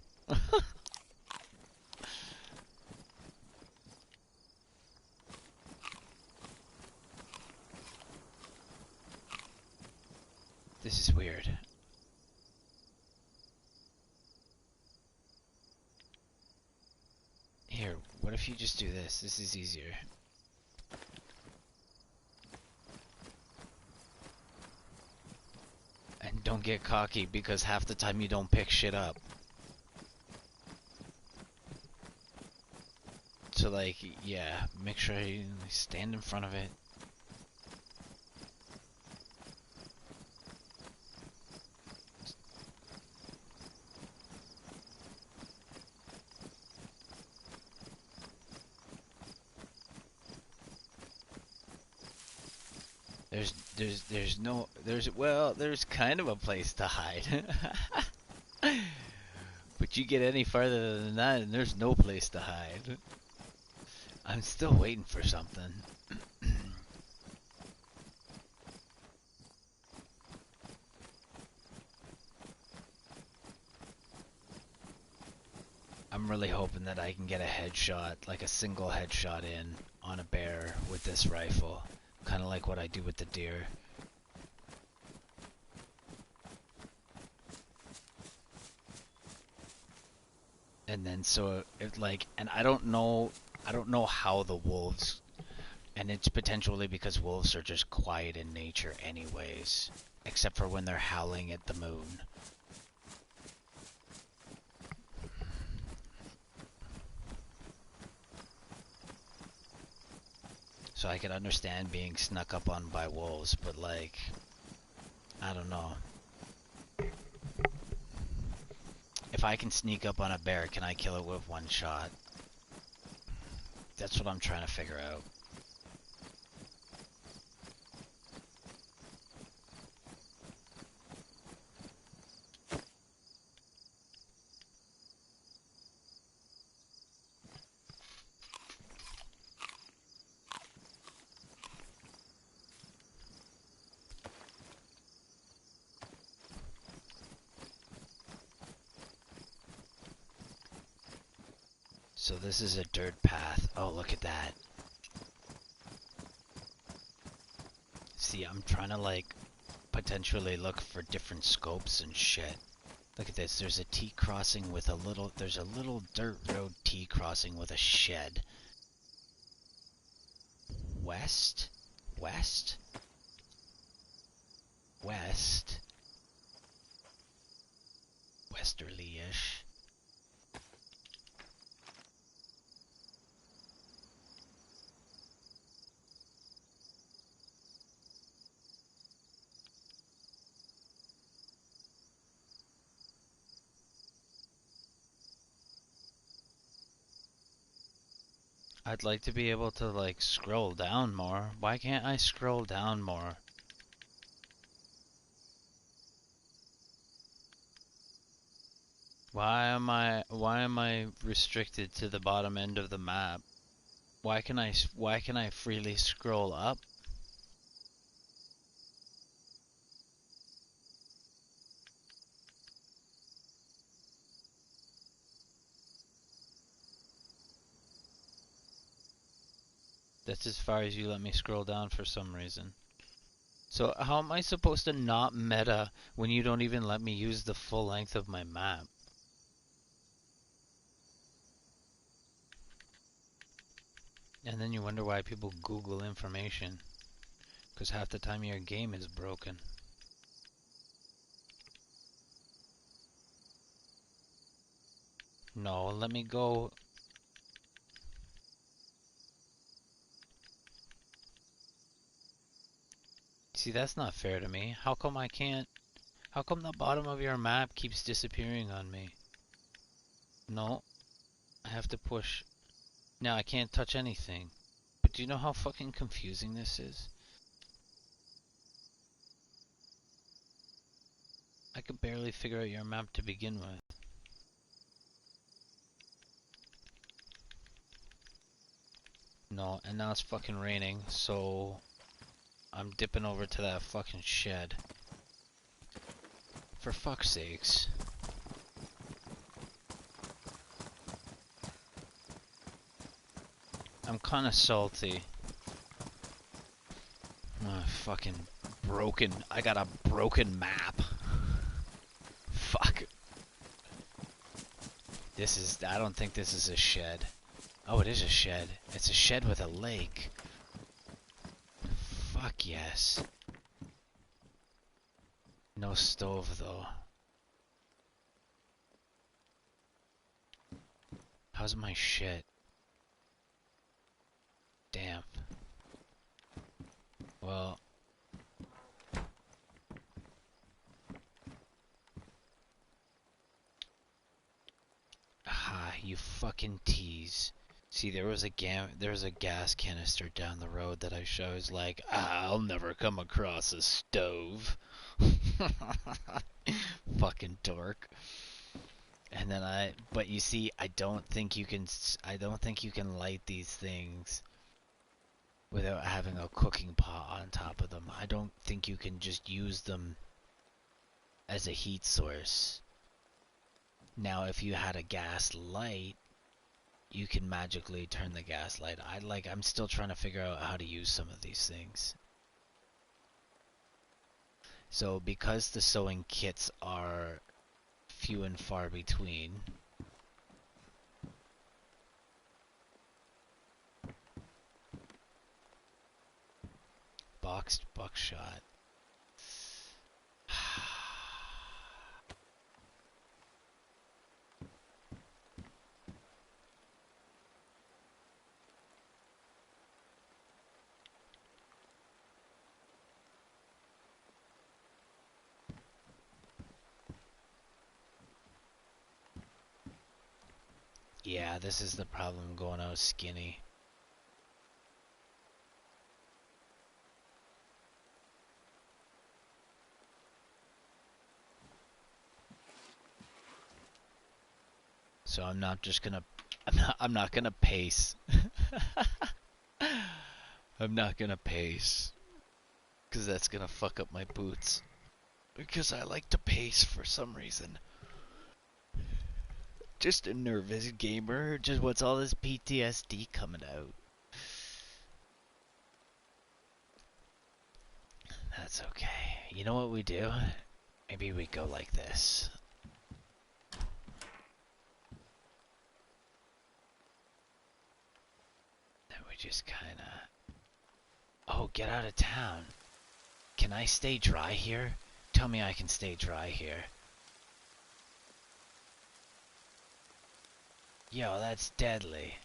S1: This is weird. Here, what if you just do this? This is easier. And don't get cocky because half the time you don't pick shit up. So like, yeah, make sure you stand in front of it. There's kind of a place to hide. But you get any farther than that and there's no place to hide. I'm still waiting for something. I'm really hoping that I can get a headshot, like a single headshot in on a bear with this rifle. Kind of like what I do with the deer. And then so it like, and I don't know how the wolves, and it's potentially because wolves are just quiet in nature anyways, except for when they're howling at the moon. So I could understand being snuck up on by wolves, but like, I don't know. If I can sneak up on a bear, can I kill it with one shot? That's what I'm trying to figure out. So this is a dirt path. Oh, look at that. See, I'm trying to like potentially look for different scopes and shit. Look at this. There's a T crossing with there's a little dirt road T crossing with a shed. West? West? West? Westerly-ish. I'd like to be able to like scroll down more. Why can't I scroll down more? Why am I restricted to the bottom end of the map? Why can I freely scroll up? That's as far as you let me scroll down for some reason. So how am I supposed to not meta when you don't even let me use the full length of my map? And then you wonder why people Google information. Because half the time your game is broken. No, let me go. See, that's not fair to me. How come I can't? How come the bottom of your map keeps disappearing on me? No, I have to push. Now I can't touch anything. Do you know how fucking confusing this is? I could barely figure out your map to begin with. No, and now it's fucking raining, so I'm dipping over to that fucking shed. For fuck's sakes. I'm kinda salty. Fucking broken. I got a broken map. Fuck. This is, I don't think this is a shed. Oh, it is a shed. It's a shed with a lake. Fuck yes. No stove though. How's my shit? Damn. Well. Ah, you fucking tease. See, there was a gas canister down the road that I was like, I'll never come across a stove. Fucking dork. And then but you see, I don't think you can light these things without having a cooking pot on top of them. I don't think you can just use them as a heat source. Now, if you had a gas light, you can magically turn the gas light. I'm still trying to figure out how to use some of these things. So, because the sewing kits are few and far between, boxed buckshot. Yeah, this is the problem going out skinny. So I'm not gonna pace. I'm not gonna pace. Cause that's gonna fuck up my boots. Because I like to pace for some reason. Just a nervous gamer. Just what's all this PTSD coming out? That's okay. You know what we do? Maybe we go like this. Then we just kinda... Oh, get out of town. Can I stay dry here? Tell me I can stay dry here. Yo, that's deadly.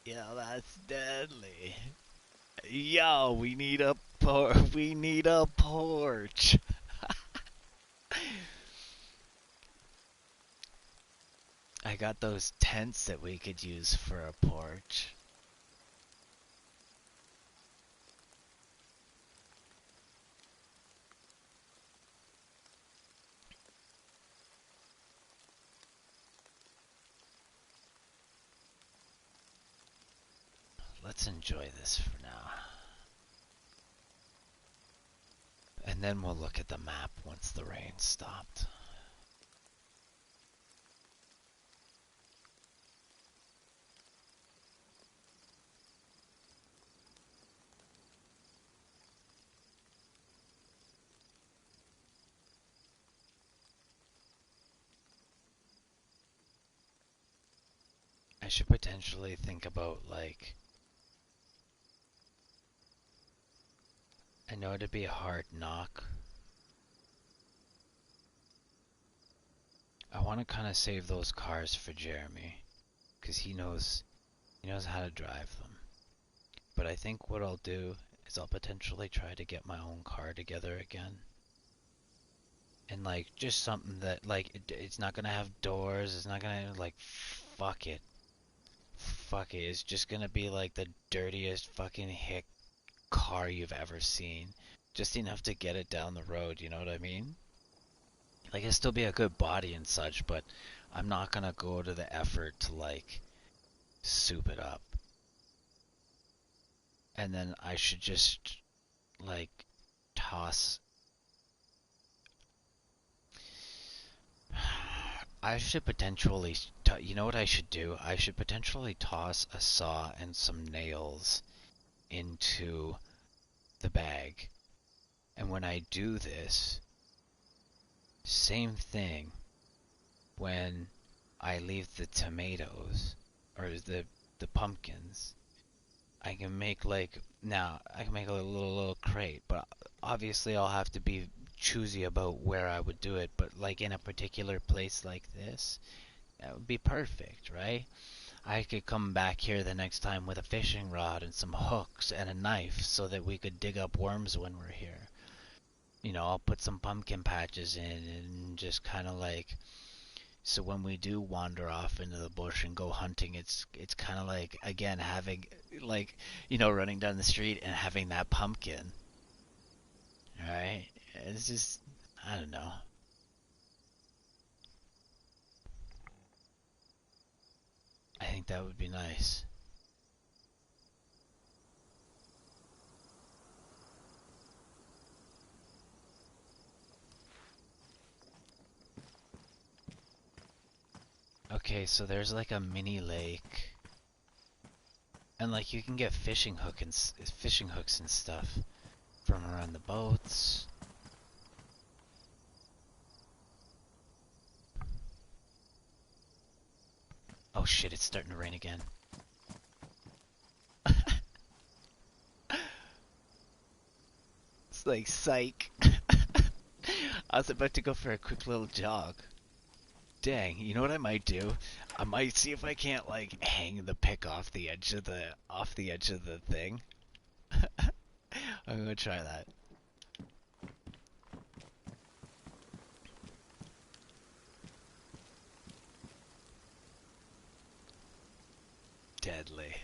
S1: Yo, that's deadly. Yo, we need a porch. I got those tents that we could use for a porch. Let's enjoy this for now. And then we'll look at the map once the rain stopped. I should potentially think about, like... I know it'd be a hard knock. I want to kind of save those cars for Jeremy. Because he knows how to drive them. But I think what I'll do is I'll potentially try to get my own car together again. And like just something that like it's not gonna have doors, it's not gonna like fuck it. Fuck it. It's just gonna be like the dirtiest fucking hick car you've ever seen. Just enough to get it down the road, you know what I mean? Like it'll still be a good body and such, but I'm not gonna go to the effort to like soup it up. And then I should just like toss. I should potentially, you know what I should do? I should potentially toss a saw and some nails into the bag. And when I do this, same thing when I leave the tomatoes or the pumpkins. I can make like now I can make a little crate, but obviously I'll have to be choosy about where I would do it. But like in a particular place like this, that would be perfect, right? I could come back here the next time with a fishing rod and some hooks and a knife so that we could dig up worms when we're here. You know, I'll put some pumpkin patches in and just kind of like so when we do wander off into the bush and go hunting, it's kind of like again having like running down the street and having that pumpkin, right? It's just I don't know. I think that would be nice. Okay, so there's like a mini lake, and like you can get fishing hooks and stuff from around the boats. Oh shit, it's starting to rain again. It's like psych. I was about to go for a quick little jog. Dang, you know what I might do? I might see if I can't like hang the pick off the edge of the thing. I'm gonna try that. Deadly.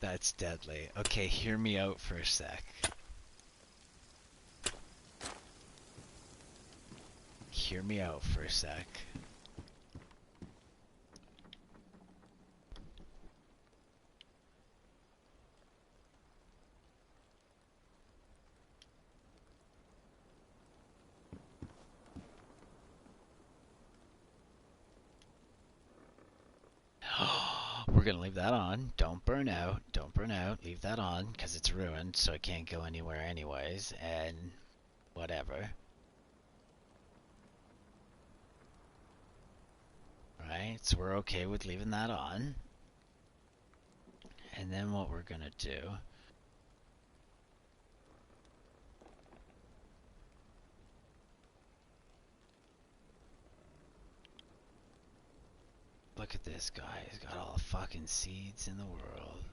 S1: That's deadly. Okay, hear me out for a sec. Hear me out for a sec. We're gonna leave that on. Don't burn out. Don't burn out. Leave that on because it's ruined, so it can't go anywhere anyways. And whatever. Right? So we're okay with leaving that on. And then what we're gonna do. Look at this guy. He's got all the fucking seeds in the world.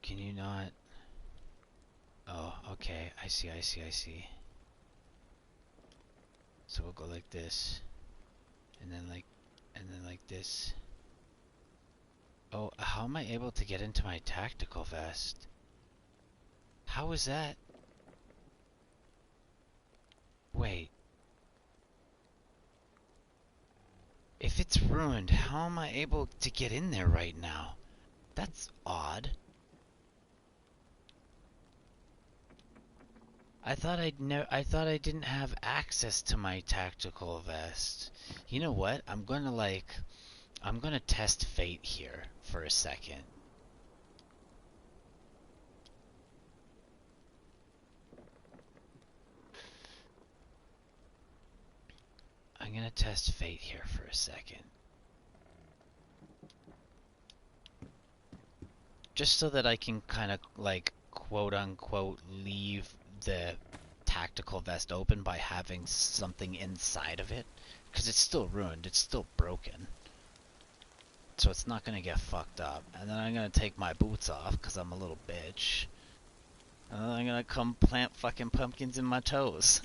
S1: Can you not? Oh, okay. I see, I see, I see. So we'll go like this. And then like this. Oh, how am I able to get into my tactical vest? How is that? Wait. If it's ruined, how am I able to get in there right now? That's odd. I thought I didn't have access to my tactical vest. You know what? I'm gonna test fate here for a second. I'm gonna test fate here for a second. Just so that I can kind of like quote unquote leave the tactical vest open by having something inside of it, because it's still ruined, it's still broken. So it's not gonna get fucked up. And then I'm gonna take my boots off, because I'm a little bitch. And then I'm gonna come plant fucking pumpkins in my toes.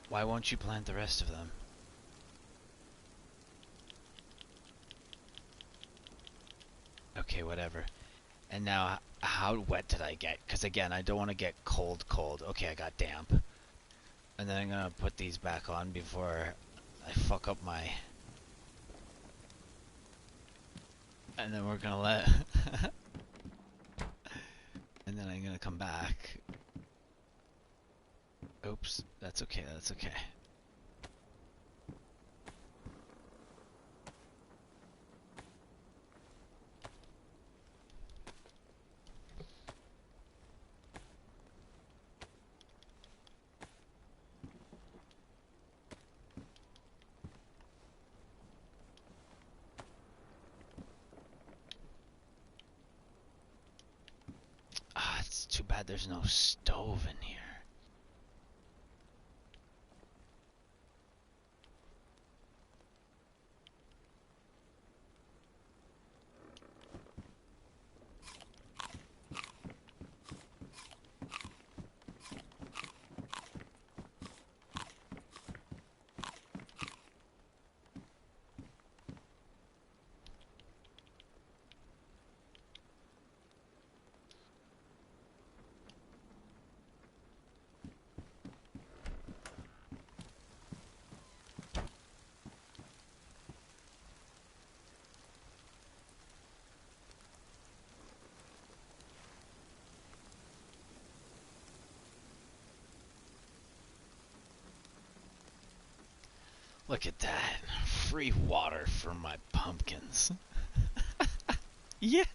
S1: Why won't you plant the rest of them? Okay, whatever. And now, how wet did I get? Because again, I don't want to get cold. Okay, I got damp. And then I'm gonna put these back on before I fuck up my... And then we're gonna let... And then I'm gonna come back. Oops, that's okay, that's okay. Ah, it's too bad there's no stove in here. Look at that. Free water for my pumpkins. Yeah.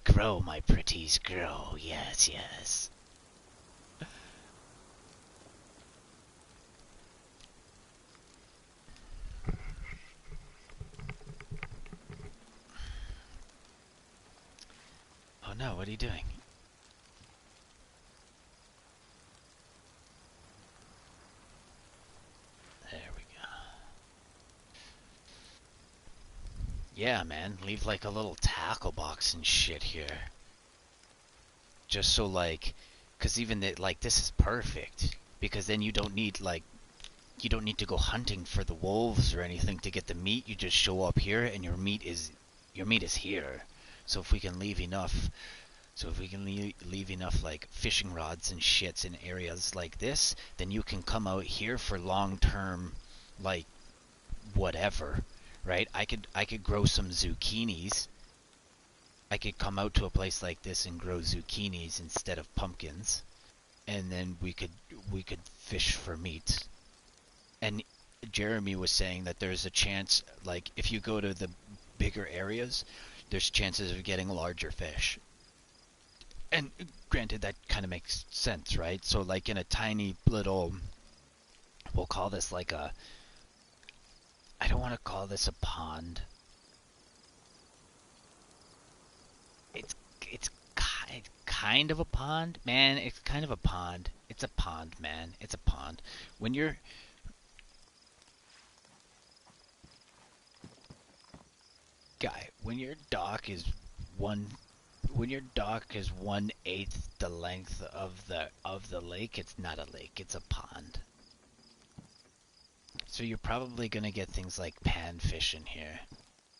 S1: Grow, my pretties, grow. Yes, yes. Oh no, what are you doing? There we go. Yeah, man, leave like a little tackle box and shit here. Just so like, cause even that, like, this is perfect. Because then you don't need like, you don't need to go hunting for the wolves or anything to get the meat. You just show up here and your meat is here. So if we can leave enough, leave enough like fishing rods and shits in areas like this, then you can come out here for long-term, like, whatever, right? I could grow some zucchinis. I could come out to a place like this and grow zucchinis instead of pumpkins, and then we could fish for meat. And Jeremy was saying that there's a chance, like, if you go to the bigger areas, there's chances of getting larger fish. And granted, that kind of makes sense, right? So, like, in a tiny little, we'll call this like a, I don't want to call this a pond. It's kind of a pond, man. It's kind of a pond. It's a pond, man. It's a pond. When you're guy, when your dock is 1/8 the length of the lake, it's not a lake. It's a pond. So you're probably gonna get things like panfish in here.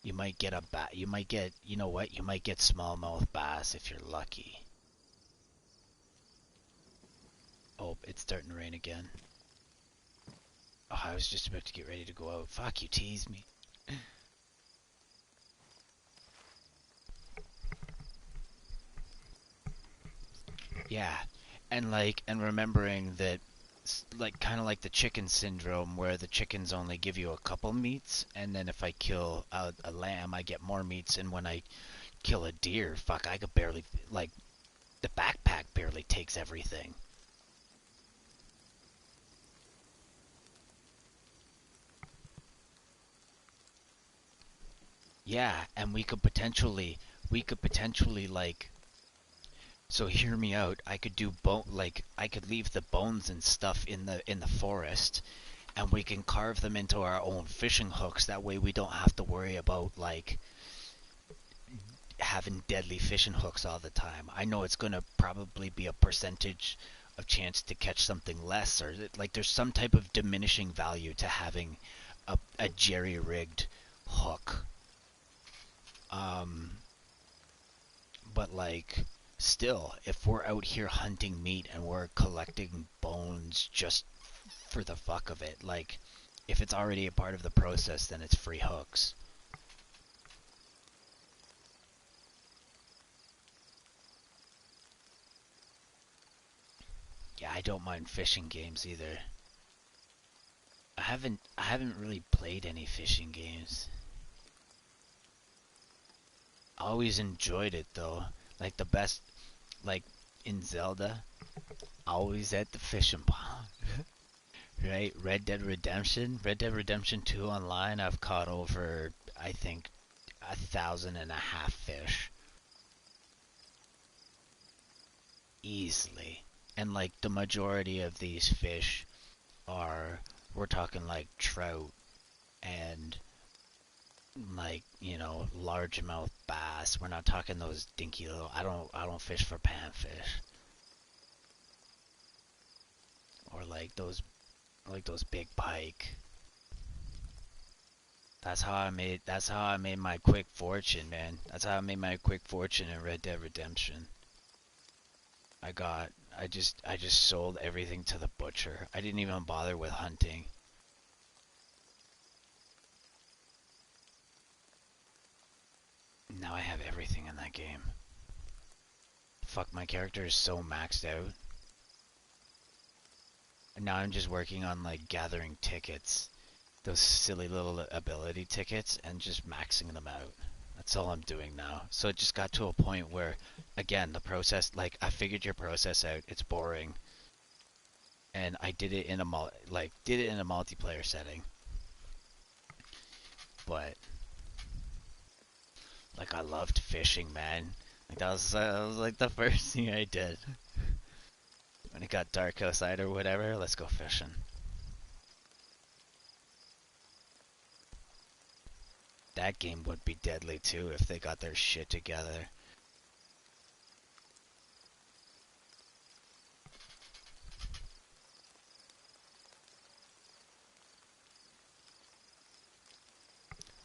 S1: You might get you might get, you know what? You might get smallmouth bass if you're lucky. Oh, it's starting to rain again. Oh, I was just about to get ready to go out. Fuck, you teased me. Yeah, and like, and remembering that, like, kind of like the chicken syndrome, where the chickens only give you a couple meats, and then if I kill a lamb, I get more meats, and when I kill a deer, fuck, I could barely, like, the backpack barely takes everything. Yeah, and we could potentially like, so hear me out. I could do like I could leave the bones and stuff in the forest, and we can carve them into our own fishing hooks. That way we don't have to worry about like having deadly fishing hooks all the time. I know it's going to probably be a percentage of chance to catch something less, or like there's some type of diminishing value to having a jerry-rigged hook. Um, but like still, if we're out here hunting meat and we're collecting bones just for the fuck of it, like if it's already a part of the process, then it's free hooks. Yeah, I don't mind fishing games either. I haven't really played any fishing games. I always enjoyed it though. Like the best, like in Zelda, always at the fishing pond. Right? Red Dead Redemption 2 online, I've caught over, I think, 1,500 fish. Easily. And like the majority of these fish are, we're talking like trout and like, largemouth bass. We're not talking those dinky little, I don't fish for panfish. Or like those big pike. That's how I made my quick fortune, man. That's how I made my quick fortune in Red Dead Redemption. I just sold everything to the butcher. I didn't even bother with hunting. Now I have everything in that game. Fuck, my character is so maxed out. And now I'm just working on like gathering tickets. Those silly little ability tickets and just maxing them out. That's all I'm doing now. So it just got to a point where, again, the process, like I figured your process out. It's boring, and I did it in a multiplayer setting. But like I loved fishing, man. Like that was like the first thing I did when it got dark outside or whatever. Let's go fishing. That game would be deadly too if they got their shit together.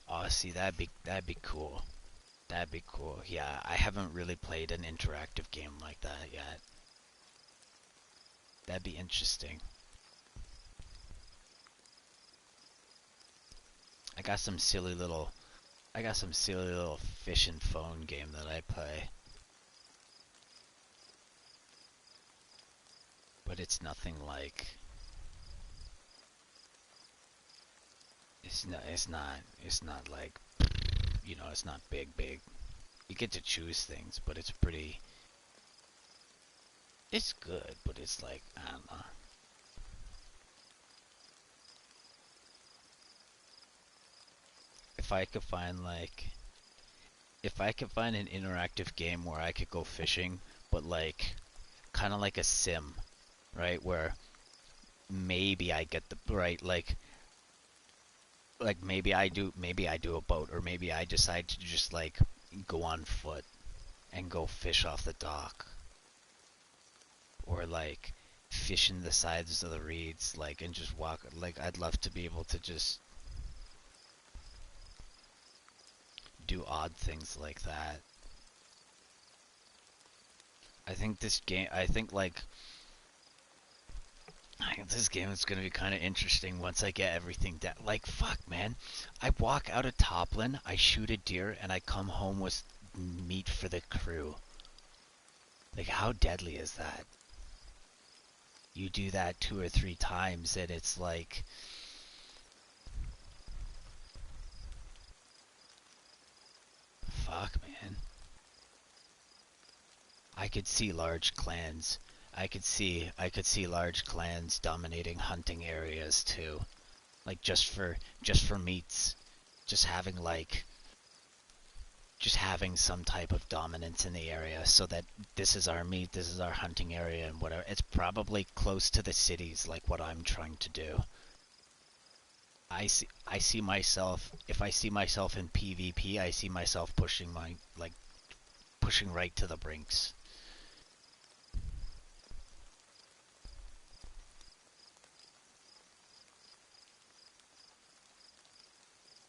S1: Oh, see, that'd be cool. That'd be cool. Yeah, I haven't really played an interactive game like that yet. That'd be interesting. I got some silly little I got some silly little fish and phone game that I play, but it's not like, it's not big. You get to choose things, but it's good, but it's like, I don't know. If I could find like if I could find an interactive game where I could go fishing, but like kind of like a sim, right? Where maybe I get the right like maybe I do a boat, or maybe I decide to just like go on foot and go fish off the dock, or like fish in the sides of the reeds, like, and just walk. Like, I'd love to be able to just do odd things like that. I think this game is gonna be kind of interesting once I get everything down. Like, fuck, man. I walk out of Toplin, I shoot a deer, and I come home with meat for the crew. Like, how deadly is that? You do that 2 or 3 times, and it's like, fuck, man. I could see large clans. I could see large clans dominating hunting areas too. Like, just for meats. Just having like just having some type of dominance in the area, so that this is our meat, this is our hunting area, and whatever. It's probably close to the cities, like what I'm trying to do. I see myself, if I see myself in PvP, I see myself pushing pushing right to the brinks.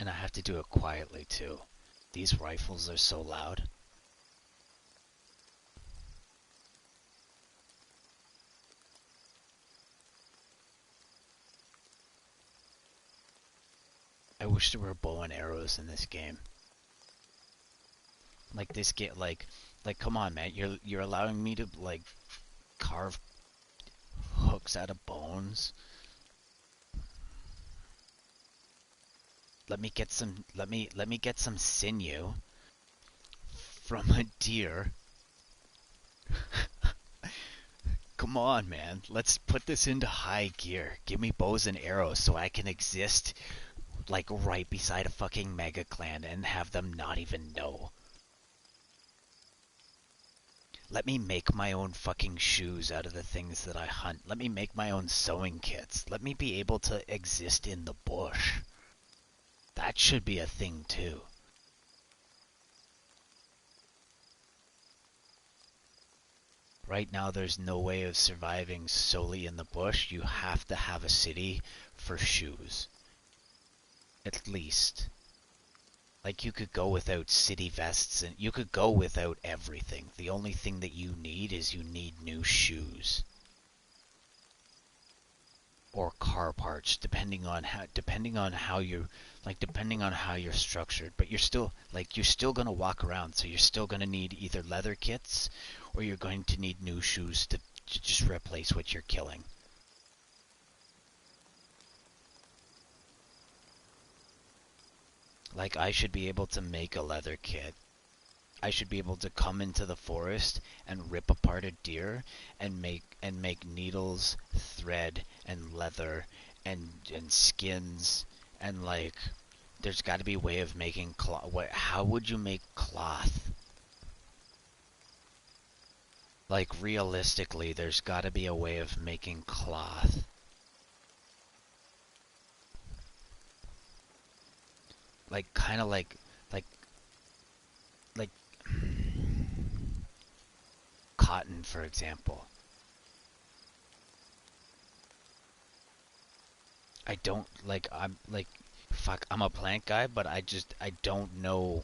S1: And I have to do it quietly too. These rifles are so loud. I wish there were bow and arrows in this game. Like this get like come on, man. You're allowing me to like carve hooks out of bones. Let me get some sinew from a deer. Come on, man. Let's put this into high gear. Give me bows and arrows so I can exist like right beside a fucking mega clan and have them not even know. Let me make my own fucking shoes out of the things that I hunt. Let me make my own sewing kits. Let me be able to exist in the bush. That should be a thing too. Right now there's no way of surviving solely in the bush. You have to have a city for shoes. At least. Like, you could go without city vests and you could go without everything. The only thing that you need is you need new shoes. Or car parts, depending on how you're structured. But you're still gonna walk around, so you're still gonna need either leather kits or you're going to need new shoes to just replace what you're killing. Like, I should be able to make a leather kit. I should be able to come into the forest and rip apart a deer and make needles, thread, and leather and skins, and like there's got to be a way of making cloth. How would you make cloth? Like, realistically, there's got to be a way of making cloth. Like, kind of like cotton, for example. I'm a plant guy, but I don't know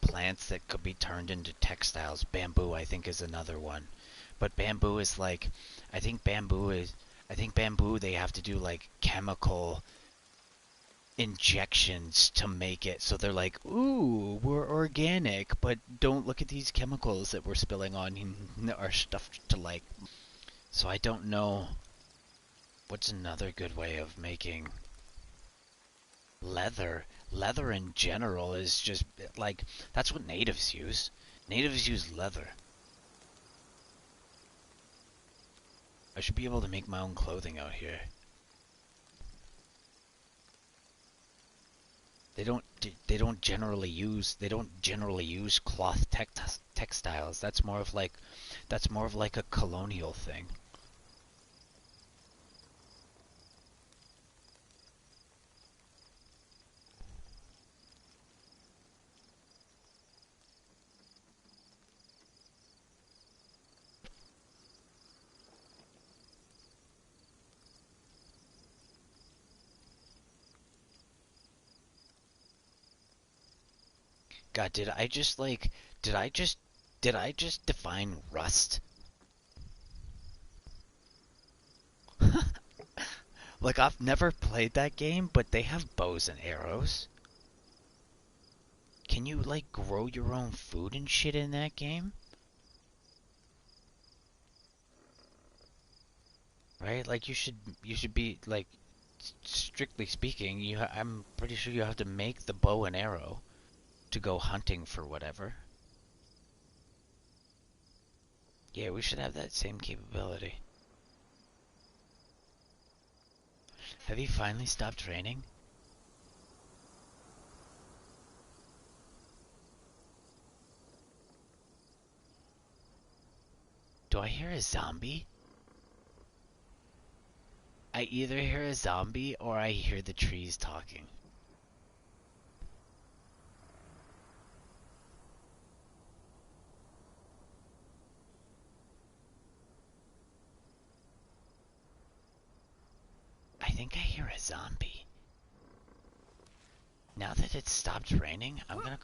S1: plants that could be turned into textiles. Bamboo, I think, is another one. But bamboo is like, I think bamboo, they have to do like chemical injections to make it, so they're like, ooh, we're organic, but don't look at these chemicals that we're spilling on our stuff to like. So I don't know. What's another good way of making leather? Leather in general is just like, that's what natives use. Natives use leather. I should be able to make my own clothing out here. They don't generally use cloth textiles. That's more of like a colonial thing. God, did I just define rust? Like, I've never played that game, but they have bows and arrows. Can you, like, grow your own food and shit in that game? Right? Like, you should be, like, strictly speaking, I'm pretty sure you have to make the bow and arrow to go hunting for whatever. Yeah, we should have that same capability. Have you finally stopped raining? Do I hear a zombie? I either hear a zombie or I hear the trees talking. I think I hear a zombie. Now that it stopped raining, I'm gonna,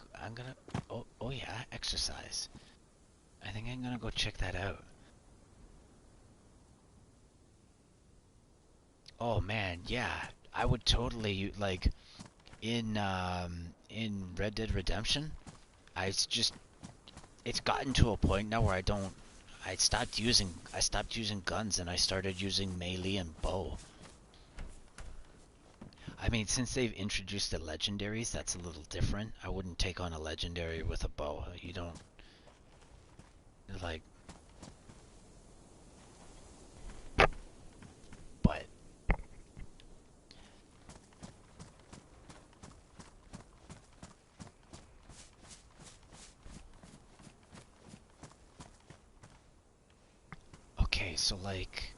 S1: oh yeah, exercise. I think I'm gonna go check that out. Oh man, yeah, I would totally, like, in Red Dead Redemption, it's gotten to a point now where I stopped using guns and I started using melee and bow. I mean, since they've introduced the legendaries, that's a little different. I wouldn't take on a legendary with a bow. You don't, like, but okay, so like,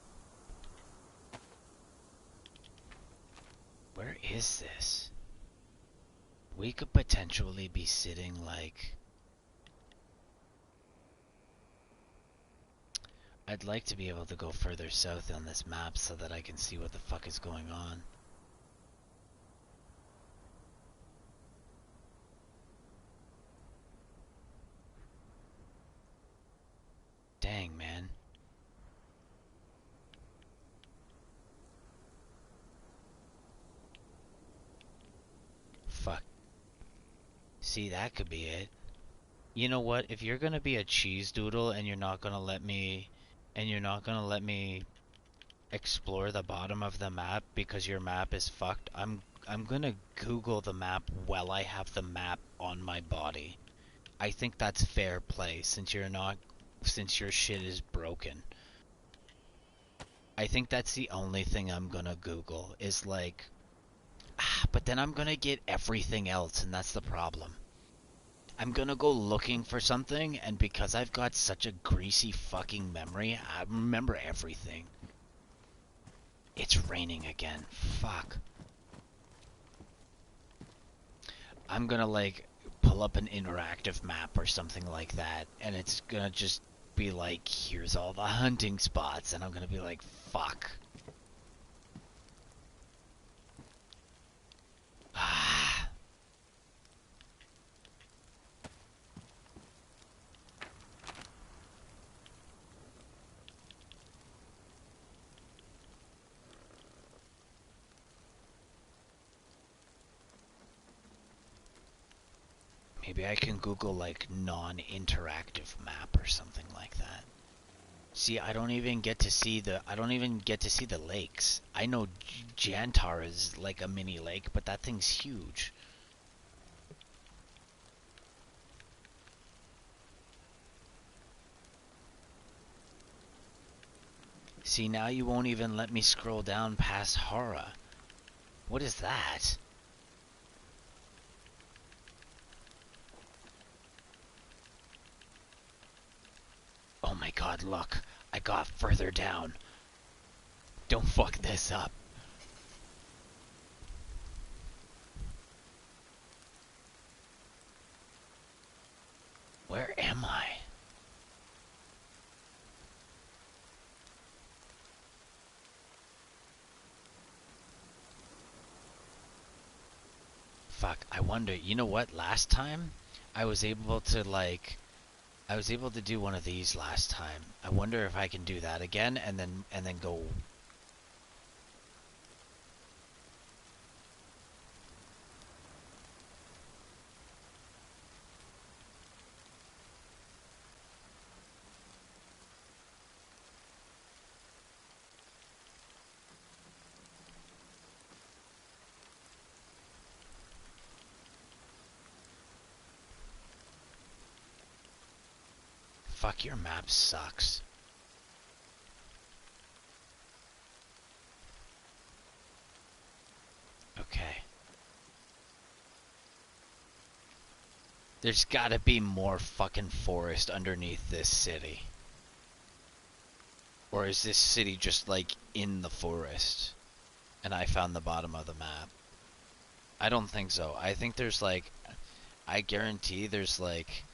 S1: where is this? We could potentially be sitting like, I'd like to be able to go further south on this map so that I can see what the fuck is going on. Dang, man. Fuck. See, that could be it. You know what? If you're gonna be a cheese doodle and you're not gonna let me explore the bottom of the map because your map is fucked, I'm gonna Google the map while I have the map on my body. I think that's fair play since your shit is broken. I think that's the only thing I'm gonna Google is like, but then I'm gonna get everything else and that's the problem. I'm gonna go looking for something, and because I've got such a greasy fucking memory, I remember everything. It's raining again. Fuck. I'm gonna, like, pull up an interactive map or something like that, and it's gonna just be like, here's all the hunting spots, and I'm gonna be like, fuck. Ah. Maybe I can Google, like, non-interactive map or something like that. See, I don't even get to see the lakes. I know Jantar is like a mini lake, but that thing's huge. See, now you won't even let me scroll down past Hara. What is that? Oh my god, look. I got further down. Don't fuck this up. Where am I? Fuck, I wonder, you know what? Last time, I was able to, like, I was able to do one of these last time. I wonder if I can do that again and then go. Fuck, your map sucks. Okay. There's gotta be more fucking forest underneath this city. Or is this city just like in the forest and I found the bottom of the map? I don't think so. I think there's like, I guarantee there's like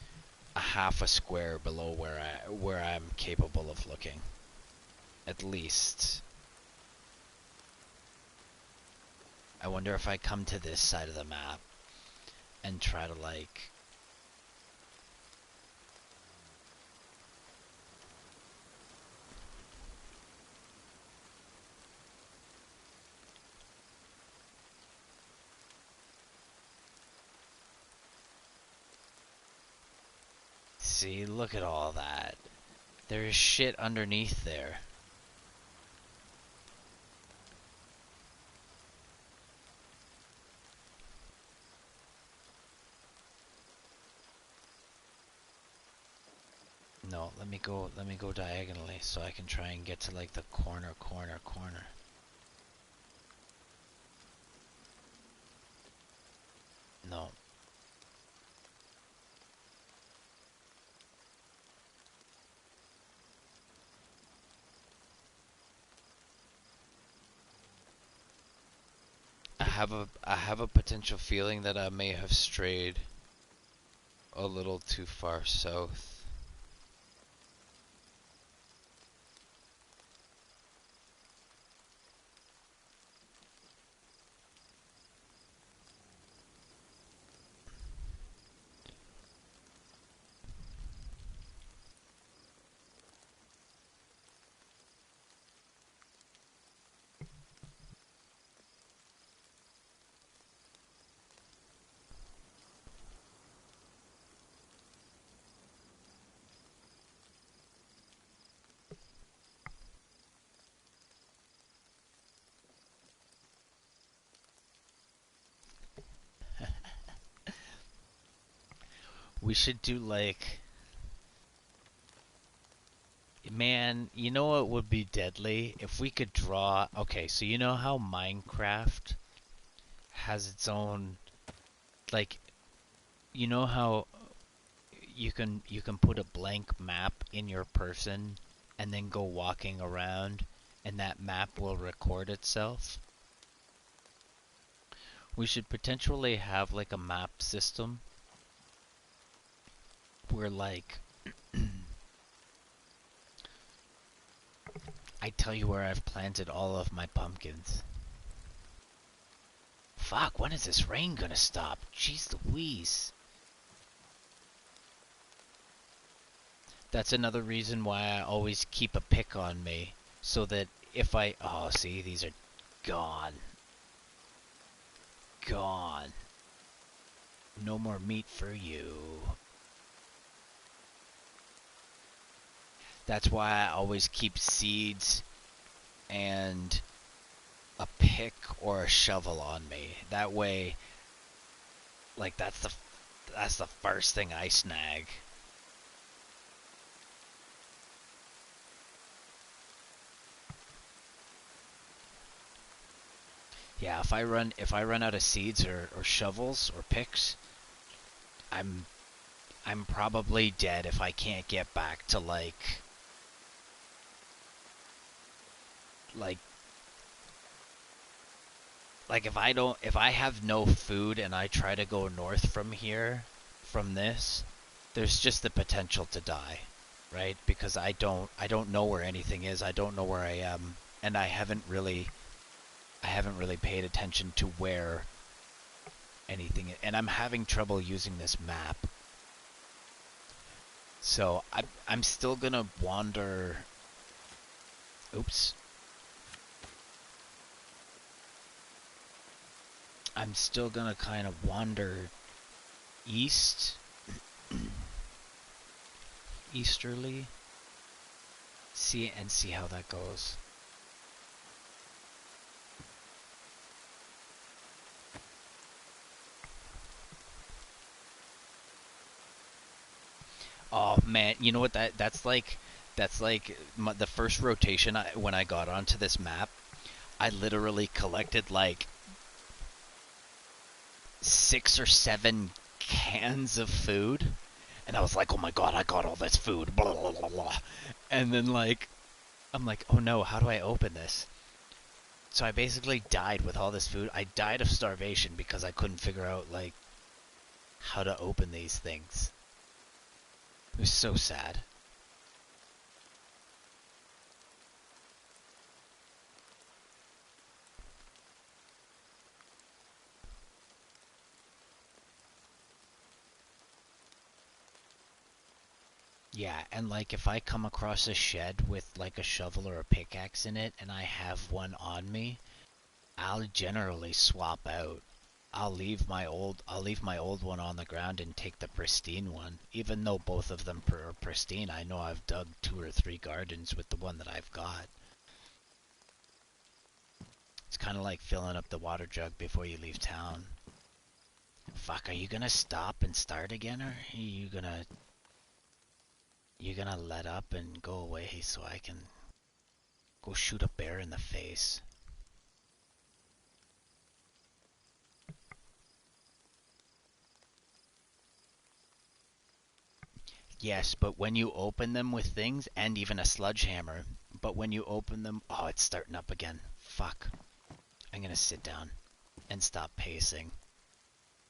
S1: a half a square below where I'm capable of looking. At least. I wonder if I come to this side of the map and try to like... See, look at all that. There's shit underneath there. No, let me go diagonally so I can try and get to like the corner. No. I have a potential feeling that I may have strayed a little too far south. We should do like... Man, you know what would be deadly? If we could draw... Okay, so you know how Minecraft has its own... Like, you know how you can put a blank map in your person and then go walking around and that map will record itself? We should potentially have like a map system where like I tell you where I've planted all of my pumpkins. Fuck, when is this rain gonna stop? Jeez Louise. That's another reason why I always keep a pick on me. So that if I... Oh, see, these are gone. Gone. No more meat for you. That's why I always keep seeds and a pick or a shovel on me. That way, like that's the first thing I snag. Yeah, if I run out of seeds or shovels or picks, I'm probably dead if I can't get back to like if I have no food and I try to go north from here, from this, there's just the potential to die, right? Because I don't know where anything is. I don't know where I am, and I haven't really paid attention to where anything is, and I'm having trouble using this map. So I'm still gonna wander. Oops. I'm still gonna kind of wander east, easterly, see how that goes. Oh man, you know what that's like? That's like the first rotation when I got onto this map, I literally collected like 6 or 7 cans of food, and I was like, oh my god, I got all this food, blah blah blah blah. And then like I'm like, oh no, how do I open this? So I basically died with all this food. I died of starvation because I couldn't figure out, like, how to open these things. It was so sad. Yeah, and like if I come across a shed with like a shovel or a pickaxe in it and I have one on me, I'll generally swap out. I'll leave my old one on the ground and take the pristine one. Even though both of them are pristine, I know I've dug 2 or 3 gardens with the one that I've got. It's kind of like filling up the water jug before you leave town. Fuck, are you gonna stop and start again, or are you gonna let up and go away so I can go shoot a bear in the face? Yes, but when you open them with things, and even a sledgehammer, but when you open them... Oh, it's starting up again. Fuck. I'm gonna sit down and stop pacing.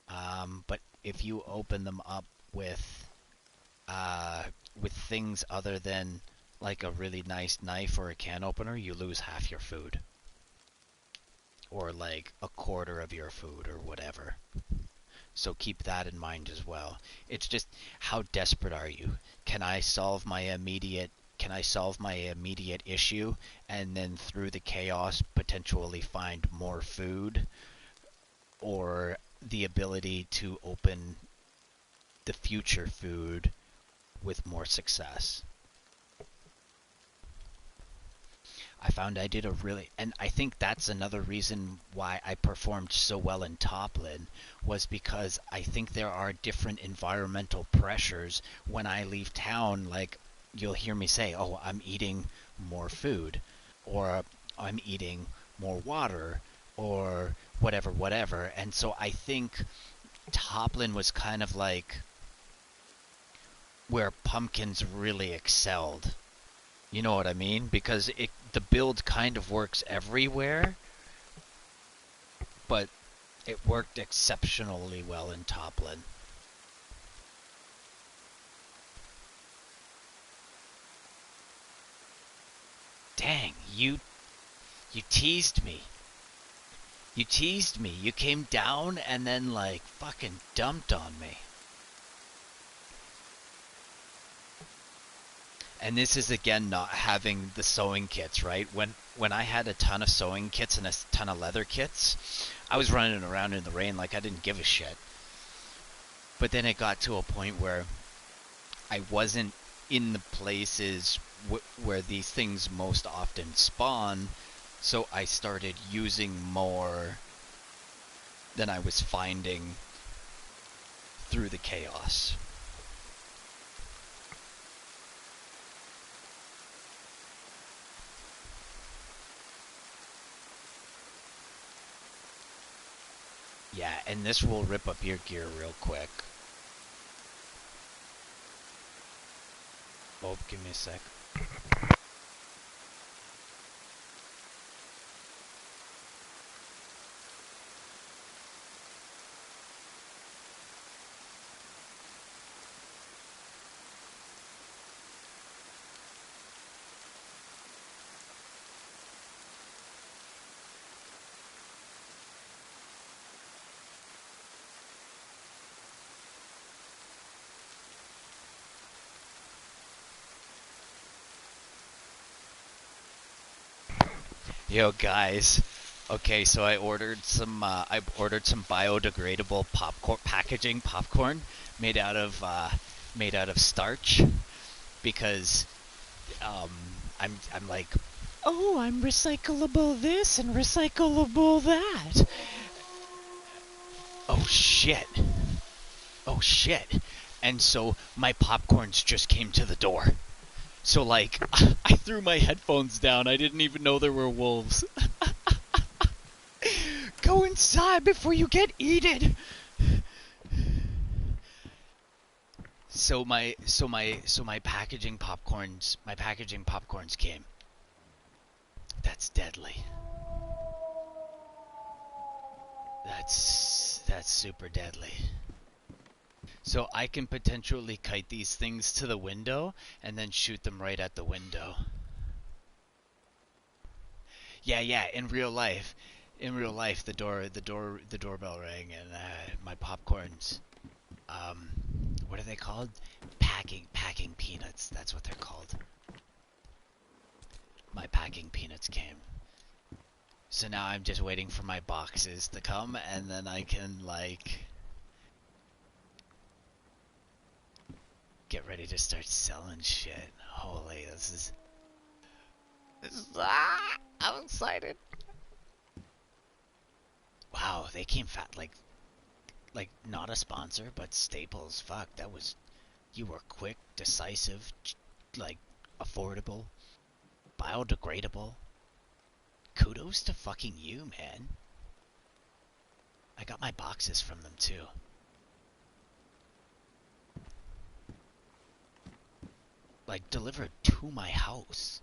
S1: But if you open them up uh, with things other than like a really nice knife or a can opener, you lose half your food. Or like a quarter of your food or whatever. So keep that in mind as well. It's just, how desperate are you? Can I solve my immediate issue and then through the chaos potentially find more food, or the ability to open the future food with more success? I found I did a really, and I think that's another reason why I performed so well in Toplin, was because I think there are different environmental pressures when I leave town. Like, you'll hear me say, oh, I'm eating more food, or I'm eating more water, or whatever, whatever. And so I think Toplin was kind of like where pumpkins really excelled. You know what I mean? Because the build kind of works everywhere, but it worked exceptionally well in Toplin. Dang, you teased me. You teased me. You came down and then like fucking dumped on me. And this is again not having the sewing kits, right? When I had a ton of sewing kits and a ton of leather kits, I was running around in the rain like I didn't give a shit. But then it got to a point where I wasn't in the places where these things most often spawn, so I started using more than I was finding through the chaos. Yeah, and this will rip up your gear real quick. Oh, give me a sec. Yo, guys. Okay, so I ordered some biodegradable popcorn packaging popcorn made out of starch, because um I'm like, oh, I'm recyclable this and recyclable that. Oh shit. Oh shit. And so my popcorns just came to the door. So like I threw my headphones down. I didn't even know there were wolves. Go inside before you get eaten. So my packaging popcorns came. That's deadly. That's super deadly. So I can potentially kite these things to the window and then shoot them right at the window. Yeah, yeah. In real life, the doorbell rang, and my popcorns. Um, what are they called? Packing peanuts. That's what they're called. My packing peanuts came. So now I'm just waiting for my boxes to come, and then I can like get ready to start selling shit. Holy, this is I'm excited. Wow, they came fat, like not a sponsor, but Staples. Fuck, that was, you were quick, decisive, like affordable, biodegradable. Kudos to fucking you, man. I got my boxes from them too. Like delivered to my house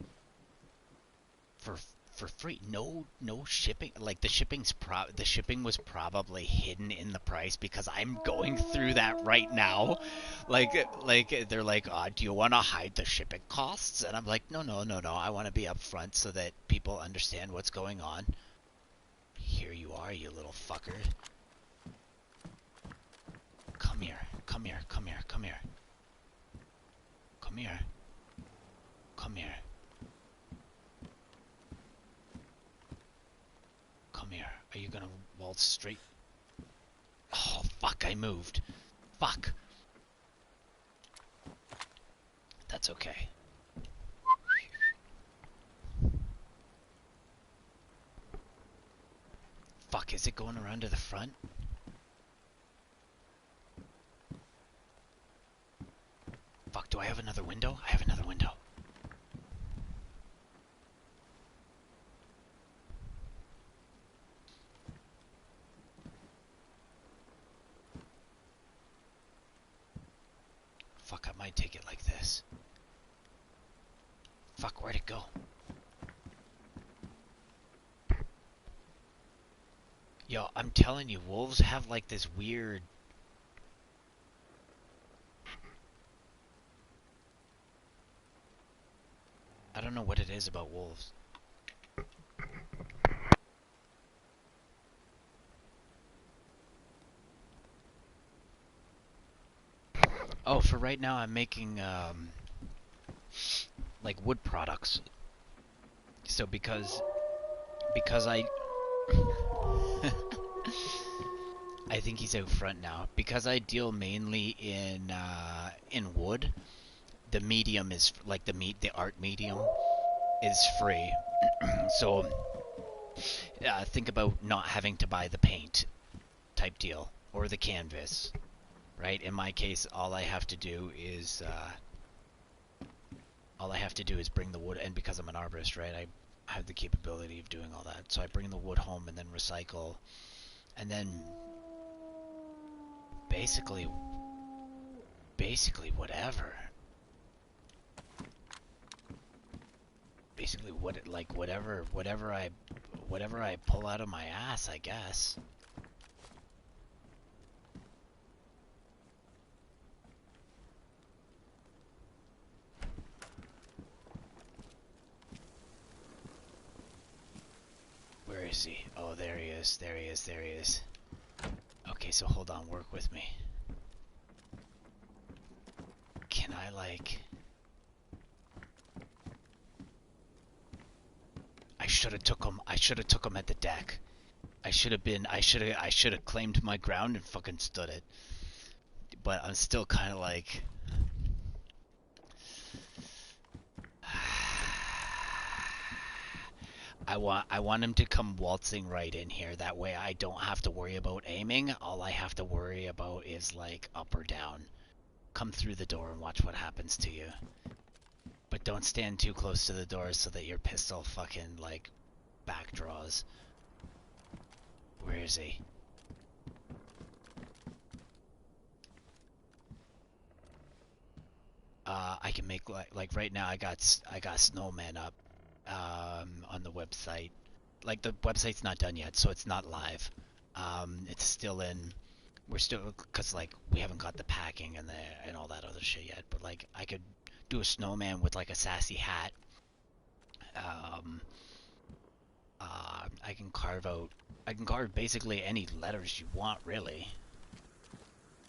S1: for free. No shipping. Like the shipping was probably hidden in the price because I'm going through that right now. Like they're like, do you want to hide the shipping costs? And I'm like, no. I want to be upfront so that people understand what's going on. Here you are, you little fucker. Come here. Come here. Come here. Come here. Come here. Come here. Come here. Are you gonna waltz straight? Oh, fuck, I moved. Fuck. That's okay. Fuck, is it going around to the front? Fuck, do I have another window? I have another window. Fuck, I might take it like this. Fuck, where'd it go? Yo, I'm telling you, wolves have like this weird... I don't know what it is about wolves. Oh, for right now I'm making, like wood products. So because I... I think he's out front now. Because I deal mainly in wood, the medium is, like the art medium is free. So, think about not having to buy the paint type deal, or the canvas. Right? In my case, all I have to do is bring the wood, and because I'm an arborist, right, I have the capability of doing all that. So I bring the wood home and then recycle, and then basically whatever. Basically whatever I pull out of my ass, I guess. Where is he? Oh, there he is. There he is. There he is. Okay, so hold on. Work with me. Can I, like... I should have took him at the deck. I should have claimed my ground and fucking stood it. But I'm still kind of like... I want him to come waltzing right in here. That way I don't have to worry about aiming. All I have to worry about is like up or down. Come through the door and watch what happens to you. But don't stand too close to the door so that your pistol fucking like back draws. Where is he? I can make like right now I got snowman up. on the website. Like the website's not done yet, so it's not live. It's still in. We're still because like we haven't got the packing and all that other shit yet. But like I could do a snowman with like a sassy hat. Um, I can carve out. I can carve basically any letters you want, really.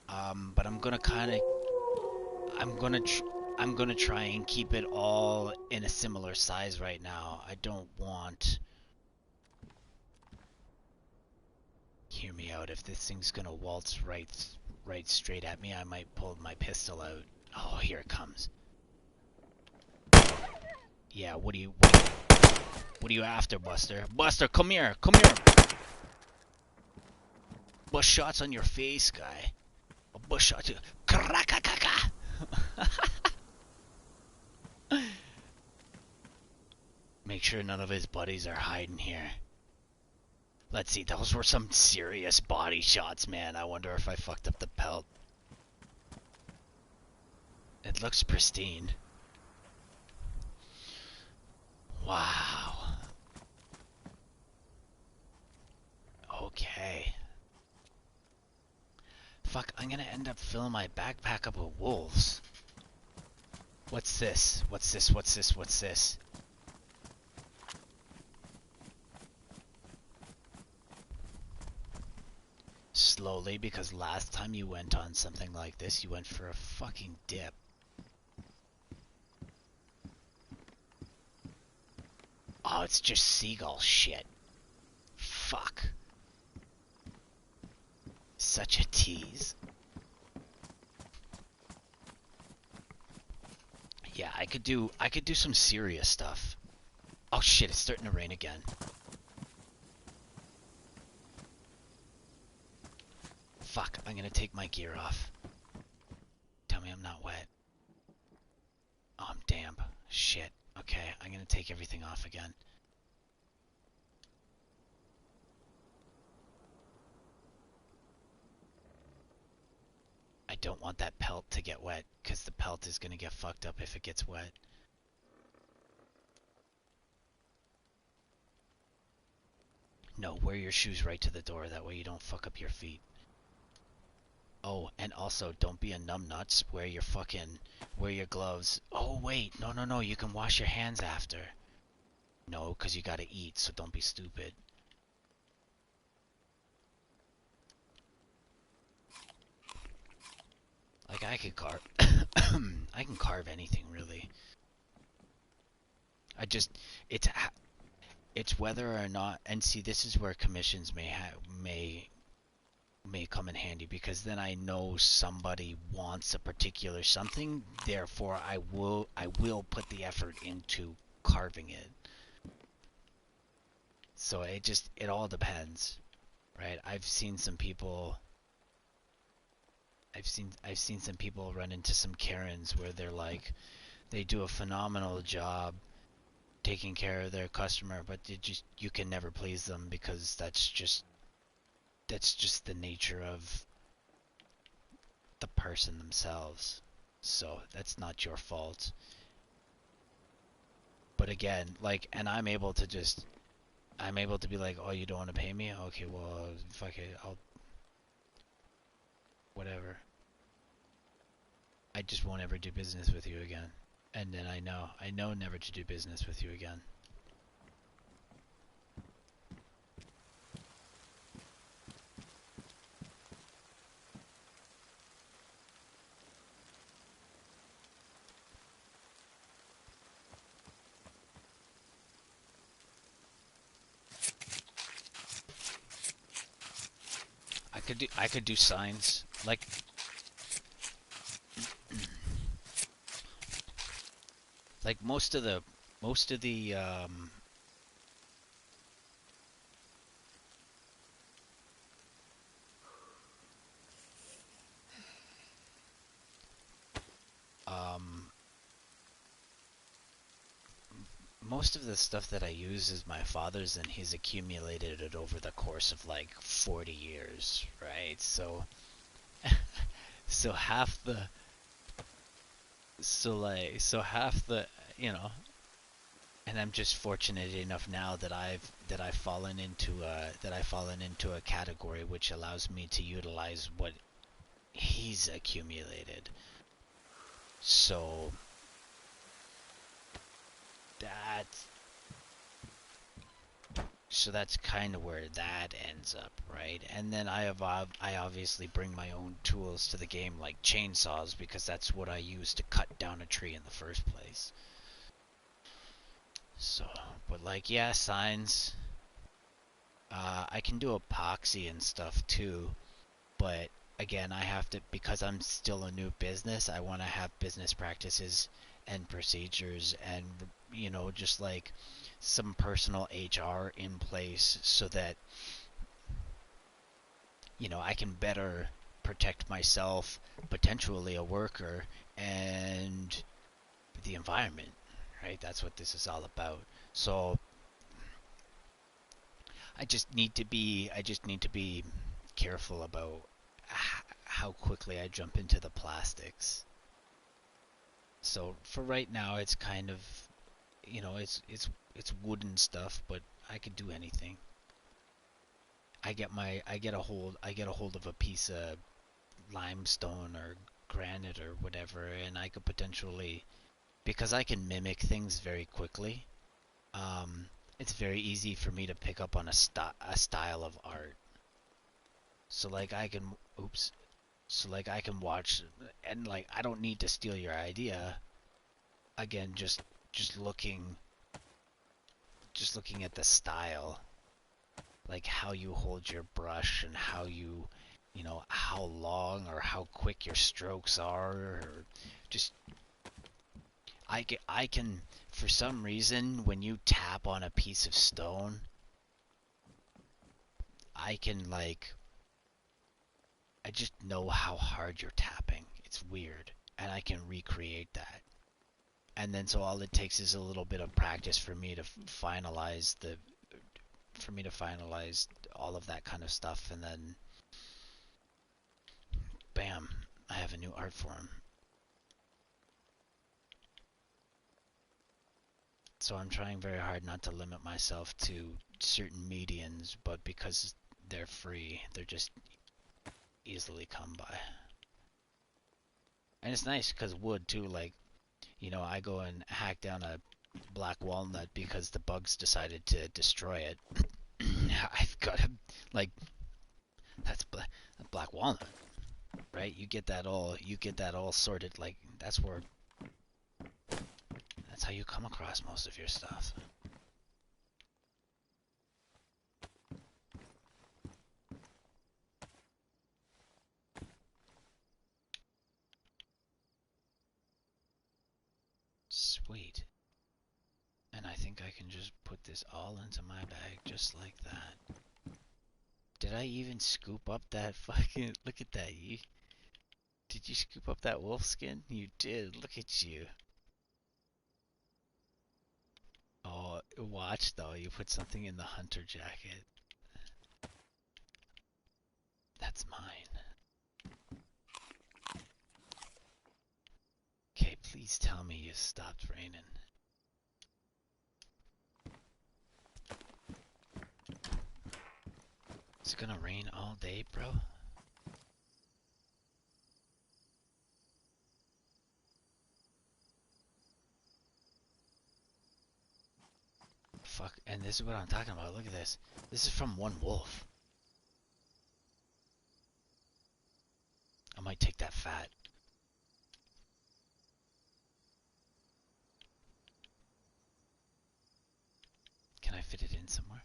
S1: But I'm gonna kind of. I'm gonna. I'm gonna try and keep it all in a similar size right now. I don't want. Hear me out. If this thing's gonna waltz right straight at me, I might pull my pistol out. Oh, here it comes. Yeah, what are you after, Buster? Buster, come here, come here. Bust shots on your face, guy. A bust shot to Krakakaka. Make sure none of his buddies are hiding here. Let's see, those were some serious body shots, man. I wonder if I fucked up the pelt. It looks pristine. Wow. Okay. Fuck, I'm gonna end up filling my backpack up with wolves. What's this? What's this? What's this? What's this? Slowly, because last time you went on something like this, you went for a fucking dip. Oh, it's just seagull shit. Fuck. Such a tease. Yeah, I could do some serious stuff. Oh shit, it's starting to rain again. Fuck, I'm gonna take my gear off. Tell me I'm not wet. Oh, I'm damp. Shit. Okay, I'm gonna take everything off again. I don't want that pelt to get wet, because the pelt is gonna get fucked up if it gets wet. No, wear your shoes right to the door, that way you don't fuck up your feet. Oh, and also, don't be a numbnuts, wear your gloves. Oh, wait, no, you can wash your hands after. No, because you gotta eat, so don't be stupid. Like, I could carve... I can carve anything, really. I just... It's whether or not... And see, this is where commissions may come in handy, because then I know somebody wants a particular something, therefore I will put the effort into carving it. So it all depends, right? I've seen some people run into some Karens where they're like, they do a phenomenal job taking care of their customer, but you can never please them, because that's just the nature of the person themselves. So that's not your fault. But again, like, and I'm able to be like, oh, you don't want to pay me? Okay, well, fuck it, I'll, whatever. I just won't ever do business with you again. And then I know never to do business with you again. I could do signs, like most of the um most of the stuff that I use is my father's, and he's accumulated it over the course of like 40 years, right? So so half the half the, you know, And I'm just fortunate enough now that I've fallen into a category which allows me to utilize what he's accumulated. So that's that's kind of where that ends up, right? And then I obviously bring my own tools to the game, like chainsaws, because that's what I use to cut down a tree in the first place. So, but like, yeah, signs. I can do epoxy and stuff too, but again, I have to, because I'm still a new business, I want to have business practices and procedures and, just like some personal HR in place so that, I can better protect myself, potentially a worker, and the environment, right? That's what this is all about. So I just need to be careful about how quickly I jump into the plastics. So for right now, it's kind of, it's wooden stuff, but I could do anything. I get a hold of a piece of limestone or granite or whatever, and I could potentially, because I can mimic things very quickly. It's very easy for me to pick up on a style of art. So like I can, oops. So like I can watch, and like I don't need to steal your idea. Again, just looking just looking at the style, like how you hold your brush and how how long or how quick your strokes are, or just I can for some reason when you tap on a piece of stone, I can like I just know how hard you're tapping. It's weird, and I can recreate that. And then so all it takes is a little bit of practice for me to finalize all of that kind of stuff, and then bam, I have a new art form. So I'm trying very hard not to limit myself to certain medians, but because they're free, they're just easily come by. And it's nice because wood too, like, I go and hack down a black walnut because the bugs decided to destroy it. I've got a, like, that's black walnut, right? You get that all sorted, like, that's how you come across most of your stuff. Sweet. And I think I can just put this all into my bag just like that. Did I even scoop up that fucking... Look at that. Did you scoop up that wolf skin? You did. Look at you. Oh, watch though. You put something in the hunter jacket. That's mine. Okay, please tell me you stopped raining. Is it gonna rain all day, bro? Fuck, and this is what I'm talking about. Look at this. This is from one wolf. I might take that fat. Can I fit it in somewhere?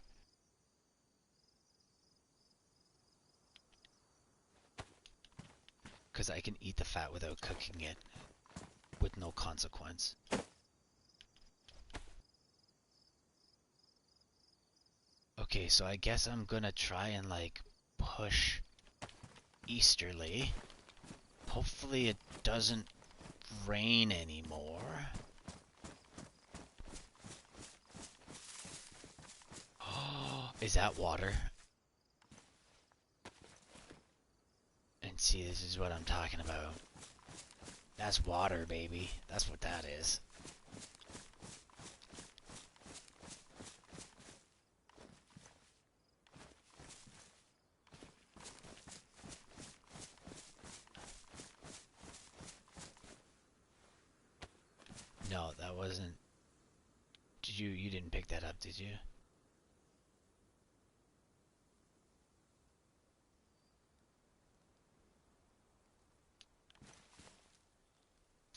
S1: Because I can eat the fat without cooking it with no consequence. Okay, so I guess I'm gonna try and like push easterly. Hopefully it doesn't rain anymore. Oh, is that water? And see, this is what I'm talking about. That's water, baby. That's what that is. that wasn't... You didn't pick that up, did you?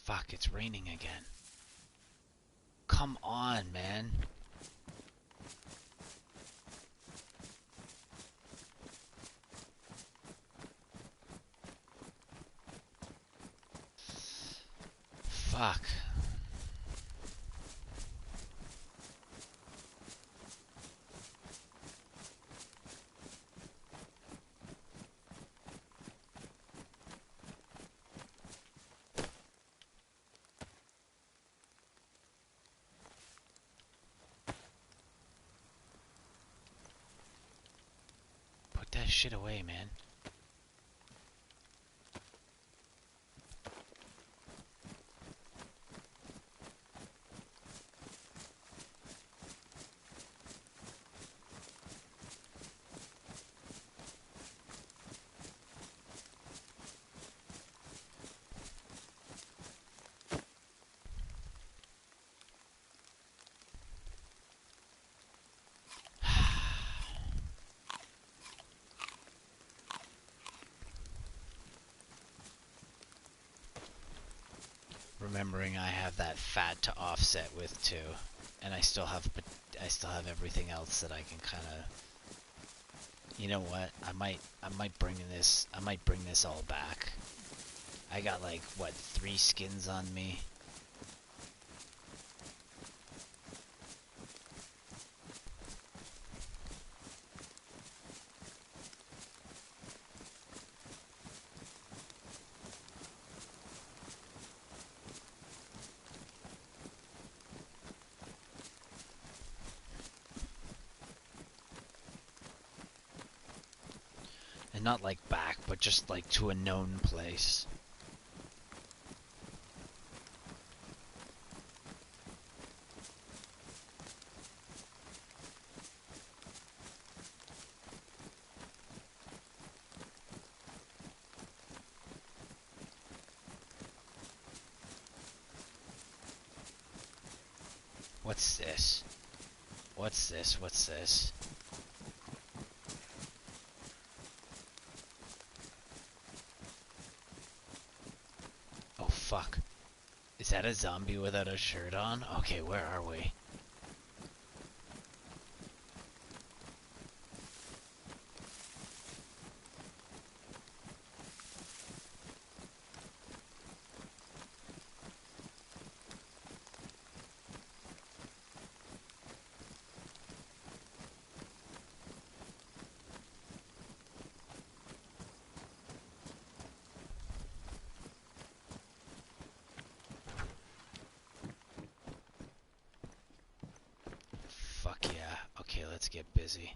S1: Fuck, it's raining again. Come on, man. Fuck. Put that shit away, man. Remembering I have that fat to offset with too, and I still have everything else that I can kind of. You know what? I might bring this all back. I got like what 3 skins on me. And not like back, but just like to a known place. What's this? What's this? What's this? Oh fuck. Is that a zombie without a shirt on? Okay, where are we? Fuck yeah. Okay, let's get busy.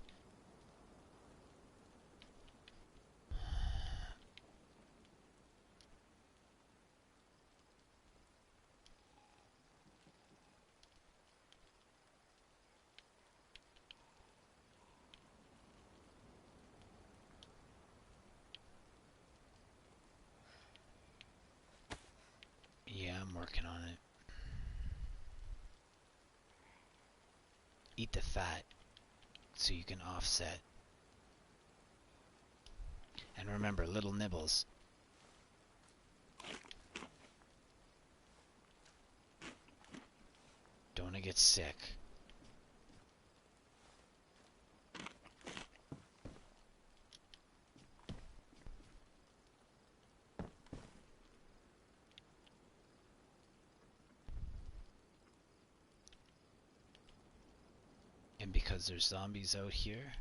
S1: Yeah, I'm working on it. Eat the fat so you can offset. And remember, little nibbles. Don't wanna get sick. And because there's zombies out here,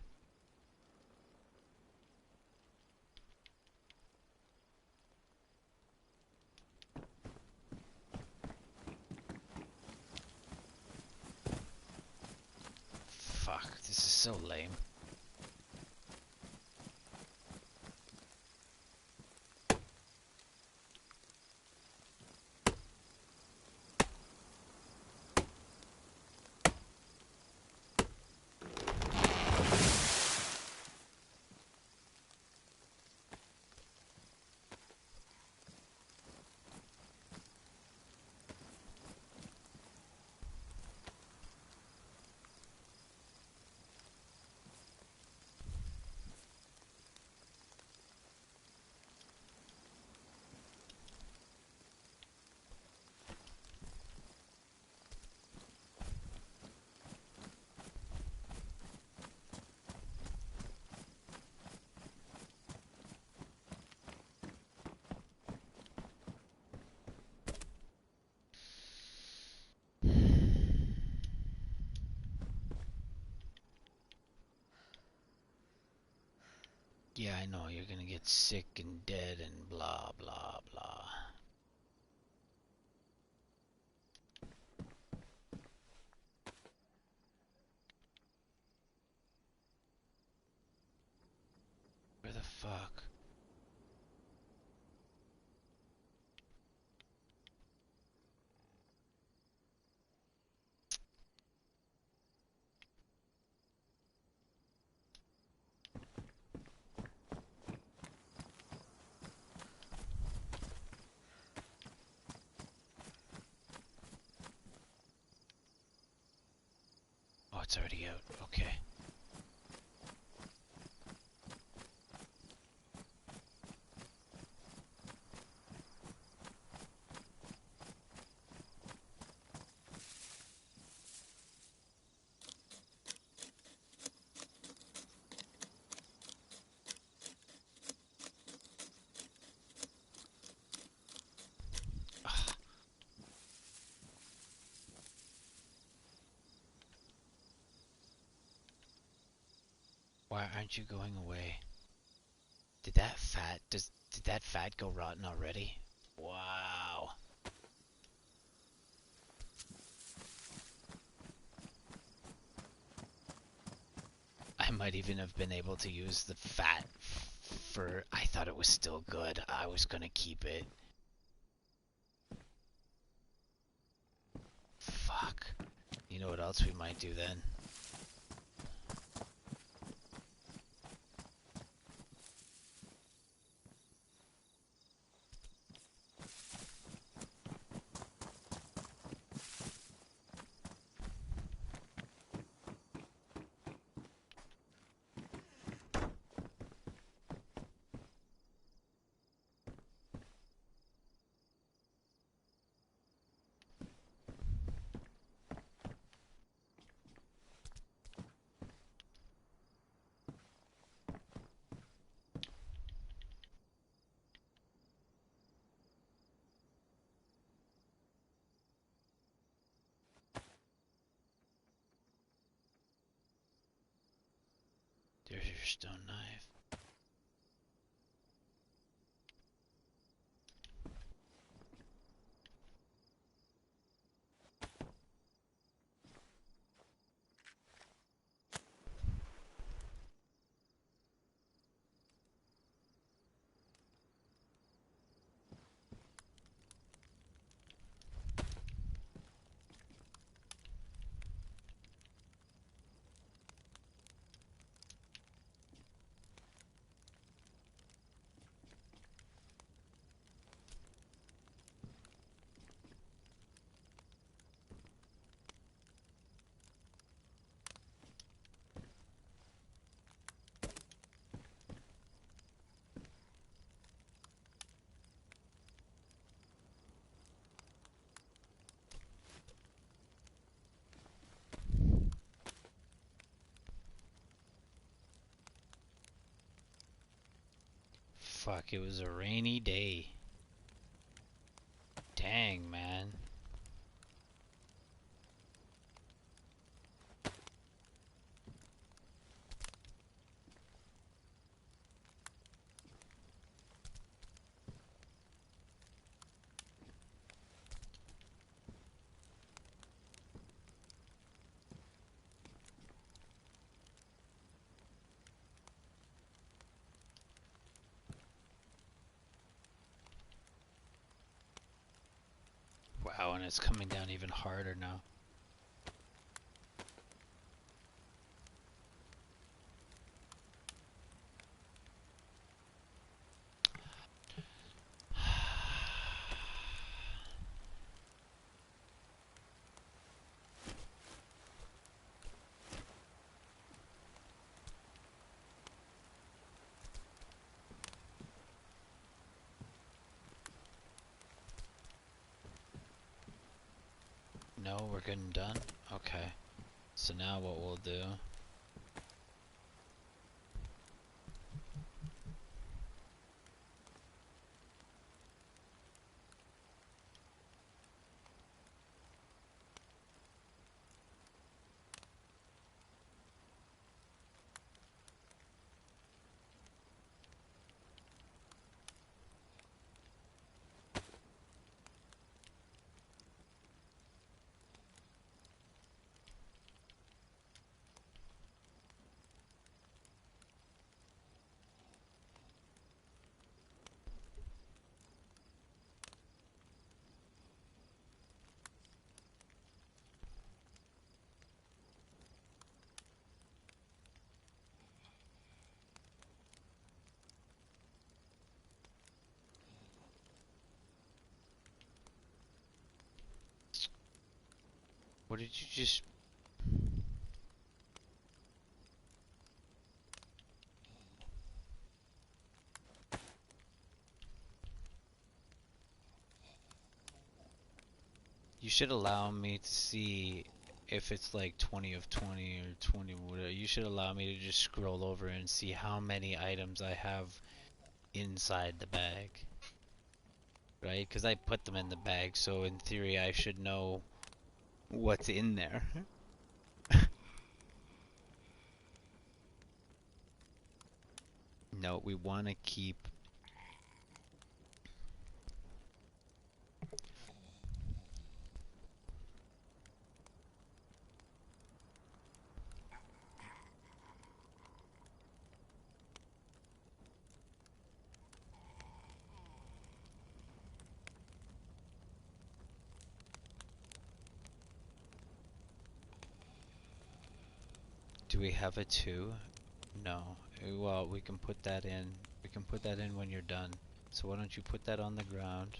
S1: fuck, this is so lame. Yeah, I know, you're gonna get sick and dead and blah, blah, blah. Where the fuck? Oh, it's already out. Okay. Ugh. Why aren't you going away? Did that fat go rotten already? Wow. I might even have been able to use the fat for... I thought it was still good. I was gonna keep it. Fuck. You know what else we might do then? There's your stone knife. Fuck, it was a rainy day. Dang, man. Wow, and it's coming down even harder now. No, we're getting done? Okay. So now what we'll do... What did you just... You should allow me to see if it's like 20 of 20 or 20 whatever. You should allow me to just scroll over and see how many items I have inside the bag. Right? Because I put them in the bag, so in theory I should know what's in there. No, we want to keep... Do we have a 2? No. Well, we can put that in. We can put that in when you're done. So why don't you put that on the ground?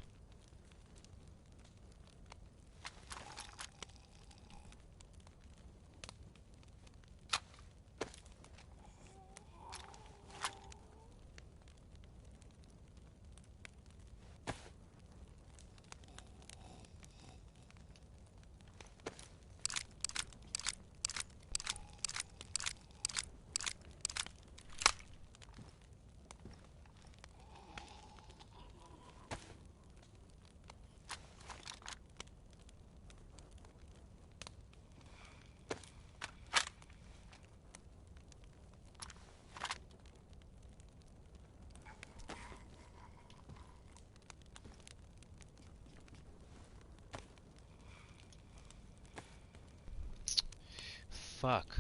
S1: Fuck.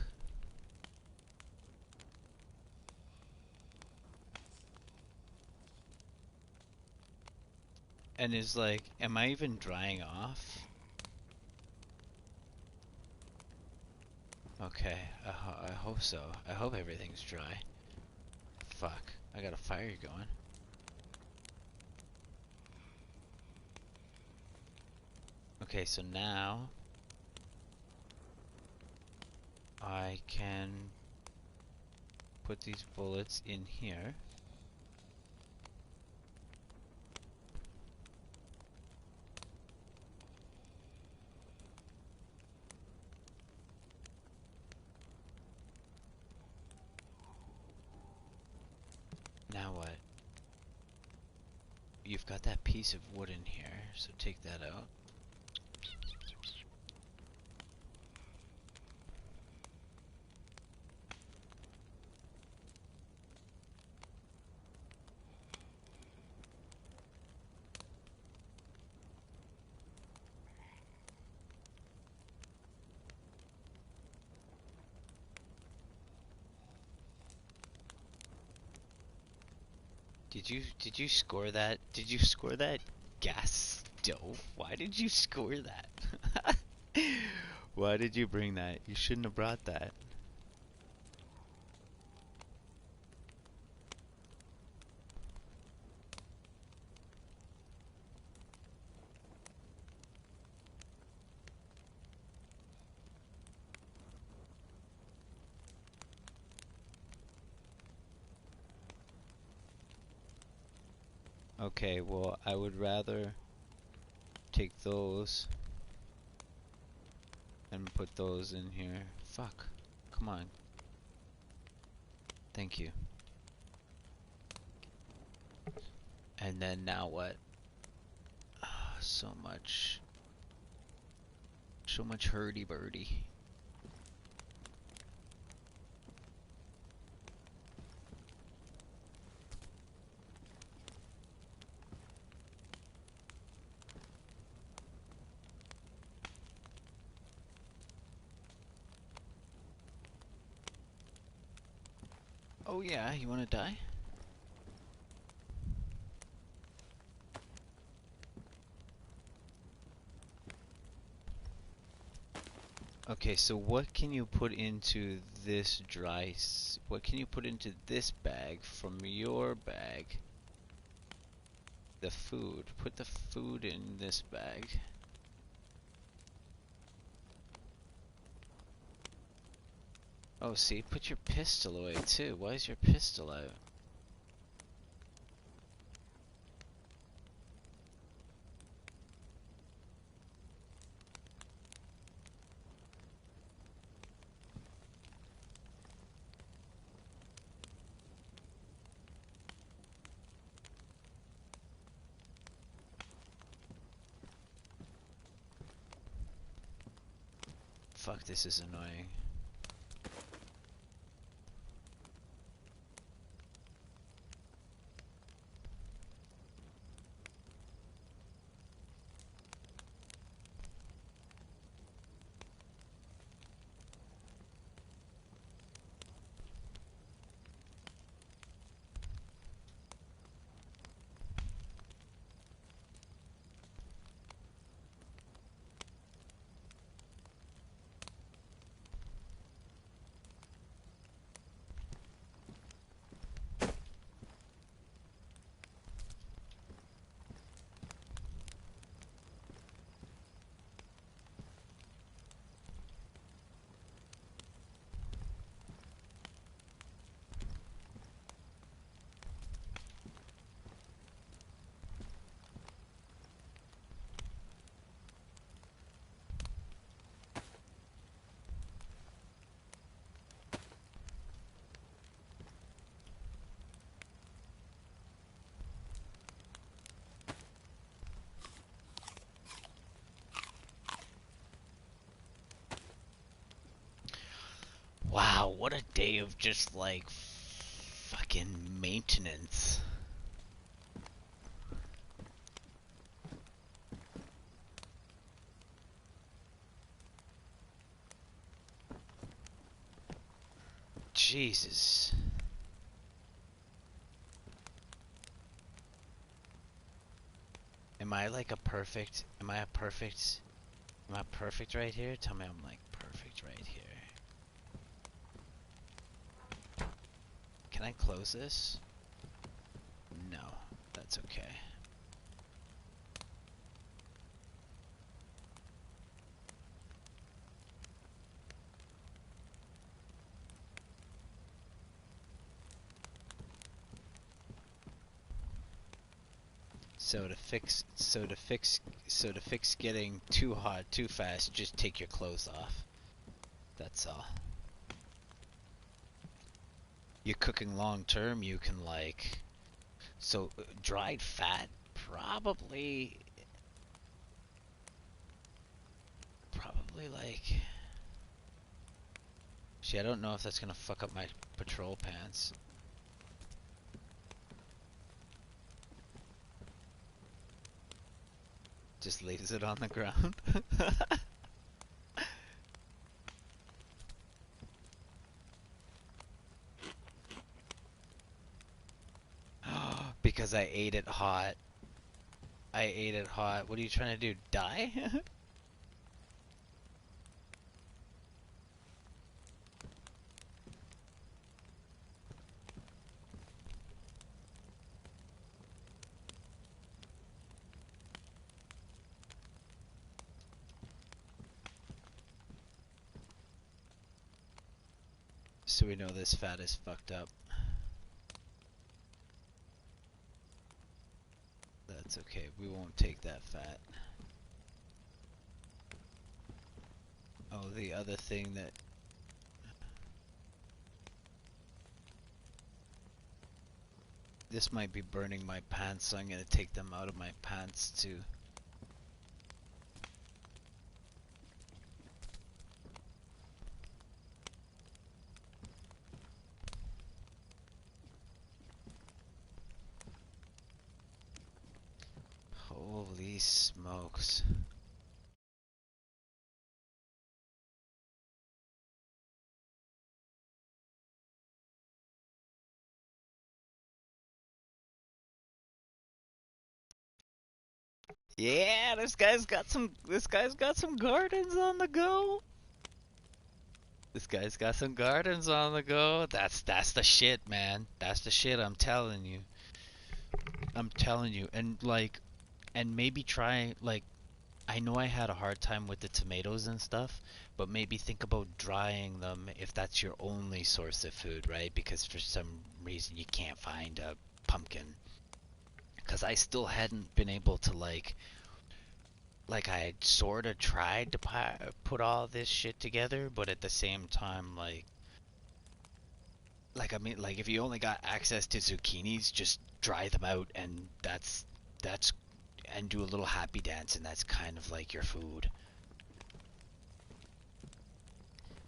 S1: And is like, am I even drying off? Okay, I hope so. I hope everything's dry. Fuck, I got a fire going. Okay, so now I can put these bullets in here. Now what? You've got that piece of wood in here, so take that out. Did you score that? Did you score that gas stove? Why did you score that? Why did you bring that? You shouldn't have brought that. Okay, well, I would rather take those and put those in here. Fuck. Come on. Thank you. And then now what? So much hurdy-burdy. Oh yeah, you wanna die? Okay, so what can you put into this what can you put into this bag from your bag? The food. Put the food in this bag. Oh, see, put your pistol away too. Why is your pistol out? Fuck, this is annoying. Wow, what a day of just like fucking maintenance. Jesus. Am I like a perfect, am I perfect right here? Tell me I'm like perfect right here. Can I close this? No, that's okay. So to fix getting too hot too fast, just take your clothes off. That's all. You're cooking long term, you can like, so dried fat probably like, see, I don't know if that's gonna fuck up my patrol pants. Just leaves it on the ground. Because I ate it hot. I ate it hot. What are you trying to do? Die? So we know this fat is fucked up. That's okay. We won't take that fat. Oh, the other thing that... This might be burning my pants, so I'm gonna take them out of my pants too. Holy smokes. Yeah, this guy's got some gardens on the go. This guy's got some gardens on the go. That's the shit, man. That's the shit, I'm telling you. I'm telling you. And like, and maybe try like I know I had a hard time with the tomatoes and stuff, but maybe think about drying them if that's your only source of food, right? Because for some reason you can't find a pumpkin. Because I still hadn't been able to like I had sort of tried to put all this shit together, but at the same time, like I mean, like if you only got access to zucchinis, just dry them out, and that's and do a little happy dance, and that's kind of like your food.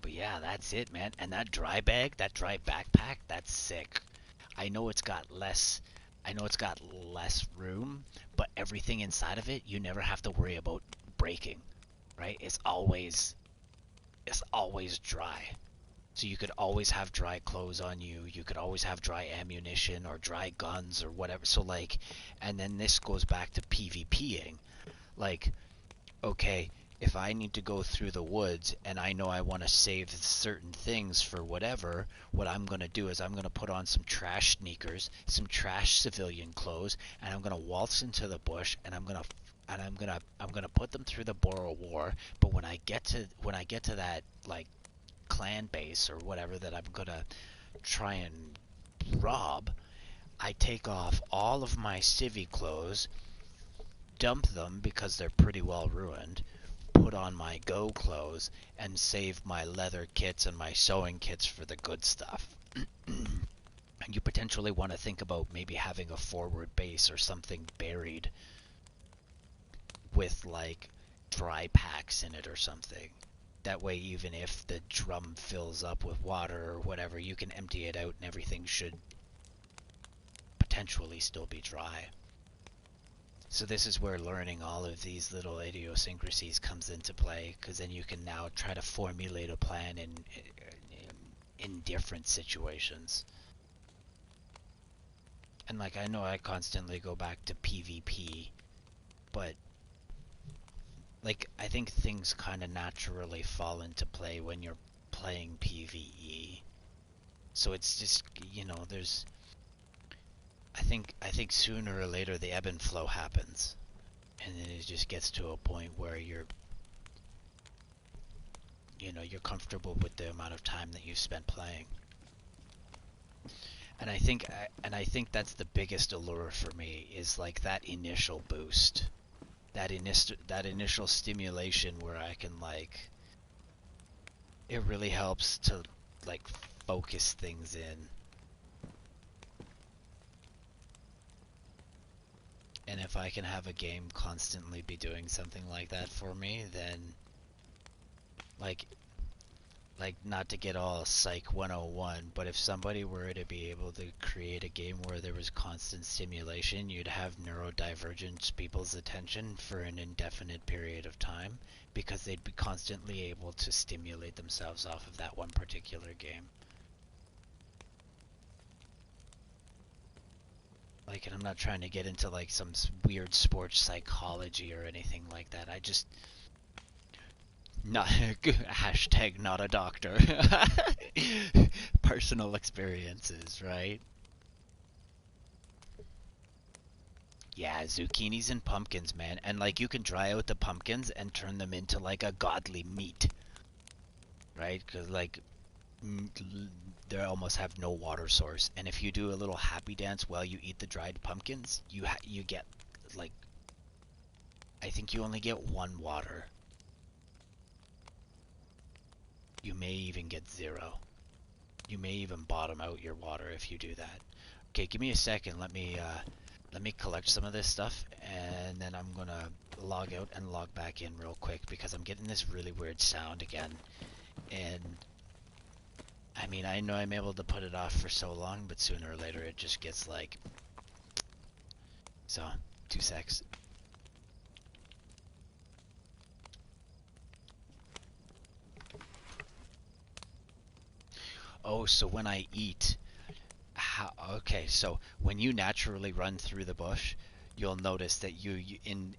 S1: But yeah, that's it, man. And that dry bag, that dry backpack, that's sick. I know it's got less I know it's got less room, but everything inside of it you never have to worry about breaking, right? It's always dry. So you could always have dry clothes on you. You could always have dry ammunition or dry guns or whatever. So like and then this goes back to PvPing. Like okay, if I need to go through the woods and I know I want to save certain things for whatever, what I'm going to do is I'm going to put on some trash sneakers, some trash civilian clothes, and I'm going to waltz into the bush and I'm gonna put them through the Boer War. But when I get to that like clan base or whatever that I'm gonna try and rob, I take off all of my civvy clothes, dump them because they're pretty well ruined, put on my go clothes, and save my leather kits and my sewing kits for the good stuff. And you potentially want to think about maybe having a forward base or something buried with like dry packs in it or something. That way, even if the drum fills up with water or whatever, you can empty it out and everything should potentially still be dry. So this is where learning all of these little idiosyncrasies comes into play, because then you can now try to formulate a plan in different situations. And like I know I constantly go back to PvP, but like I think things kind of naturally fall into play when you're playing PvE. So it's just, there's I think sooner or later the ebb and flow happens, and then it just gets to a point where you're comfortable with the amount of time that you've spent playing. And I think that's the biggest allure for me is like that initial boost, that initial stimulation where I can it really helps to like focus things in. And if I can have a game constantly be doing something like that for me, then like not to get all psych 101, but if somebody were to be able to create a game where there was constant stimulation, you'd have neurodivergent people's attention for an indefinite period of time because they'd be constantly able to stimulate themselves off of that one particular game. Like, and I'm not trying to get into like some weird sports psychology or anything like that. I just not hashtag not a doctor. Personal experiences, right? Yeah, zucchinis and pumpkins, man. And like you can dry out the pumpkins and turn them into like a godly meat, right? Because like they almost have no water source. And if you do a little happy dance while you eat the dried pumpkins, you get like I think you only get one water. You may even get zero. You may even bottom out your water if you do that. Okay, give me a second. Let me collect some of this stuff, and then I'm gonna log out and log back in real quick because I'm getting this really weird sound again. And I mean, I know I'm able to put it off for so long, but sooner or later it just gets like so. 2 secs. Oh, so when I eat, okay, so when you naturally run through the bush, you'll notice that and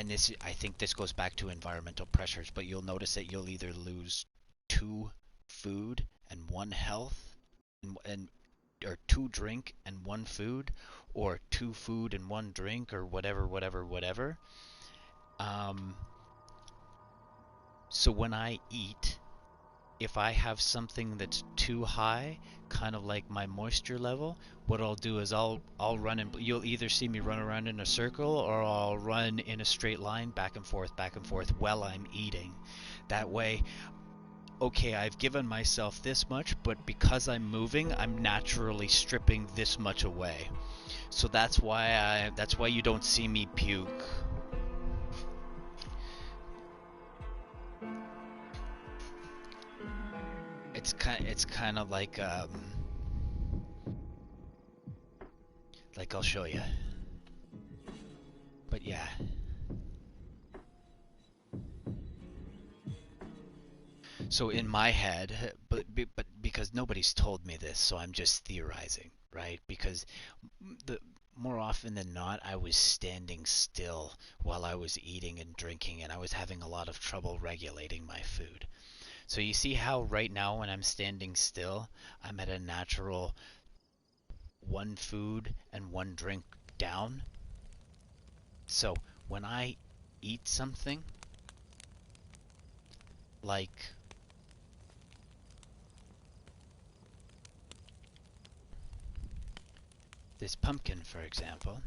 S1: this I think this goes back to environmental pressures, but you'll notice that you'll either lose two food and one health, and or two drink and one food, or two food and one drink, or whatever, whatever, whatever. Um, So when I eat, if I have something that's too high, kind of like my moisture level, what I'll do is I'll run and you'll either see me run around in a circle or I'll run in a straight line back and forth while I'm eating. That way, okay, I've given myself this much, but because I'm moving, I'm naturally stripping this much away. So that's why you don't see me puke. It's kind of like I'll show you. But yeah. So in my head, but because nobody's told me this, so I'm just theorizing, right? Because the more often than not, I was standing still while I was eating and drinking, and I was having a lot of trouble regulating my food. So you see how right now when I'm standing still, I'm at a natural one food and one drink down. So when I eat something like this pumpkin, for example,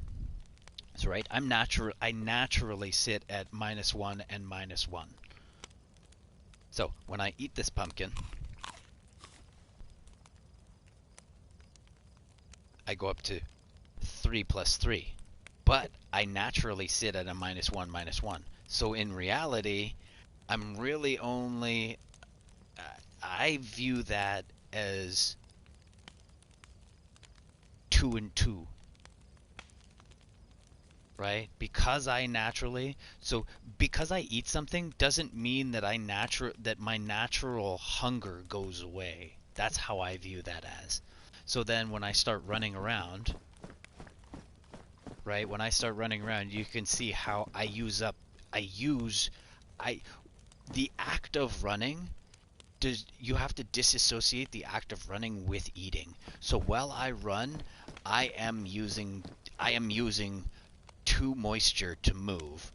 S1: so right, I naturally sit at -1 and -1. So when I eat this pumpkin, I go up to 3 plus 3. But I naturally sit at a -1, -1. So in reality, I'm really only, I view that as 2 and 2, right? Because I naturally, so because I eat something doesn't mean that that my natural hunger goes away. That's how I view that as. So then when I start running around, right? When I start running around, you can see how I use, I, the act of running, you have to disassociate the act of running with eating. So while I run, I am using, I am using 2 moisture to move.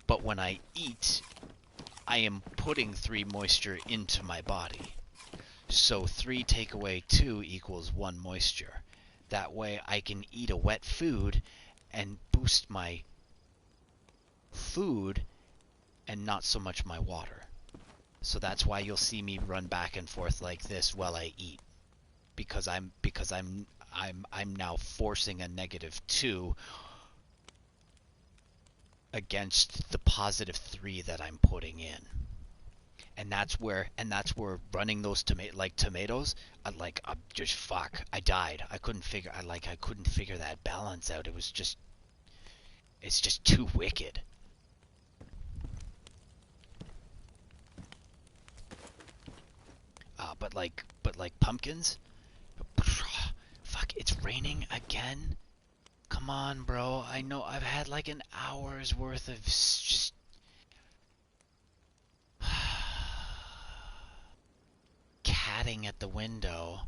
S1: But when I eat, I am putting 3 moisture into my body. So 3 take away 2 equals 1 moisture. That way I can eat a wet food and boost my food and not so much my water. So that's why you'll see me run back and forth like this while I eat, because I'm now forcing a -2 against the +3 that I'm putting in. And that's where running those tomatoes, I'm just fuck. I died. I couldn't figure that balance out. It's just too wicked. But like pumpkins, fuck, it's raining again. Come on, bro. I know I've had like an hour's worth of just catting at the window.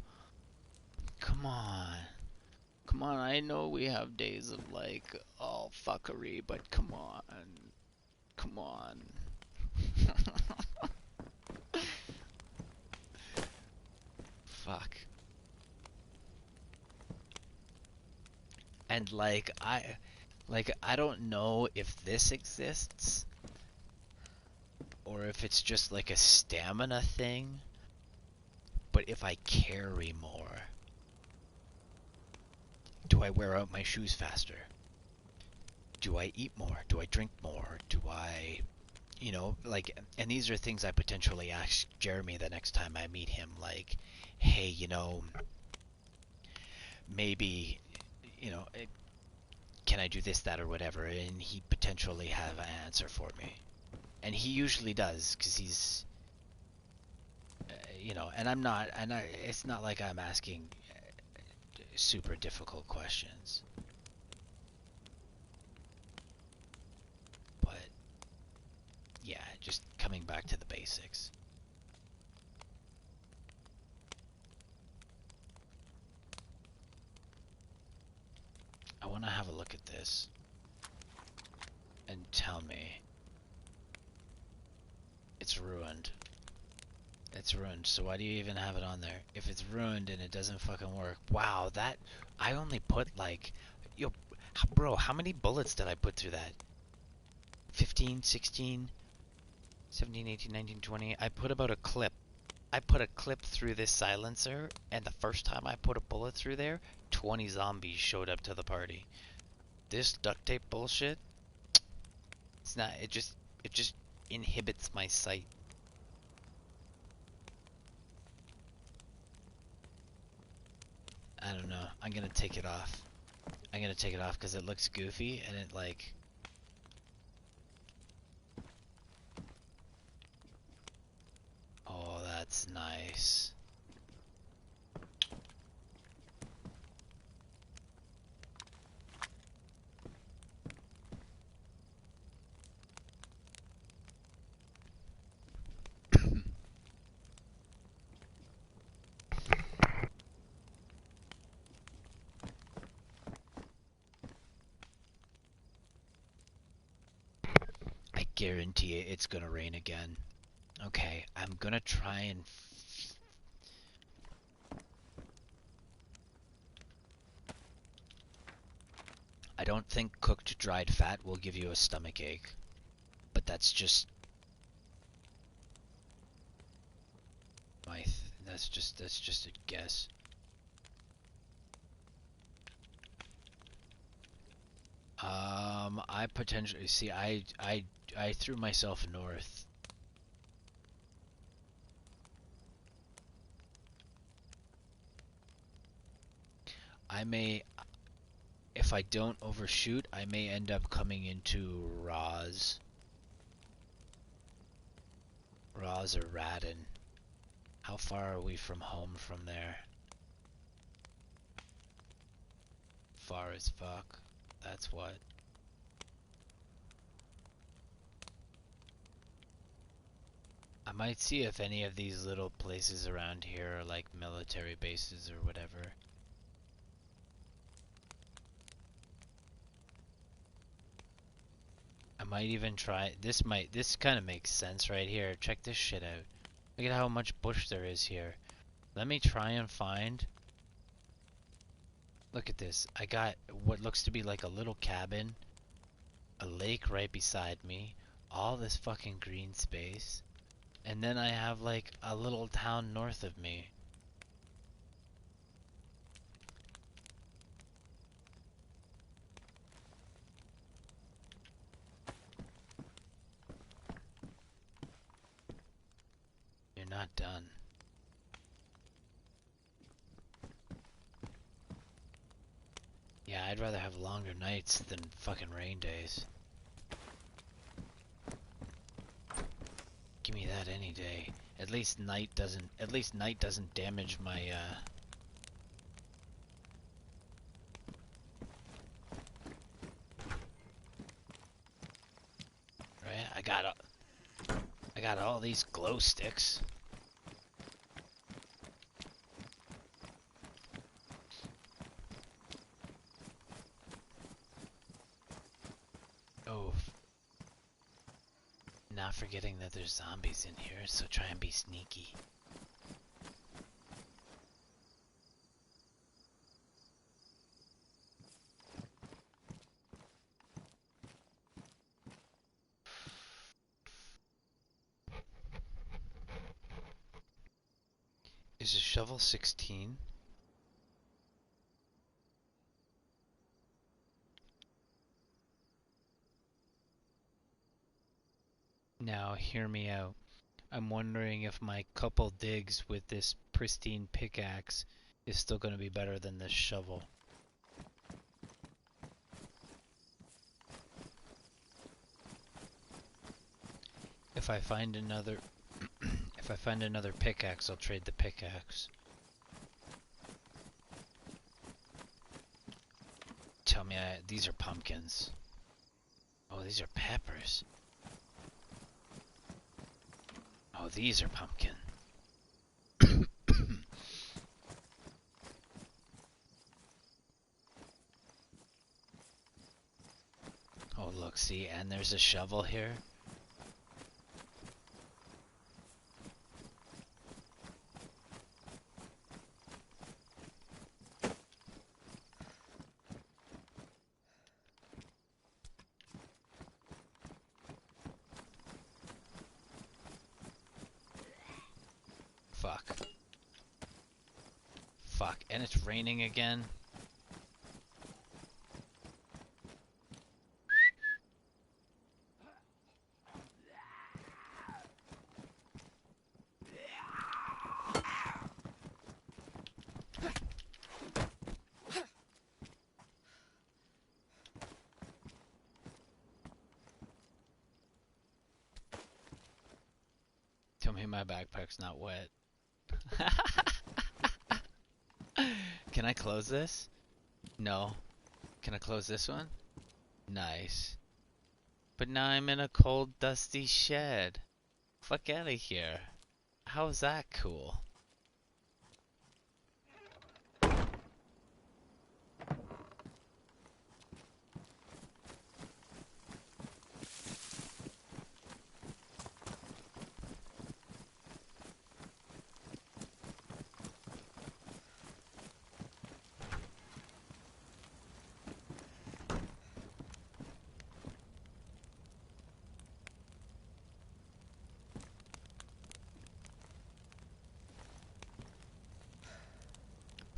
S1: Come on. Come on, I know we have days of like all fuckery, but come on. Come on. Fuck. And I don't know if this exists or if it's just like a stamina thing, but if I carry more, do I wear out my shoes faster? Do I eat more? Do I drink more? Do I, and these are things I potentially ask Jeremy the next time I meet him, like, hey, maybe, can I do this, that, or whatever? And he potentially have an answer for me. And he usually does, because he's, and it's not like I'm asking super difficult questions. But, yeah, just coming back to the basics. I want to have a look at this and tell me. it's ruined. It's ruined, so why do you even have it on there? If it's ruined and it doesn't fucking work. Wow, that... I only put like... Yo, bro, how many bullets did I put through that? 15, 16, 17, 18, 19, 20. I put about a clip. I put a clip through this silencer, and the first time I put a bullet through there, 20 zombies showed up to the party. This duct tape bullshit, it's not... It just inhibits my sight. I don't know. I'm gonna take it off. I'm gonna take it off because it looks goofy and it like... Oh, that's nice. I guarantee it's gonna rain again. Okay, I'm gonna try and... I don't think cooked dried fat will give you a stomach ache. But that's just... that's just a guess. I potentially... See, I threw myself north. I may... If I don't overshoot, I may end up coming into Roz. Roz or Radin. How far are we from home from there? Far as fuck. That's what. I might see if any of these little places around here are like military bases or whatever. I might even try... This kind of makes sense right here. Check this shit out. Look at how much bush there is here. Let me try and find... Look at this. I got what looks to be like a little cabin. A lake right beside me. All this fucking green space. And then I have like a little town north of me. You're not done. Yeah, I'd rather have longer nights than fucking rain days. Give me that any day. At least night doesn't damage my right? I got all these glow sticks. Oh, not forgetting that there's zombies in here, so try and be sneaky. Is a shovel 16? Now, hear me out. I'm wondering if my couple digs with this pristine pickaxe is still going to be better than this shovel. If I find another if I find another pickaxe, I'll trade the pickaxe. Tell me these are pumpkins. Oh, these are peppers. Oh, these are pumpkin. Oh, look, see, and there's a shovel here. Fuck. Fuck. And it's raining again. Tell me my backpack's not wet. Can I close this? No. Can I close this one? Nice. But now I'm in a cold, dusty shed. Fuck out of here. How's that cool?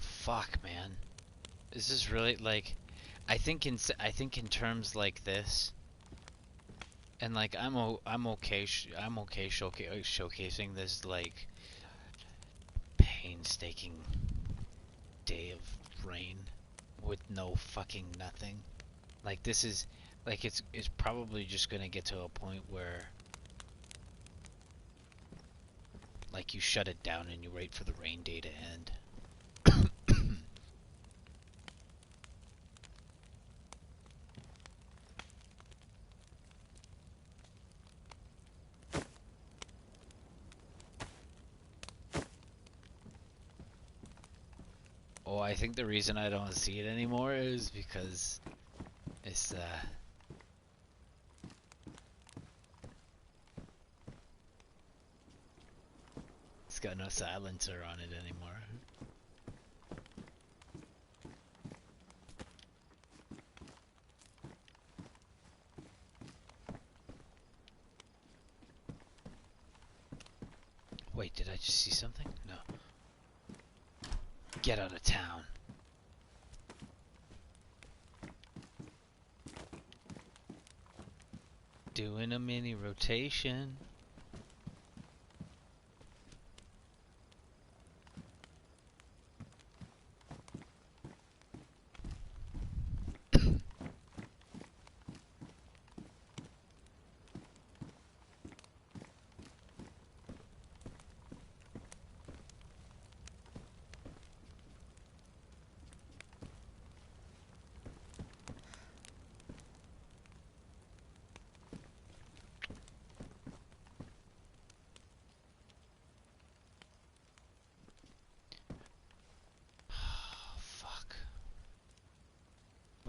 S1: Fuck, man. This is really like, I think in terms like this, and like I'm okay showcasing this like painstaking day of rain with no fucking nothing. Like this is like it's probably just gonna get to a point where like you shut it down and you wait for the rain day to end. Oh, I think the reason I don't see it anymore is because it's got no silencer on it anymore. Wait, did I just see something? No. Get out of town. Doing a mini rotation.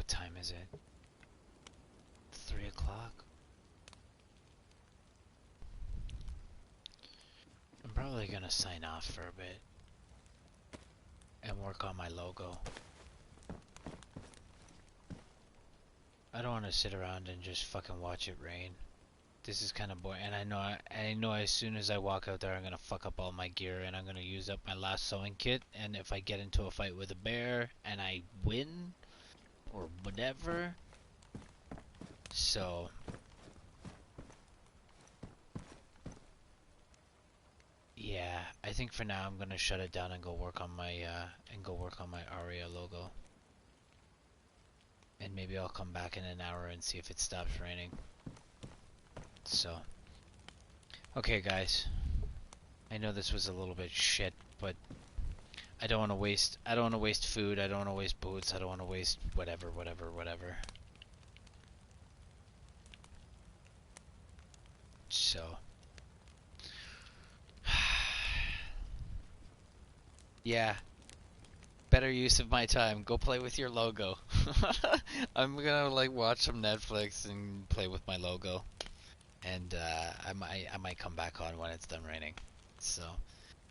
S1: Time is it? 3 o'clock? I'm probably gonna sign off for a bit and work on my logo. I don't want to sit around and just fucking watch it rain. This is kind of boring, and I know as soon as I walk out there I'm gonna fuck up all my gear and I'm gonna use up my last sewing kit, and if I get into a fight with a bear and I win or whatever. So yeah, I think for now I'm gonna shut it down and go work on my Aria logo. And maybe I'll come back in an hour and see if it stops raining. So okay guys. I know this was a little bit shit, but I don't want to waste food, I don't want to waste boots, I don't want to waste whatever. So yeah, better use of my time. Go play with your logo. I'm gonna like watch some Netflix and play with my logo, and I might come back on when it's done raining. So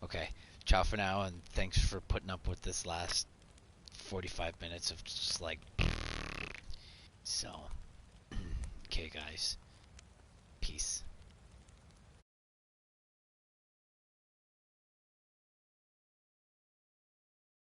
S1: okay, ciao for now, and thanks for putting up with this last 45 minutes of just like so. Okay guys, peace.